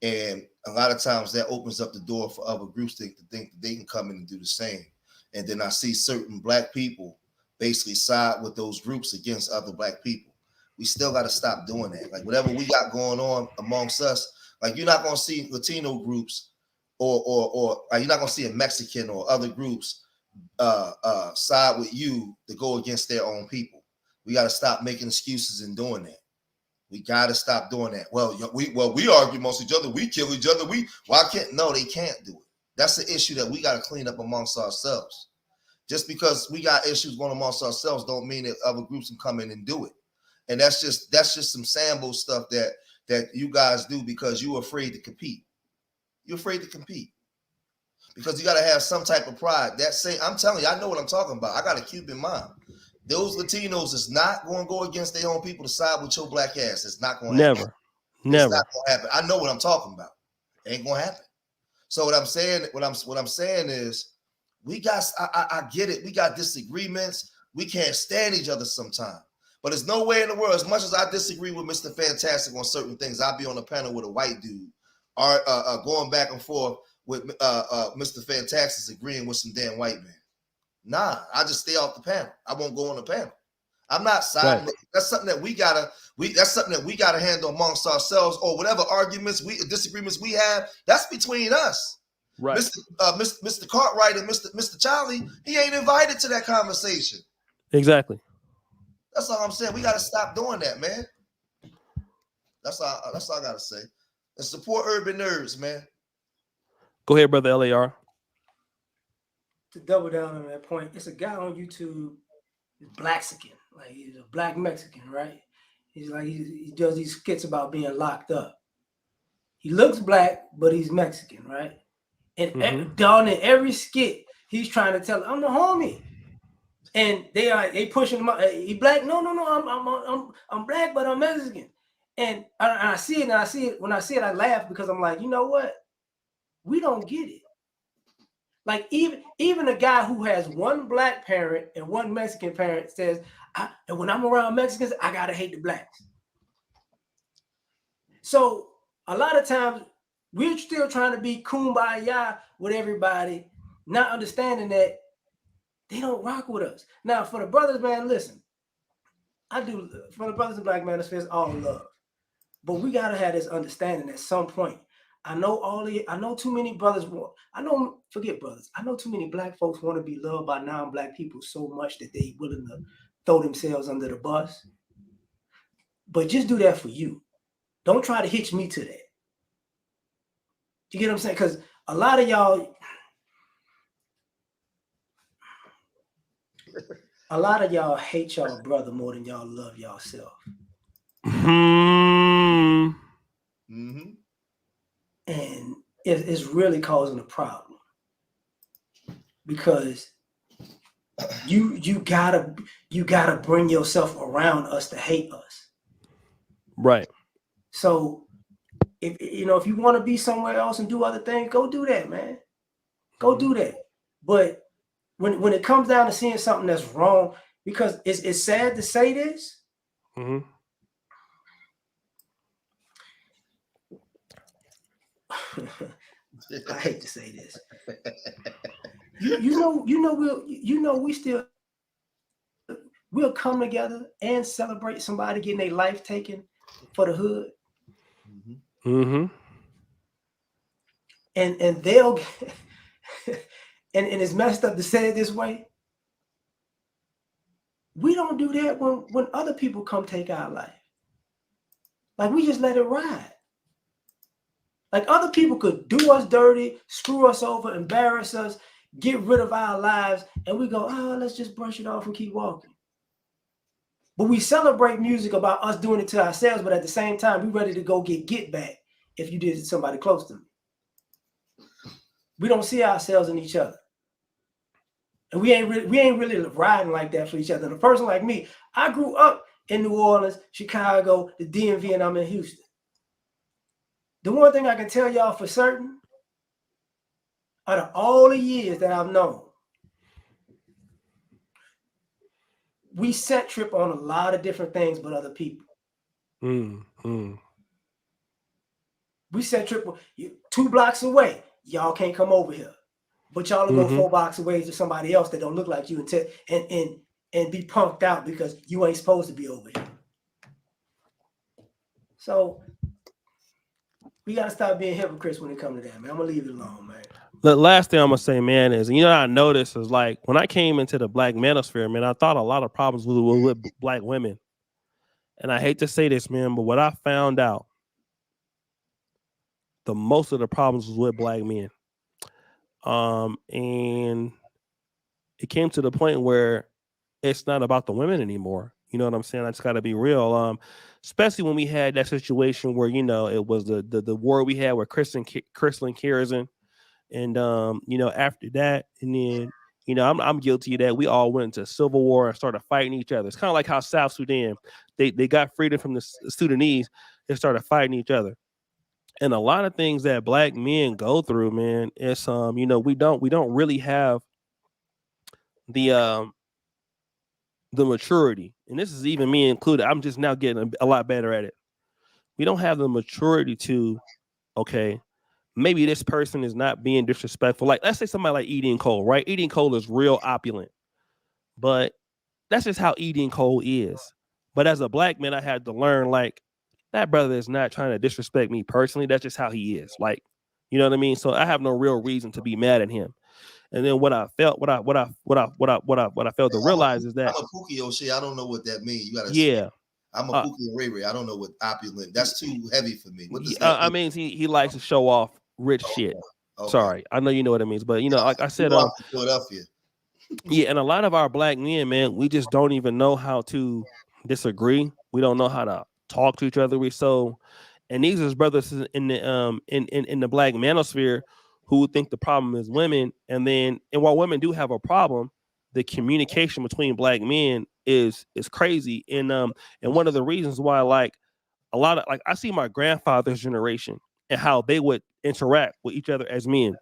And a lot of times that opens up the door for other groups to think that they can come in and do the same. And then I see certain black people basically side with those groups against other black people. We still got to stop doing that. Like whatever we got going on amongst us, like you're not going to see Latino groups or you're not going to see a Mexican or other groups side with you to go against their own people. We got to stop making excuses and doing that. We got to stop doing that. Well, we argue amongst each other. We kill each other. No, they can't do it. That's the issue that we got to clean up amongst ourselves. Just because we got issues going amongst ourselves don't mean that other groups can come in and do it. And that's just some Sambo stuff that you guys do because you're afraid to compete. You're afraid to compete. because you got to have some type of pride. I'm telling you, I know what I'm talking about. I got a Cuban mom. Those Latinos is not going to go against their own people to side with your black ass. It's not going to happen. Never. It's not going to happen. I know what I'm talking about. It ain't going to happen. So what I'm saying is, we got. I get it. We got disagreements. We can't stand each other sometimes. But there's no way in the world, as much as I disagree with Mr. Fantastic on certain things, I'll be on a panel with a white dude, or going back and forth with Mr. Fantastic agreeing with some damn white man. Nah, I just stay off the panel. I won't go on the panel. I'm not siding. Right. That's something that we gotta handle amongst ourselves, or whatever disagreements we have. That's between us. Right. Mr. Cartwright and Mr. Charlie, he ain't invited to that conversation. Exactly. That's all I'm saying. We gotta stop doing that, man. That's all I gotta say. And support urban nerds, man. Go ahead, brother LAR. To double down on that point, it's a guy on YouTube, Blaxican, like he's a black Mexican, right? He's like he does these skits about being locked up. He looks black, but he's Mexican, right? And down in every skit, he's trying to tell, I'm the homie. And they pushing him out. He black? No, I'm black, but I'm Mexican. And I see it. When I see it, I laugh because I'm like, you know what? We don't get it. Like even a guy who has one black parent and one Mexican parent says, and when I'm around Mexicans, I gotta hate the blacks. So a lot of times we're still trying to be kumbaya with everybody, not understanding that they don't rock with us. Now, for the brothers, man, listen, I do, for the brothers and black Manosphere, it's all love. But we got to have this understanding at some point. I know too many brothers forget brothers. I know too many black folks want to be loved by non-black people so much that they willing to throw themselves under the bus. But just do that for you. Don't try to hitch me to that. You get what I'm saying? Because a lot of y'all, hate y'all brother more than y'all love y'allself. Mm-hmm. And it's really causing a problem because you gotta bring yourself around us to hate us. Right. So if you want to be somewhere else and do other things, go do that, man. Go do that. But when it comes down to seeing something that's wrong, because it's sad to say this. I hate to say this. We'll come together and celebrate somebody getting their life taken for the hood. And they'll and it's messed up to say it this way. We don't do that when other people come take our life. Like, we just let it ride. Like, other people could do us dirty, screw us over, embarrass us, get rid of our lives, and we go, let's just brush it off and keep walking. But we celebrate music about us doing it to ourselves, but at the same time, we're ready to go get back if you did it to somebody close to me. We don't see ourselves in each other. And we ain't really riding like that for each other. And a person like me, I grew up in New Orleans, Chicago, the DMV, and I'm in Houston. The one thing I can tell y'all for certain, out of all the years that I've known, we set trip on a lot of different things but other people. We set trip 2 blocks away. Y'all can't come over here. But y'all will go 4 blocks away to somebody else that don't look like you and be punked out because you ain't supposed to be over here. So we got to stop being hypocrites when it comes to that, man. I'm going to leave it alone, man. The last thing I'm going to say, man, is, I noticed is, like, when I came into the black manosphere, man, I thought a lot of problems were with black women. And I hate to say this, man, but what I found out, the most of the problems was with black men. And it came to the point where it's not about the women anymore. You know what I'm saying? I just got to be real. Especially when we had that situation where, it was the war we had with Kristen Kieran, And after that, and then I'm guilty of that. We all went into civil war and started fighting each other. It's kind of like how South Sudan, they got freedom from the Sudanese, they started fighting each other. And a lot of things that black men go through, man, it's we don't really have the maturity, and this is even me included. I'm just now getting a lot better at it. We don't have the maturity to, okay, maybe this person is not being disrespectful. Like, let's say somebody like Edie Cole, right? Edie Cole is real opulent, but that's just how Edie Cole is. But as a black man, I had to learn, like, that brother is not trying to disrespect me personally. That's just how he is. Like, you know what I mean? So I have no real reason to be mad at him. And then what I failed to realize is that I'm a Pookie O'Shea. I don't know what that means. You gotta yeah. I'm a Pookie and Ray Ray. I don't know what opulent. That's too heavy for me. What does that mean? I mean, he likes to show off rich shit. Okay. Sorry, I know you know what it means, but like I said, Philadelphia. Yeah, and a lot of our black men, man, we just don't even know how to disagree. We don't know how to talk to each other. And these are brothers in the black manosphere who think the problem is women, and while women do have a problem, the communication between black men is crazy. And one of the reasons why, like, a lot of, like, I see my grandfather's generation and how they would interact with each other as men.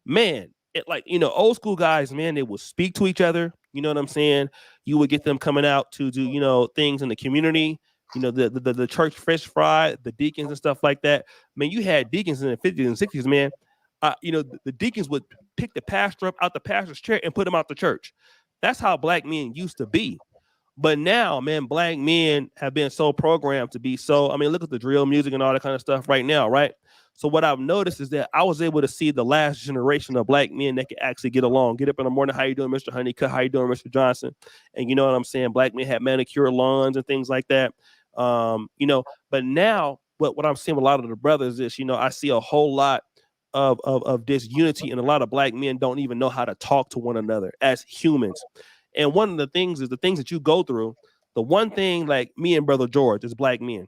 Man, old school guys, man, they would speak to each other. You know what I'm saying? You would get them coming out to do, things in the community. The church fish fry, the deacons and stuff like that. Man, you had deacons in the 50s and 60s, man. The deacons would pick the pastor up out the pastor's chair and put him out the church. That's how black men used to be. But now, man, black men have been so programmed to be so, I mean, look at the drill music and all that kind of stuff right now, right? So what I've noticed is that I was able to see the last generation of black men that could actually get along. Get up in the morning, how you doing, Mr. Honeycutt? How you doing, Mr. Johnson? And you know what I'm saying? Black men had manicure lawns and things like that. But now what I'm seeing with a lot of the brothers is, I see a whole lot of disunity, and a lot of black men don't even know how to talk to one another as humans. And one of the things is the things that you go through. The one thing, like me and Brother George as black men,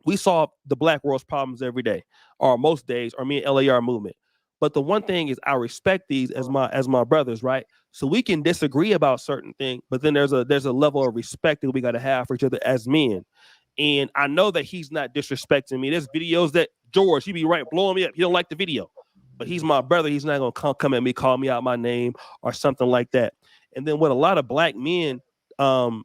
we solve the black world's problems every day, or most days, or me and LAR movement. But the one thing is, I respect these as my brothers, right? So we can disagree about certain things, but then there's a level of respect that we got to have for each other as men. And I know that he's not disrespecting me. There's videos that George, he be right blowing me up. He don't like the video, but he's my brother. He's not gonna come at me, call me out my name or something like that. And then what a lot of black men don't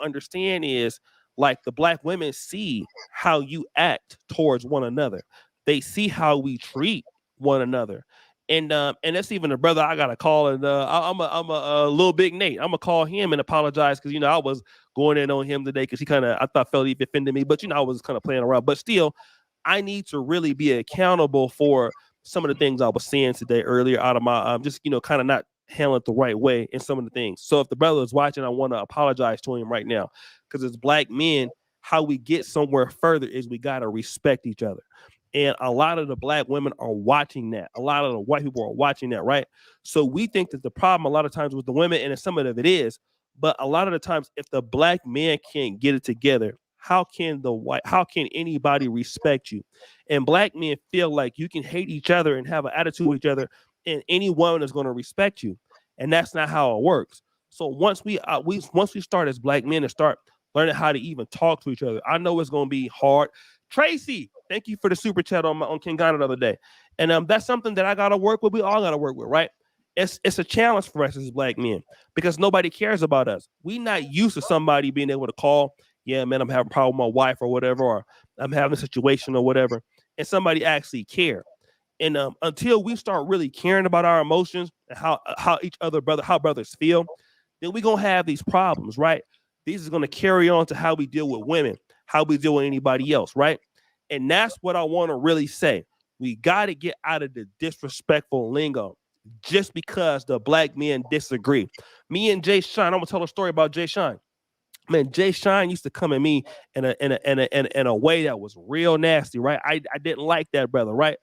understand is, like, the black women see how you act towards one another. They see how we treat one another. And that's even a brother I gotta call. And I'm a little big Nate. I'm gonna call him and apologize because I was going in on him today because he I felt he offended me, but I was kind of playing around. But still, I need to really be accountable for some of the things I was saying today earlier out of my just kind of not handle it the right way in some of the things. So if the brother is watching, I want to apologize to him right now, because as black men, how we get somewhere further is we got to respect each other. And a lot of the black women are watching that. A lot of the white people are watching that, right? So we think that the problem a lot of times with the women, and some of it is, but a lot of the times, if the black man can't get it together, how can anybody respect you? And black men feel like you can hate each other and have an attitude with each other, and any woman is going to respect you. And that's not how it works. So once we start as black men and start learning how to even talk to each other, I know it's going to be hard. Tracy, thank you for the super chat on King Ghana the other day. And that's something that I got to work with. We all got to work with, right? It's a challenge for us as black men because nobody cares about us. We not used to somebody being able to call, yeah, man, I'm having a problem with my wife or whatever, or I'm having a situation or whatever, and somebody actually care. And until we start really caring about our emotions and how brothers feel, then we're going to have these problems, right? These is going to carry on to how we deal with women, how we deal with anybody else, right? And that's what I want to really say. We got to get out of the disrespectful lingo just because the black men disagree. Me and Jay Shine, I'm going to tell a story about Jay Shine. Man, Jay Shine used to come at me in a way that was real nasty, right? I didn't like that brother, right?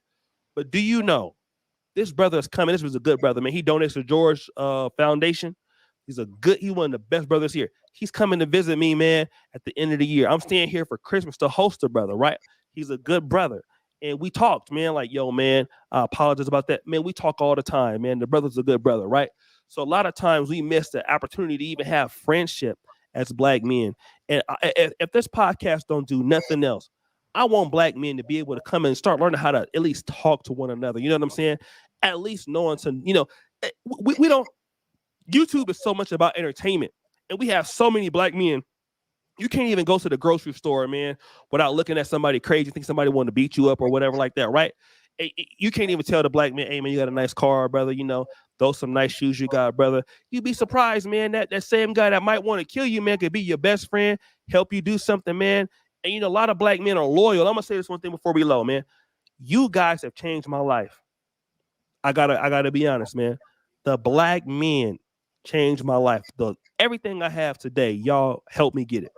But do you know, this brother is coming. This was a good brother, man. He donates to George Foundation. He's one of the best brothers here. He's coming to visit me, man, at the end of the year. I'm staying here for Christmas to host a brother, right? He's a good brother. And we talked, man, like, yo, man, I apologize about that. Man, we talk all the time, man. The brother's a good brother, right? So a lot of times we miss the opportunity to even have friendship as Black men. And if this podcast don't do nothing else, I want Black men to be able to come and start learning how to at least talk to one another. You know what I'm saying? At least knowing to, we don't, YouTube is so much about entertainment. And we have so many Black men. You can't even go to the grocery store, man, without looking at somebody crazy, think somebody want to beat you up or whatever like that, right? You can't even tell the Black man, hey, man, you got a nice car, brother. Those some nice shoes you got, brother. You'd be surprised, man, that same guy that might want to kill you, man, could be your best friend, help you do something, man. And, a lot of Black men are loyal. I'm going to say this one thing before we low, man. You guys have changed my life. I gotta be honest, man. The Black men changed my life. Everything I have today, y'all helped me get it.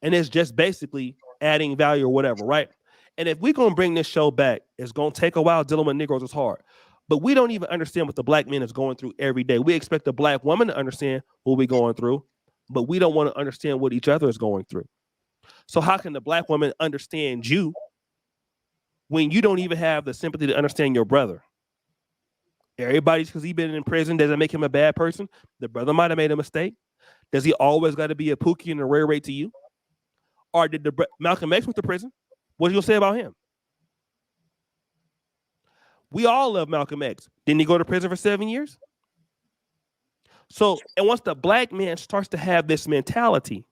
And it's just basically adding value or whatever, right? And if we're going to bring this show back, it's going to take a while. Dealing with Negroes is hard. But we don't even understand what the Black man is going through every day. We expect the Black woman to understand what we're going through, but we don't want to understand what each other is going through. So how can the Black woman understand you when you don't even have the sympathy to understand your brother? Everybody's because he's been in prison doesn't make him a bad person. The brother might have made a mistake. Does he always got to be a pookie and a rare rate to you? Or did Malcolm X went to prison? What are you going to say about him? We all love Malcolm X. Didn't he go to prison for 7 years? So, and once the Black man starts to have this mentality,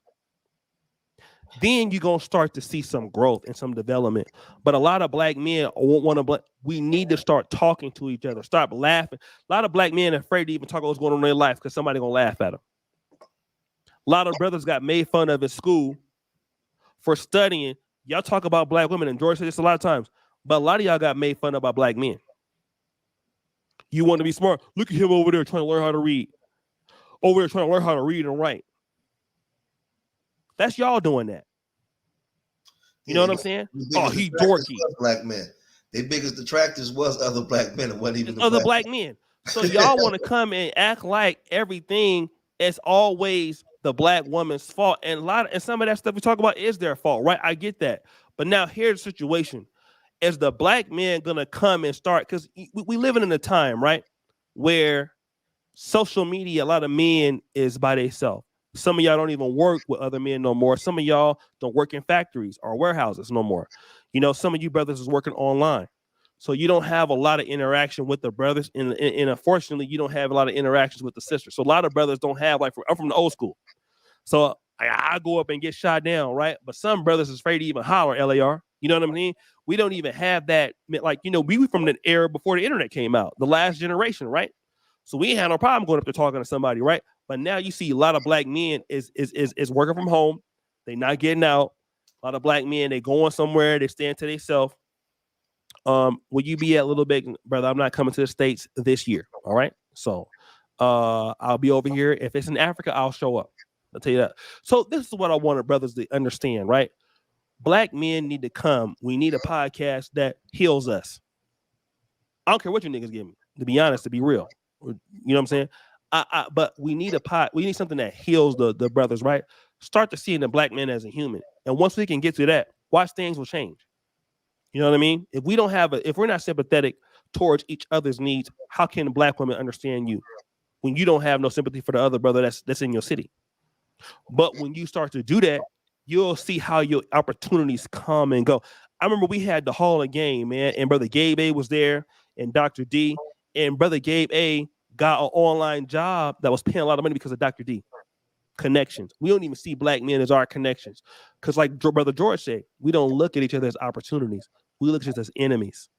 then you're going to start to see some growth and some development. But a lot of Black men won't want to, we need to start talking to each other, stop laughing. A lot of Black men are afraid to even talk about what's going on in their life because somebody's going to laugh at them. A lot of brothers got made fun of in school for studying. Y'all talk about Black women, and George said this a lot of times, but a lot of y'all got made fun of by Black men. You want to be smart. Look at him over there trying to learn how to read. Over there trying to learn how to read and write. That's y'all doing that. You know what I'm saying? Oh, he dorky. Black men. Their biggest detractors was other Black men. It wasn't even other Black men. So y'all want to come and act like everything is always the Black woman's fault. And some of that stuff we talk about is their fault, right? I get that. But now here's the situation. Is the Black man gonna come and start? Because we living in a time, right, where social media, a lot of men is by themselves. Some of y'all don't even work with other men no more. Some of y'all don't work in factories or warehouses no more. Some of you brothers is working online. So you don't have a lot of interaction with the brothers. And unfortunately, you don't have a lot of interactions with the sisters. So a lot of brothers don't have, I'm from the old school. So I go up and get shot down, right? But some brothers is afraid to even holler LAR. You know what I mean? We don't even have that. We were from the era before the internet came out, the last generation, right? So we ain't had no problem going up there talking to somebody, right? But now you see a lot of Black men is working from home. They not getting out. A lot of Black men, they going somewhere. They staying to themselves. Will you be at Little Big Brother? I'm not coming to the States this year. All right. So I'll be over here. If it's in Africa, I'll show up. I'll tell you that. So this is what I wanted brothers to understand, right? Black men need to come. We need a podcast that heals us. I don't care what you niggas give me, to be honest, to be real. You know what I'm saying? But we need we need something that heals the brothers, right? Start to seeing the Black man as a human. And once we can get to that, watch things will change. You know what I mean? If we don't if we're not sympathetic towards each other's needs, how can Black women understand you when you don't have no sympathy for the other brother that's in your city? But when you start to do that, you'll see how your opportunities come and go. I remember we had the Hall of Game, man, and Brother Gabe A was there and Dr. D, and Brother Gabe A got an online job that was paying a lot of money because of Dr. D. Connections. We don't even see Black men as our connections. Because like Brother George said, we don't look at each other as opportunities. We look at each other as enemies.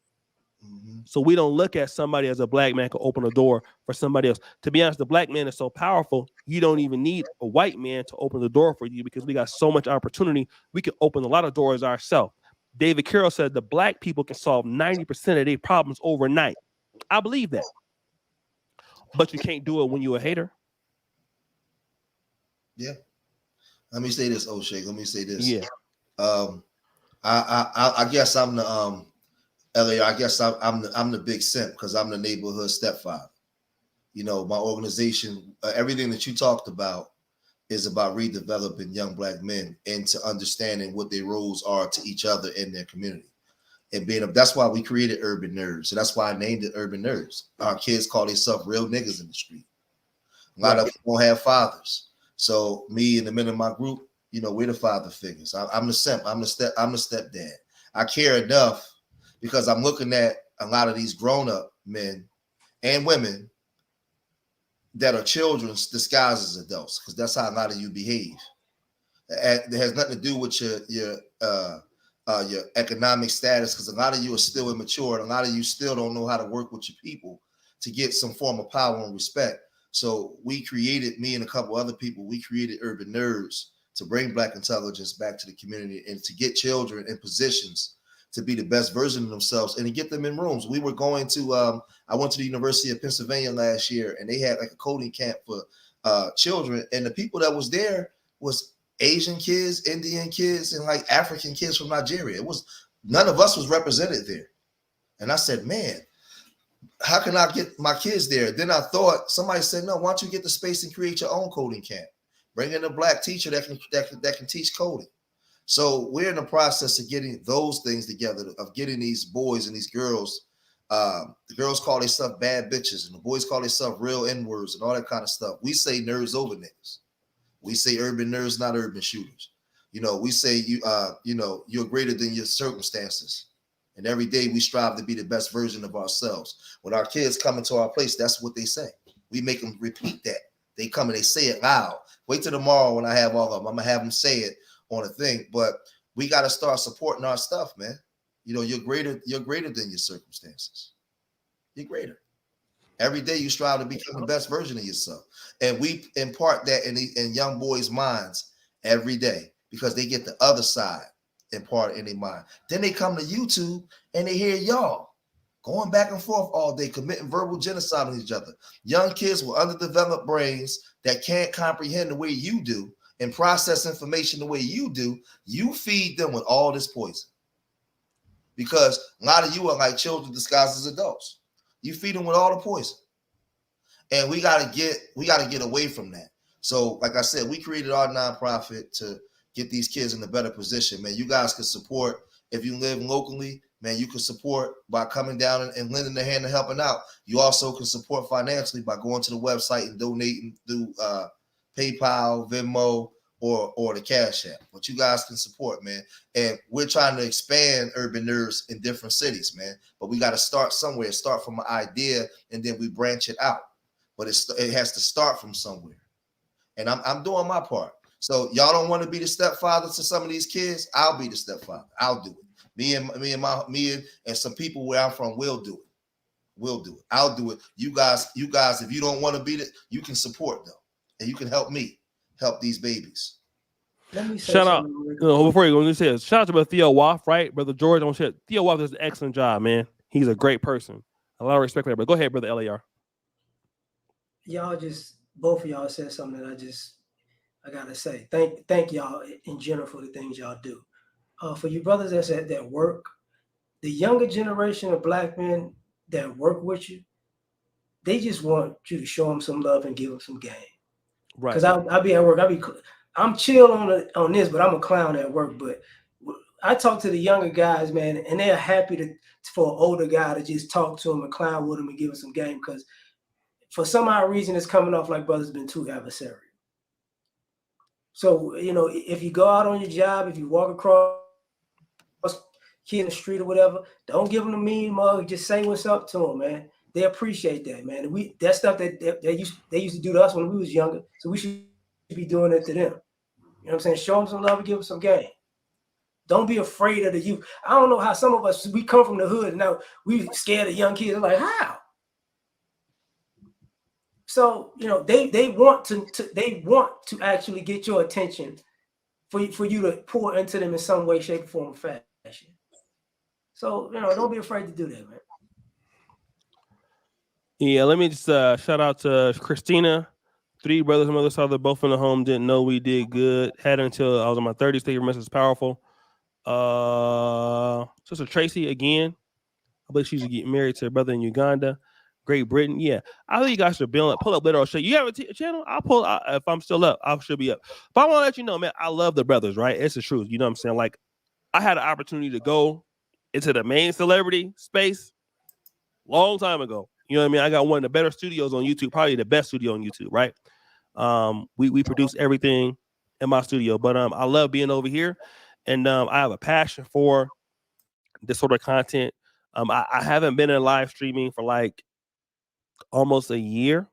Mm-hmm. So we don't look at somebody as a Black man could open a door for somebody else. To be honest, the Black man is so powerful, you don't even need a white man to open the door for you because we got so much opportunity. We can open a lot of doors ourselves. David Carroll said the Black people can solve 90% of their problems overnight. I believe that. But you can't do it when you're a hater. Yeah. Let me say this, O'Shea. Let me say this. Yeah. I guess I'm the LA. I guess I'm the big simp because I'm the neighborhood stepfather. My organization, everything that you talked about is about redeveloping young Black men into understanding what their roles are to each other in their community. and being that's why we created Urban Nerds. So that's why I named it Urban Nerds. Our kids call themselves real niggas in the street. A lot of them don't have fathers. So me and the men in my group, you know, we're the father figures. I'm the simp. I'm the stepdad. I care enough because I'm looking at a lot of these grown-up men and women that are children disguised as adults, because that's how a lot of you behave. It has nothing to do with your economic status, because a lot of you are still immature, and a lot of you still don't know how to work with your people to get some form of power and respect. So we created, me and a couple other people, we created Urban Nerds to bring Black intelligence back to the community and to get children in positions to be the best version of themselves and to get them in rooms. We were going to, I went to the University of Pennsylvania last year, and they had like a coding camp for children. And the people that was there was Asian kids, Indian kids, and like African kids from Nigeria. It was, none of us was represented there. And I said, man, how can I get my kids there? Then I thought, somebody said, no, why don't you get the space and create your own coding camp? Bring in a Black teacher that can teach coding. So we're in the process of getting those things together, of getting these boys and these girls. The girls call themselves bad bitches, and the boys call themselves real N-words and all that kind of stuff. We say nerds over niggas. We say urban nerds, not urban shooters. You know, we say you're greater than your circumstances. And every day we strive to be the best version of ourselves. When our kids come into our place, that's what they say. We make them repeat that. They come and they say it loud. Wait till tomorrow when I have all of them. I'm gonna have them say it on a thing. But we got to start supporting our stuff, man. You know, you're greater than your circumstances. You're greater. Every day you strive to become the best version of yourself. And we impart that in young boys' minds every day, because they get the other side impart in their mind. Then they come to YouTube and they hear y'all going back and forth all day, committing verbal genocide on each other. Young kids with underdeveloped brains that can't comprehend the way you do and process information the way you do. You feed them with all this poison, because a lot of you are like children disguised as adults. You feed them with all the poison, and we gotta get away from that. So, like I said, we created our nonprofit to get these kids in a better position. Man, you guys can support. If you live locally, man, you can support by coming down and lending a hand and helping out. You also can support financially by going to the website and donating through PayPal, Venmo, or the Cash App. But you guys can support, man. And we're trying to expand Urban Nerds in different cities, man. But we got to start somewhere. Start from an idea, and then we branch it out. But it has to start from somewhere. And I'm doing my part. So y'all don't want to be the stepfather to some of these kids? I'll be the stepfather. I'll do it. Me and some people where I'm from will do it. We'll do it. I'll do it. You guys, if you don't want to be it, you can support them, and you can help me help these babies. Let me say shout out before you go. Let me say shout out to Brother Theo Waff, right, Brother George. I want to say Theo Waff does an excellent job, man. He's a great person. A lot of respect for that. But go ahead, Brother LAR. Y'all both of y'all said something that I gotta say. Thank y'all in general for the things y'all do. For you brothers that work, the younger generation of Black men that work with you, they just want you to show them some love and give them some game. Right. Because I'll be at work. I'm chill on this, but I'm a clown at work. But I talk to the younger guys, man, and they're happy for an older guy to just talk to them and clown with them and give them some game. Because for some odd reason, it's coming off like brothers been too adversarial. So, you know, if you go out on your job, if you walk across kid in the street or whatever, don't give them a mean mug. Just say what's up to them, man. They appreciate that, man. And that stuff that they used to do to us when we was younger. So we should be doing it to them. You know what I'm saying? Show them some love and give them some game. Don't be afraid of the youth. I don't know how some of us, we come from the hood and now we scared of young kids. Like, how? So, you know, they want to actually get your attention for you to pour into them in some way, shape, form, or fashion. So, you know, don't be afraid to do that, man. Yeah, let me just shout out to Christina. 3 brothers and mother father, both in the home. Didn't know we did good. Had it until I was in my 30s. Think your message is powerful. Sister Tracy again. I believe she's getting married to a brother in Uganda. Great Britain. Yeah, I think you guys should pull up later. I'll show you. You have a channel? I'll pull. If I'm still up, I should be up. But I want to let you know, man, I love the brothers, right? It's the truth. You know what I'm saying? Like, I had an opportunity to go into the main celebrity space long time ago. You know what I mean? I got one of the better studios on YouTube, probably the best studio on YouTube, right? We produce everything in my studio, but I love being over here, and I have a passion for this sort of content. I haven't been in live streaming for like almost a year.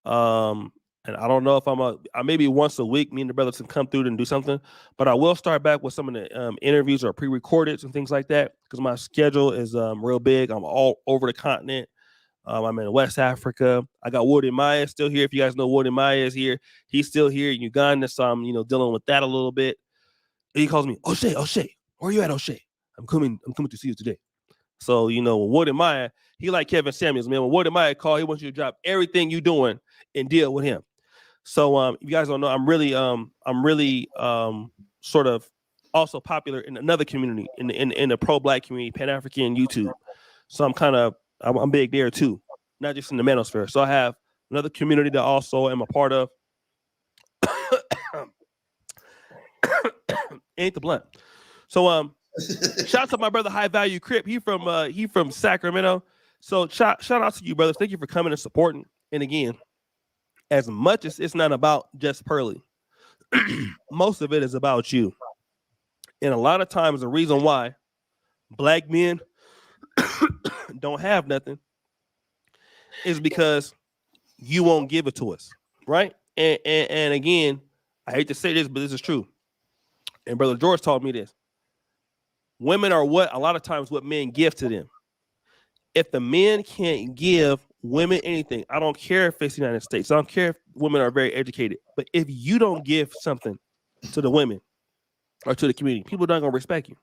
And I don't know if I maybe once a week, me and the brothers can come through and do something, but I will start back with some of the interviews or pre-recorded and things like that, because my schedule is real big. I'm all over the continent. I'm in West Africa. I got Woody Maya still here. If you guys know Woody Maya is here, he's still here in Uganda. So I'm, dealing with that a little bit. And he calls me, O'Shea, where are you at, O'Shea? I'm coming to see you today. So, when Woody Maya, he like Kevin Samuels, man. When Woody Maya call, he wants you to drop everything you're doing and deal with him. So, if you guys don't know, I'm really sort of also popular in another community, in the pro-Black community, Pan-African YouTube. So I'm big there too, not just in the Manosphere. So I have another community that also am a part of. Ain't the blunt. So shout out to my brother High Value Crip. He from Sacramento. So shout out to you, brothers. Thank you for coming and supporting. And again, as much as it's not about just Pearly, most of it is about you. And a lot of times the reason why Black men don't have nothing is because you won't give it to us, right? And again, I hate to say this, but this is true. And Brother George taught me this. Women are a lot of times what men give to them. If the men can't give women anything, I don't care if it's the United States. I don't care if women are very educated. But if you don't give something to the women or to the community, people aren't going to respect you.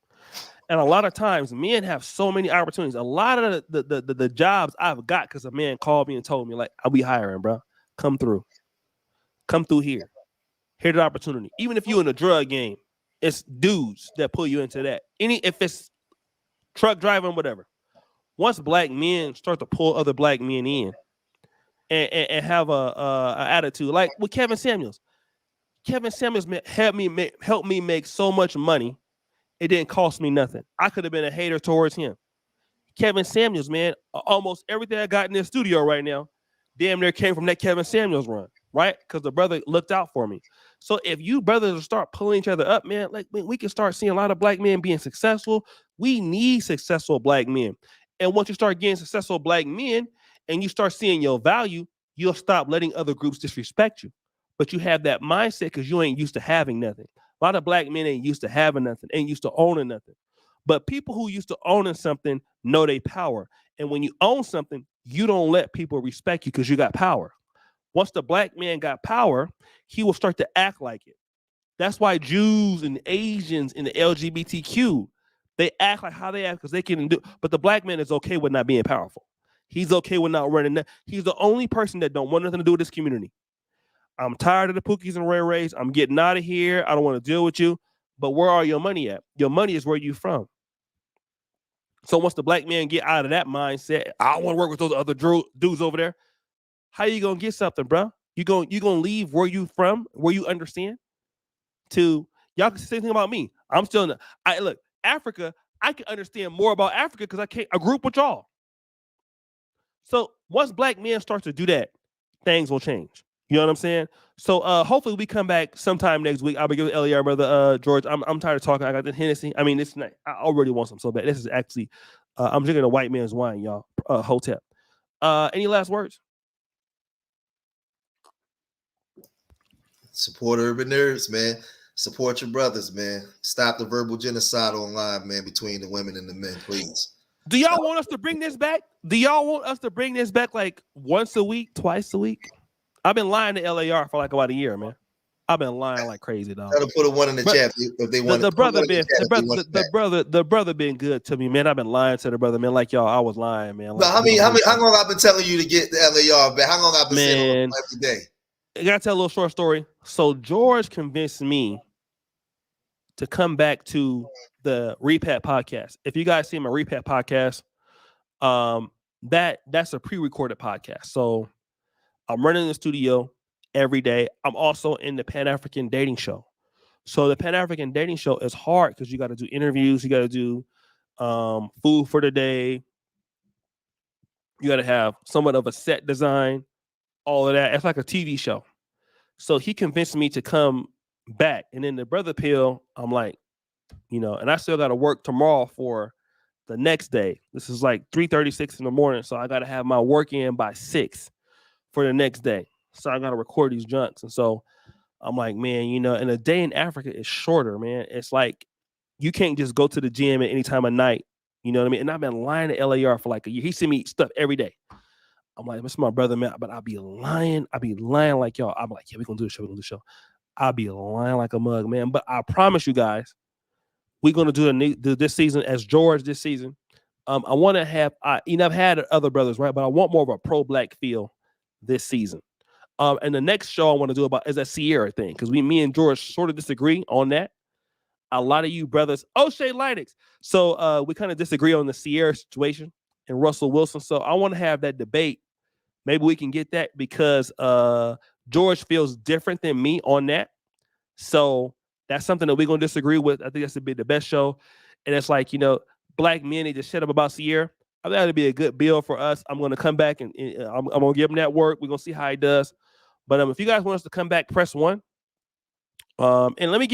And a lot of times, men have so many opportunities. A lot of the jobs I've got because a man called me and told me, like, I'll be hiring, bro. Come through here. Here's the opportunity. Even if you're in a drug game, it's dudes that pull you into that. If it's truck driving, whatever. Once Black men start to pull other Black men in and have a attitude, like with Kevin Samuels. Kevin Samuels helped me make so much money. It didn't cost me nothing. I could have been a hater towards him. Kevin Samuels, man, almost everything I got in this studio right now, damn near came from that Kevin Samuels run, right? Because the brother looked out for me. So if you brothers start pulling each other up, man, like we can start seeing a lot of Black men being successful. We need successful Black men. And once you start getting successful Black men and you start seeing your value, you'll stop letting other groups disrespect you. But you have that mindset because you ain't used to having nothing. A lot of Black men ain't used to having nothing, ain't used to owning nothing. But people who used to owning something know they power. And when you own something, you don't let people respect you because you got power. Once the Black man got power, he will start to act like it. That's why Jews and Asians and the LGBTQ, they act like how they act because they can do. But the Black man is okay with not being powerful. He's okay with not running that. He's the only person that don't want nothing to do with this community. I'm tired of the Pookies and Ray Rays. I'm getting out of here. I don't want to deal with you. But where are your money at? Your money is where you from. So once the Black man get out of that mindset, I don't want to work with those other dudes over there. How you gonna get something, bro? You gonna leave where you from, where you understand? To y'all can say the same thing about me. I'm still in look, Africa. I can understand more about Africa because I grew up with y'all. So once Black men start to do that, things will change. You know what I'm saying? So hopefully we come back sometime next week. I'll be giving LER, brother George. I'm tired of talking. I got the Hennessy. I mean, it's not, I already want some so bad. This is actually I'm drinking a white man's wine, y'all. Hotep. Any last words? Support Urban Nerds, man. Support your brothers, man. Stop the verbal genocide online, man, between the women and the men, please. Do y'all want us to bring this back? Do y'all want us to bring this back like once a week, twice a week? I've been lying to LAR for like about a year, man. I've been lying like crazy, dog. Gotta put a one in the chat if they want. The brother been good to me, man. I've been lying to the brother, man. Like y'all, I was lying, man. Like, how long I've been telling you to get the LAR back? How long I've been saying every day? I gotta tell a little short story. So George convinced me to come back to the Repat podcast. If you guys see my Repat podcast, that's a pre-recorded podcast. So I'm running the studio every day. I'm also in the Pan-African dating show. So the Pan-African dating show is hard because you got to do interviews. You got to do food for the day. You got to have somewhat of a set design, all of that. It's like a TV show. So he convinced me to come back. And then the brother pill, I'm like, and I still got to work tomorrow for the next day. This is like 3:36 in the morning. So I got to have my work in by 6 for the next day. So I got to record these junks. And so I'm like, man, and a day in Africa is shorter, man. It's like you can't just go to the gym at any time of night. You know what I mean? And I've been lying to LAR for like a year. He sent me stuff every day. I'm like, this is my brother, man. But I'll be lying. I'll be lying like y'all. I'm like, yeah, we're going to do the show. We're going to do the show. I'll be lying like a mug, man. But I promise you guys, we're going to do this season as George this season. I want to have, I've had other brothers, right? But I want more of a pro-black feel this season. And the next show I want to do about is a Sierra thing, because me and George sort of disagree on that. A lot of you brothers, O'Shea Linux. So we kind of disagree on the Sierra situation and Russell Wilson. So I want to have that debate. Maybe we can get that because George feels different than me on that. So that's something that we're going to disagree with. I think that's to be the best show. And it's like, black men need to shut up about Sierra. I think that'd be a good bill for us. I'm going to come back and I'm going to give him that work. We're going to see how he does. But if you guys want us to come back, press 1. And let me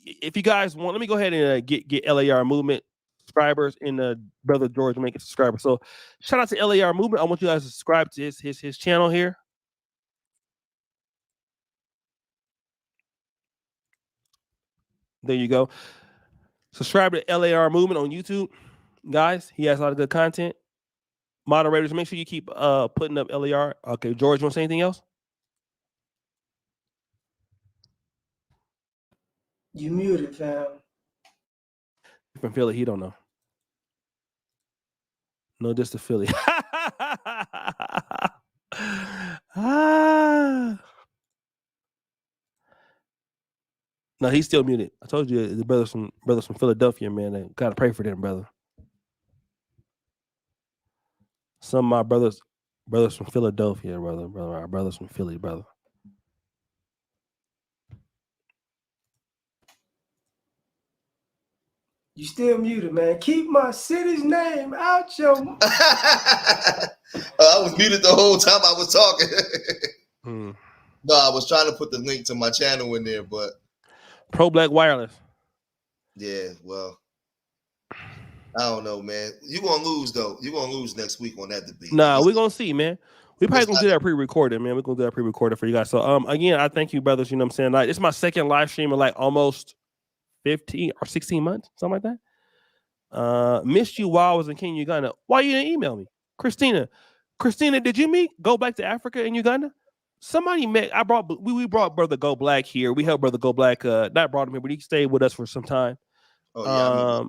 if you guys want, let me go ahead and get LAR Movement subscribers and brother George make a subscriber. So shout out to LAR Movement. I want you guys to subscribe to his channel here. There you go. Subscribe to LAR Movement on YouTube, guys. He has a lot of good content. Moderators, make sure you keep putting up LAR. Okay, George, you want to say anything else? You muted, fam. From Philly, he don't know. No, just to Philly. No, he's still muted. I told you the brothers from Philadelphia, man. I gotta pray for them, brother. Some of my brothers from Philadelphia, brother. Our brothers from Philly, brother. You still muted, man. Keep my city's name out your. I was muted the whole time I was talking. No, I was trying to put the link to my channel in there, but Pro Black Wireless. Yeah, well, I don't know, man. You're gonna lose though. You're gonna lose next week on that debate. Nah, we're gonna see, man. We probably gonna do that pre-recorded, man. We're gonna do that pre-recorded for you guys. So again, I thank you, brothers. You know what I'm saying? Like, it's my second live stream in like almost 15 or 16 months, something like that. Missed you while I was in Kenya, Uganda. Why you didn't email me? Christina, did you go back to Africa and Uganda? Somebody met. We brought Brother Go Black here. We helped Brother Go Black. Not brought him here, but he stayed with us for some time. Oh yeah.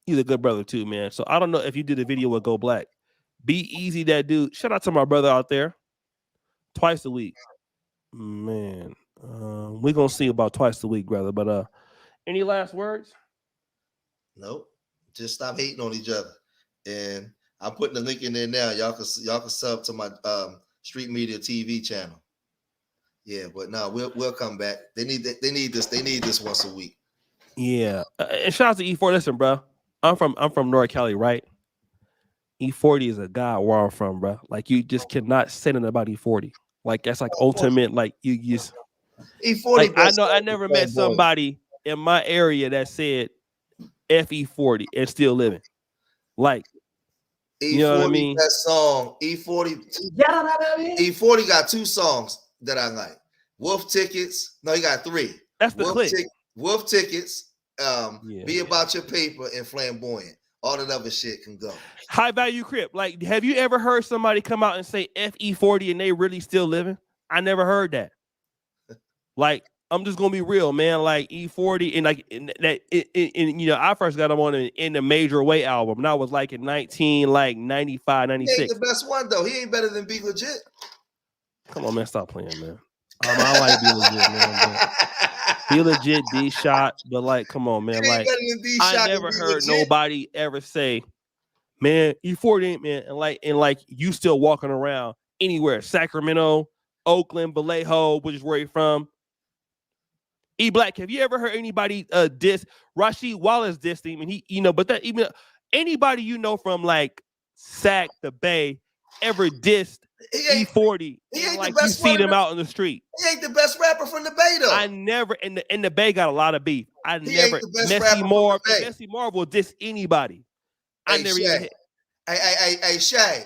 He's a good brother too, man. So I don't know if you did a video with Go Black. Be easy, that dude. Shout out to my brother out there. Twice a week, man. We're gonna see about twice a week, brother. But any last words? Nope. Just stop hating on each other. And I'm putting the link in there now. Y'all can sub to my Street Media TV channel. Yeah, but no, we'll come back. They need this once a week. Yeah. And shout out to E4. Listen, bro. I'm from North Cali, right? E40 is a god where I'm from, bro. Like, you just cannot say nothing about E40. Like, that's like ultimate. Like, you just E40. Like, I never met somebody in my area that said FE40 and still living. Like, E40, you know what I mean? That song, E40 got 2 songs that I like. Wolf Tickets. No, he got 3. That's the click. Wolf Tickets. Be About Your Paper and Flamboyant. All that other shit can go. High Value Crip. Like, have you ever heard somebody come out and say FE40 and they really still living? I never heard that. Like, I'm just gonna be real, man. Like, E40 and like I first got him on in the Major Way album, and I was like in 95, 96. He ain't the best one though. He ain't better than Be Legit. Come on, man. Stop playing, man. I like Be Legit, man. Be Legit, D-Shot, but like, come on, man. Like, I never heard nobody ever say, man, E40 ain't, man, and like you still walking around anywhere, Sacramento, Oakland, Vallejo, which is where you're from. Black, have you ever heard anybody diss Rasheed Wallace diss him? And he, but that even anybody from like Sac the Bay ever dissed E40? He ain't like the best you see them out in the street. He ain't the best rapper from the Bay though. I never in the Bay got a lot of beef. I he never ain't the best Messy Marv. Messy Marv will diss anybody. I never even hit. Hey, Shay.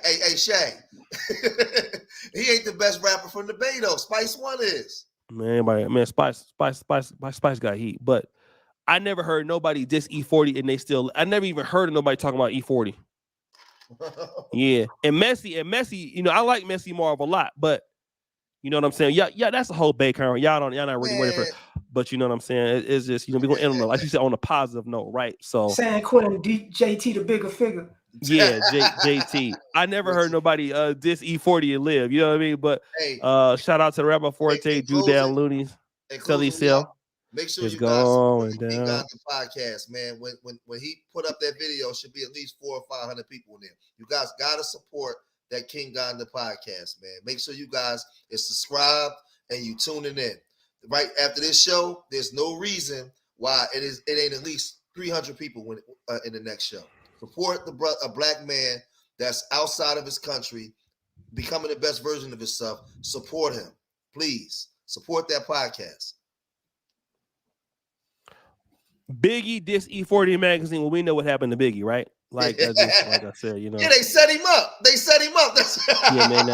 He ain't the best rapper from the Bay though. Spice One is. Man, Spice got heat, but I never heard nobody diss E40, and I never even heard of nobody talking about E40. Yeah, and Messy, I like Messy Marv a lot, but you know what I'm saying? Yeah, that's the whole Bay current. Y'all not really ready for it, but you know what I'm saying? It's just we're gonna end on like you said on a positive note, right? So San Quentin, JT, the bigger figure. Yeah, JT. I never heard nobody diss E40 and live. You know what I mean? But shout out to Rabbi Forte, Drew Down Loonies, Sully Cell. Make sure it's you guys going support down. the podcast, man. When he put up that video, it should be at least 400 or 500 people in there. You guys gotta support that King Ganda podcast, man. Make sure you guys is subscribed and you tuning in. Right after this show, there's no reason why it ain't at least 300 people in the next show. Support a black man that's outside of his country, becoming the best version of himself. Support him, please. Support that podcast. Biggie diss E40 magazine. Well, we know what happened to Biggie, right? Like I said, Yeah, they set him up. Yeah, man.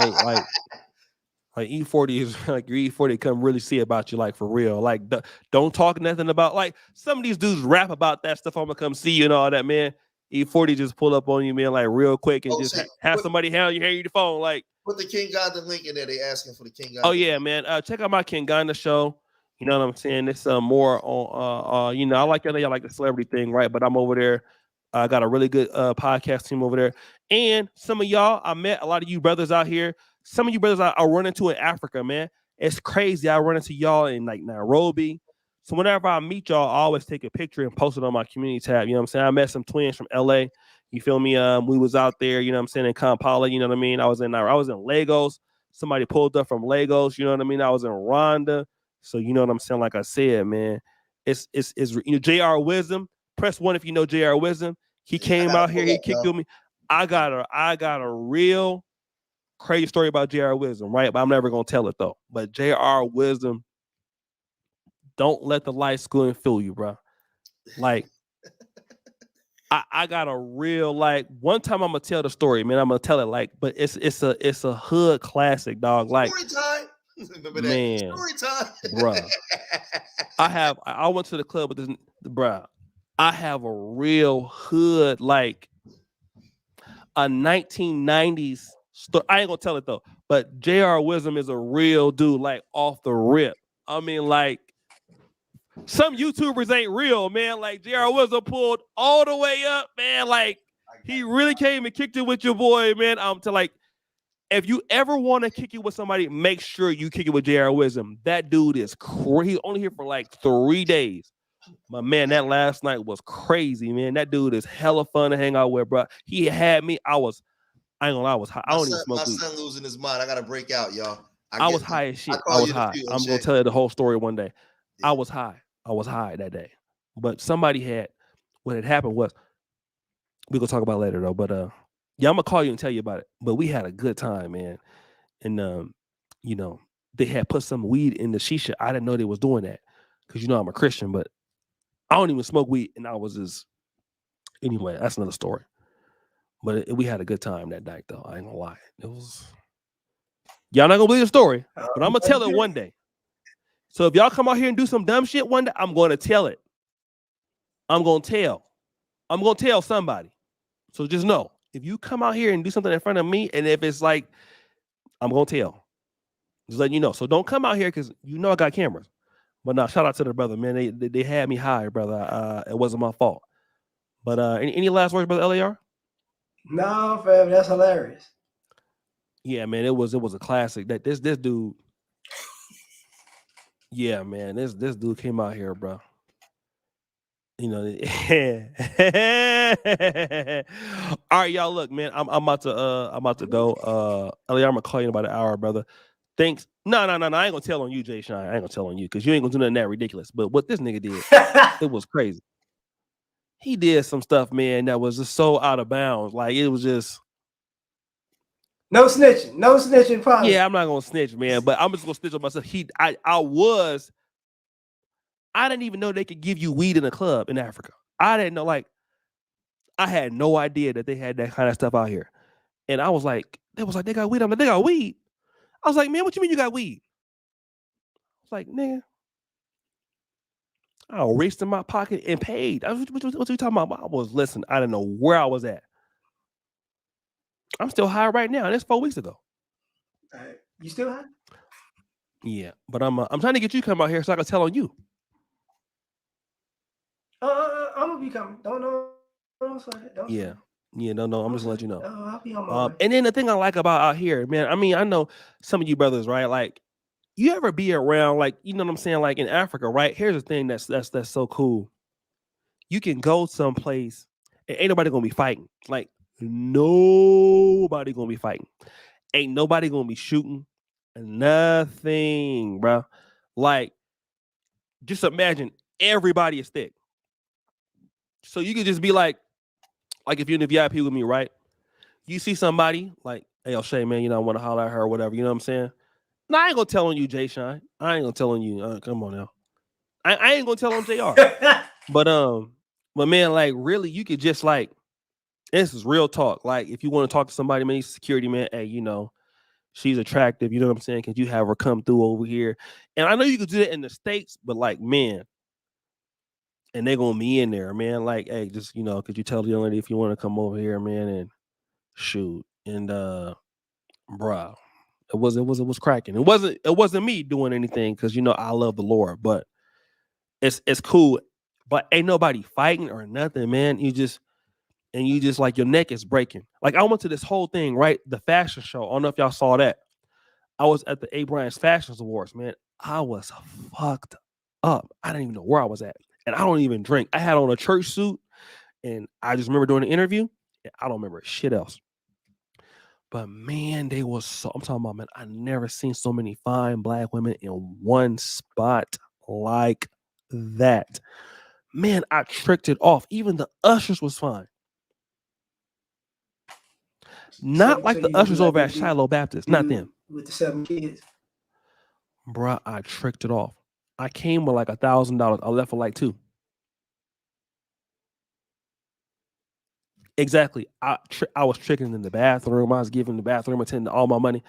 Like E40 is like your E40 come really see about you, like for real. Like don't talk nothing about like some of these dudes rap about that stuff. I'm gonna come see you and all that, man. E40 just pull up on you, man, like real quick and have somebody hand you the phone. Like put the King Ganda link in there. They asking for the King Ganda. Oh yeah, man. Check out my King Ganda show. You know what I'm saying? It's more on I like the celebrity thing, right? But I'm over there. I got a really good podcast team over there. And some of y'all, I met a lot of you brothers out here. Some of you brothers I run into in Africa, man. It's crazy. I run into y'all in like Nairobi. So whenever I meet y'all, I always take a picture and post it on my community tab. You know what I'm saying? I met some twins from LA. You feel me? We was out there, you know what I'm saying, in Kampala, you know what I mean? I was in Lagos. Somebody pulled up from Lagos, you know what I mean? I was in Rwanda. So you know what I'm saying? Like I said, man, it's JR Wisdom. Press 1 if you know JR Wisdom. He came out here, he kicked with me. I got a real crazy story about JR Wisdom, right? But I'm never gonna tell it though. But JR Wisdom, don't let the light school fool you, bro. Like I got a real one time I'm gonna tell the story, man. I'm gonna tell it but it's a hood classic, dog. Like story time. Man, story time, bro. I went to the club with this, bro. I have a real hood a 1990s story. I ain't gonna tell it though. But JR Wisdom is a real dude, off the rip. I mean, some YouTubers ain't real, man. JR Wisdom pulled all the way up, man. He really came and kicked it with your boy, man. If you ever want to kick it with somebody, make sure you kick it with JR Wisdom. That dude is crazy. He's only here for 3 days. But man, that last night was crazy, man. That dude is hella fun to hang out with, bro. He had me. I ain't gonna lie, I was high. I don't even smoke weed. My son losing his mind. I gotta break out, y'all. I was high as shit. I was high. I'm gonna tell you the whole story one day. Yeah. I was high that day. But what had happened was, we're gonna talk about it later though. But yeah, I'm gonna call you and tell you about it. But we had a good time, man. And they had put some weed in the shisha. I didn't know they was doing that. Because I'm a Christian, but I don't even smoke weed, and I was just anyway. That's another story. But we had a good time that night, though. I ain't gonna lie. It was y'all not gonna believe the story, but I'm gonna tell it one day. So if y'all come out here and do some dumb shit one day, I'm gonna tell it. I'm gonna tell somebody. So just know, if you come out here and do something in front of me, and if it's I'm gonna tell. Just letting you know. So don't come out here because I got cameras. But no, shout out to the brother, man. They had me high, brother. It wasn't my fault. But any last words, brother LAR? No, fam, that's hilarious. Yeah, man, it was a classic. That this dude. Yeah, man, this dude came out here, bro. All right, y'all. Look, man, I'm about to go. LAR, I'm gonna call you in about an hour, brother. thinks, no, I ain't gonna tell on you, Jay Shine. I ain't gonna tell on you because you ain't gonna do nothing that ridiculous. But what this nigga did, it was crazy. He did some stuff, man, that was just so out of bounds. Like it was just no snitching, probably. Yeah, I'm not gonna snitch, man, but I'm just gonna snitch on myself. I didn't even know they could give you weed in a club in Africa. I didn't know, like, I had no idea that they had that kind of stuff out here. And I was like, they got weed. I'm like, they got weed. I was like, man, what you mean you got weed? I was like, nigga, I reached in my pocket and paid. What you talking about? I was, listen, I didn't know where I was at. I'm still high right now, and it's 4 weeks ago. You still high? Yeah, but I'm trying to get you to come out here so I can tell on you. I'm gonna be coming. Don't know. No. I'm just gonna let you know. I'll be on my way. And then the thing I like about out here, man. I mean, I know some of you brothers, right? Like, you ever be around, like, you know what I'm saying? Like in Africa, right? Here's the thing that's so cool. You can go someplace and ain't nobody gonna be fighting. Like, nobody gonna be fighting. Ain't nobody gonna be shooting. Nothing, bro. Like, just imagine everybody is thick. So you could just be like if you're in the VIP with me, right? You see somebody like, hey, O'Shea, man, you know, I want to holler at her or whatever. You know what I'm saying? No, I ain't gonna tell on you, Jay Shine. I ain't gonna tell on you. Come on now. I ain't gonna tell on JR. But man, like, really, you could just, like, this is real talk. Like, if you want to talk to somebody, man, security, man, hey, you know, she's attractive. You know what I'm saying? Could you have her come through over here? And I know you could do that in the States, but like, man, and they're gonna be in there, man. Like, hey, just, you know, could you tell the young lady if you want to come over here, man, and shoot. And bruh, it was cracking. It wasn't me doing anything because, you know, I love the Lord, but it's cool. But ain't nobody fighting or nothing, man. You just like, your neck is breaking. Like, I went to this whole thing, right? The fashion show. I don't know if y'all saw that. I was at the A. Bryant's Fashions Awards, man. I was fucked up. I didn't even know where I was at. And I don't even drink. I had on a church suit, and I just remember doing the interview, and I don't remember shit else. But man, they was so, I'm talking about, man, I never seen so many fine black women in one spot like that. Man, I tricked it off. Even the ushers was fine. Not like the ushers over at Shiloh Baptist. Not them. With the 7 kids. Bruh, I tricked it off. I came with like $1,000. I left with like $2. Exactly. I was tricking in the bathroom. I was giving the bathroom attendant all my money.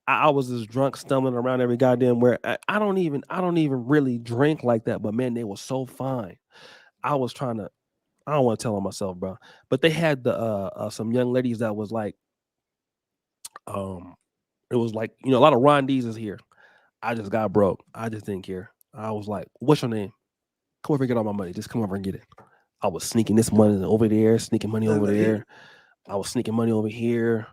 I was just drunk, stumbling around every goddamn where. I don't even really drink like that. But man, they were so fine. I was trying to. I don't want to tell on myself, bro. But they had the some young ladies that was like, it was like, you know, a lot of Rondies is here. I just got broke. I just didn't care. I was like, what's your name? Come over and get all my money. Just come over and get it. I was sneaking this money over there, sneaking money over there. I was sneaking money over here.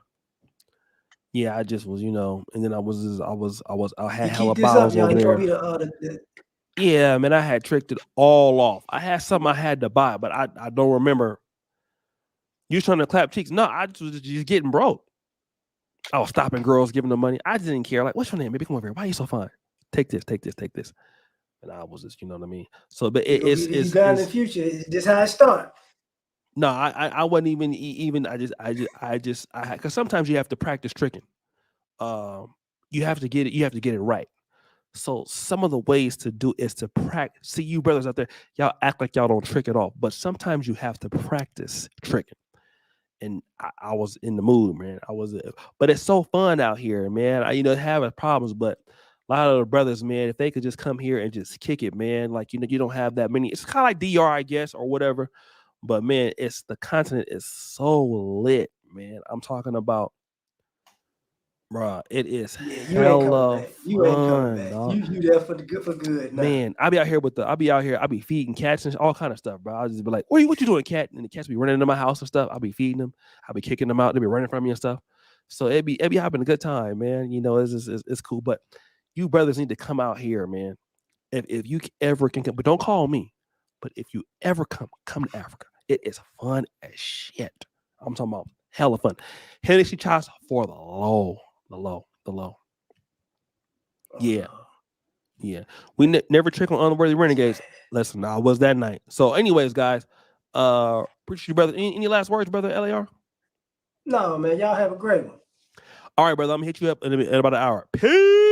Yeah, I just was, you know, and then I had hella bottles over there. Yeah, man, I had tricked it all off. I had something I had to buy, but I don't remember. You trying to clap cheeks? No, I was just getting broke. I was stopping girls, giving them money. I just didn't care. Like, what's your name? Baby, come over here. Why are you so fine? Take this. And I was just, you know what I mean? So, but it's in the future. It's just how it starts. No, I wasn't even. I just because sometimes you have to practice tricking. You have to get it right. So some of the ways to do is to practice. See, you brothers out there, y'all act like y'all don't trick at all, but sometimes you have to practice tricking. And I was in the mood, man. But it's so fun out here, man. Having problems, but a lot of the brothers, man, if they could just come here and just kick it, man. Like, you know, you don't have that many. It's kind of like DR, I guess, or whatever. But man, the continent is so lit, man. I'm talking about, bruh, it is hella fun. You ain't coming back. Dog. You there for good. Now. Man, I'll be feeding cats and all kind of stuff, bro. I'll just be like, what you doing, cat? And the cats be running into my house and stuff. I'll be feeding them. I'll be kicking them out. They'll be running from me and stuff. So it be having a good time, man. You know, it's cool. But you brothers need to come out here, man. If you ever can come, but don't call me. But if you ever come to Africa, it is fun as shit. I'm talking about hella fun. Hennessy shots for the low. Yeah. Yeah. We never check on unworthy renegades. Listen, I was that night. So, anyways, guys, appreciate you, brother. Any last words, brother LAR? No, man. Y'all have a great one. All right, brother. I'm gonna hit you up in about an hour. Peace.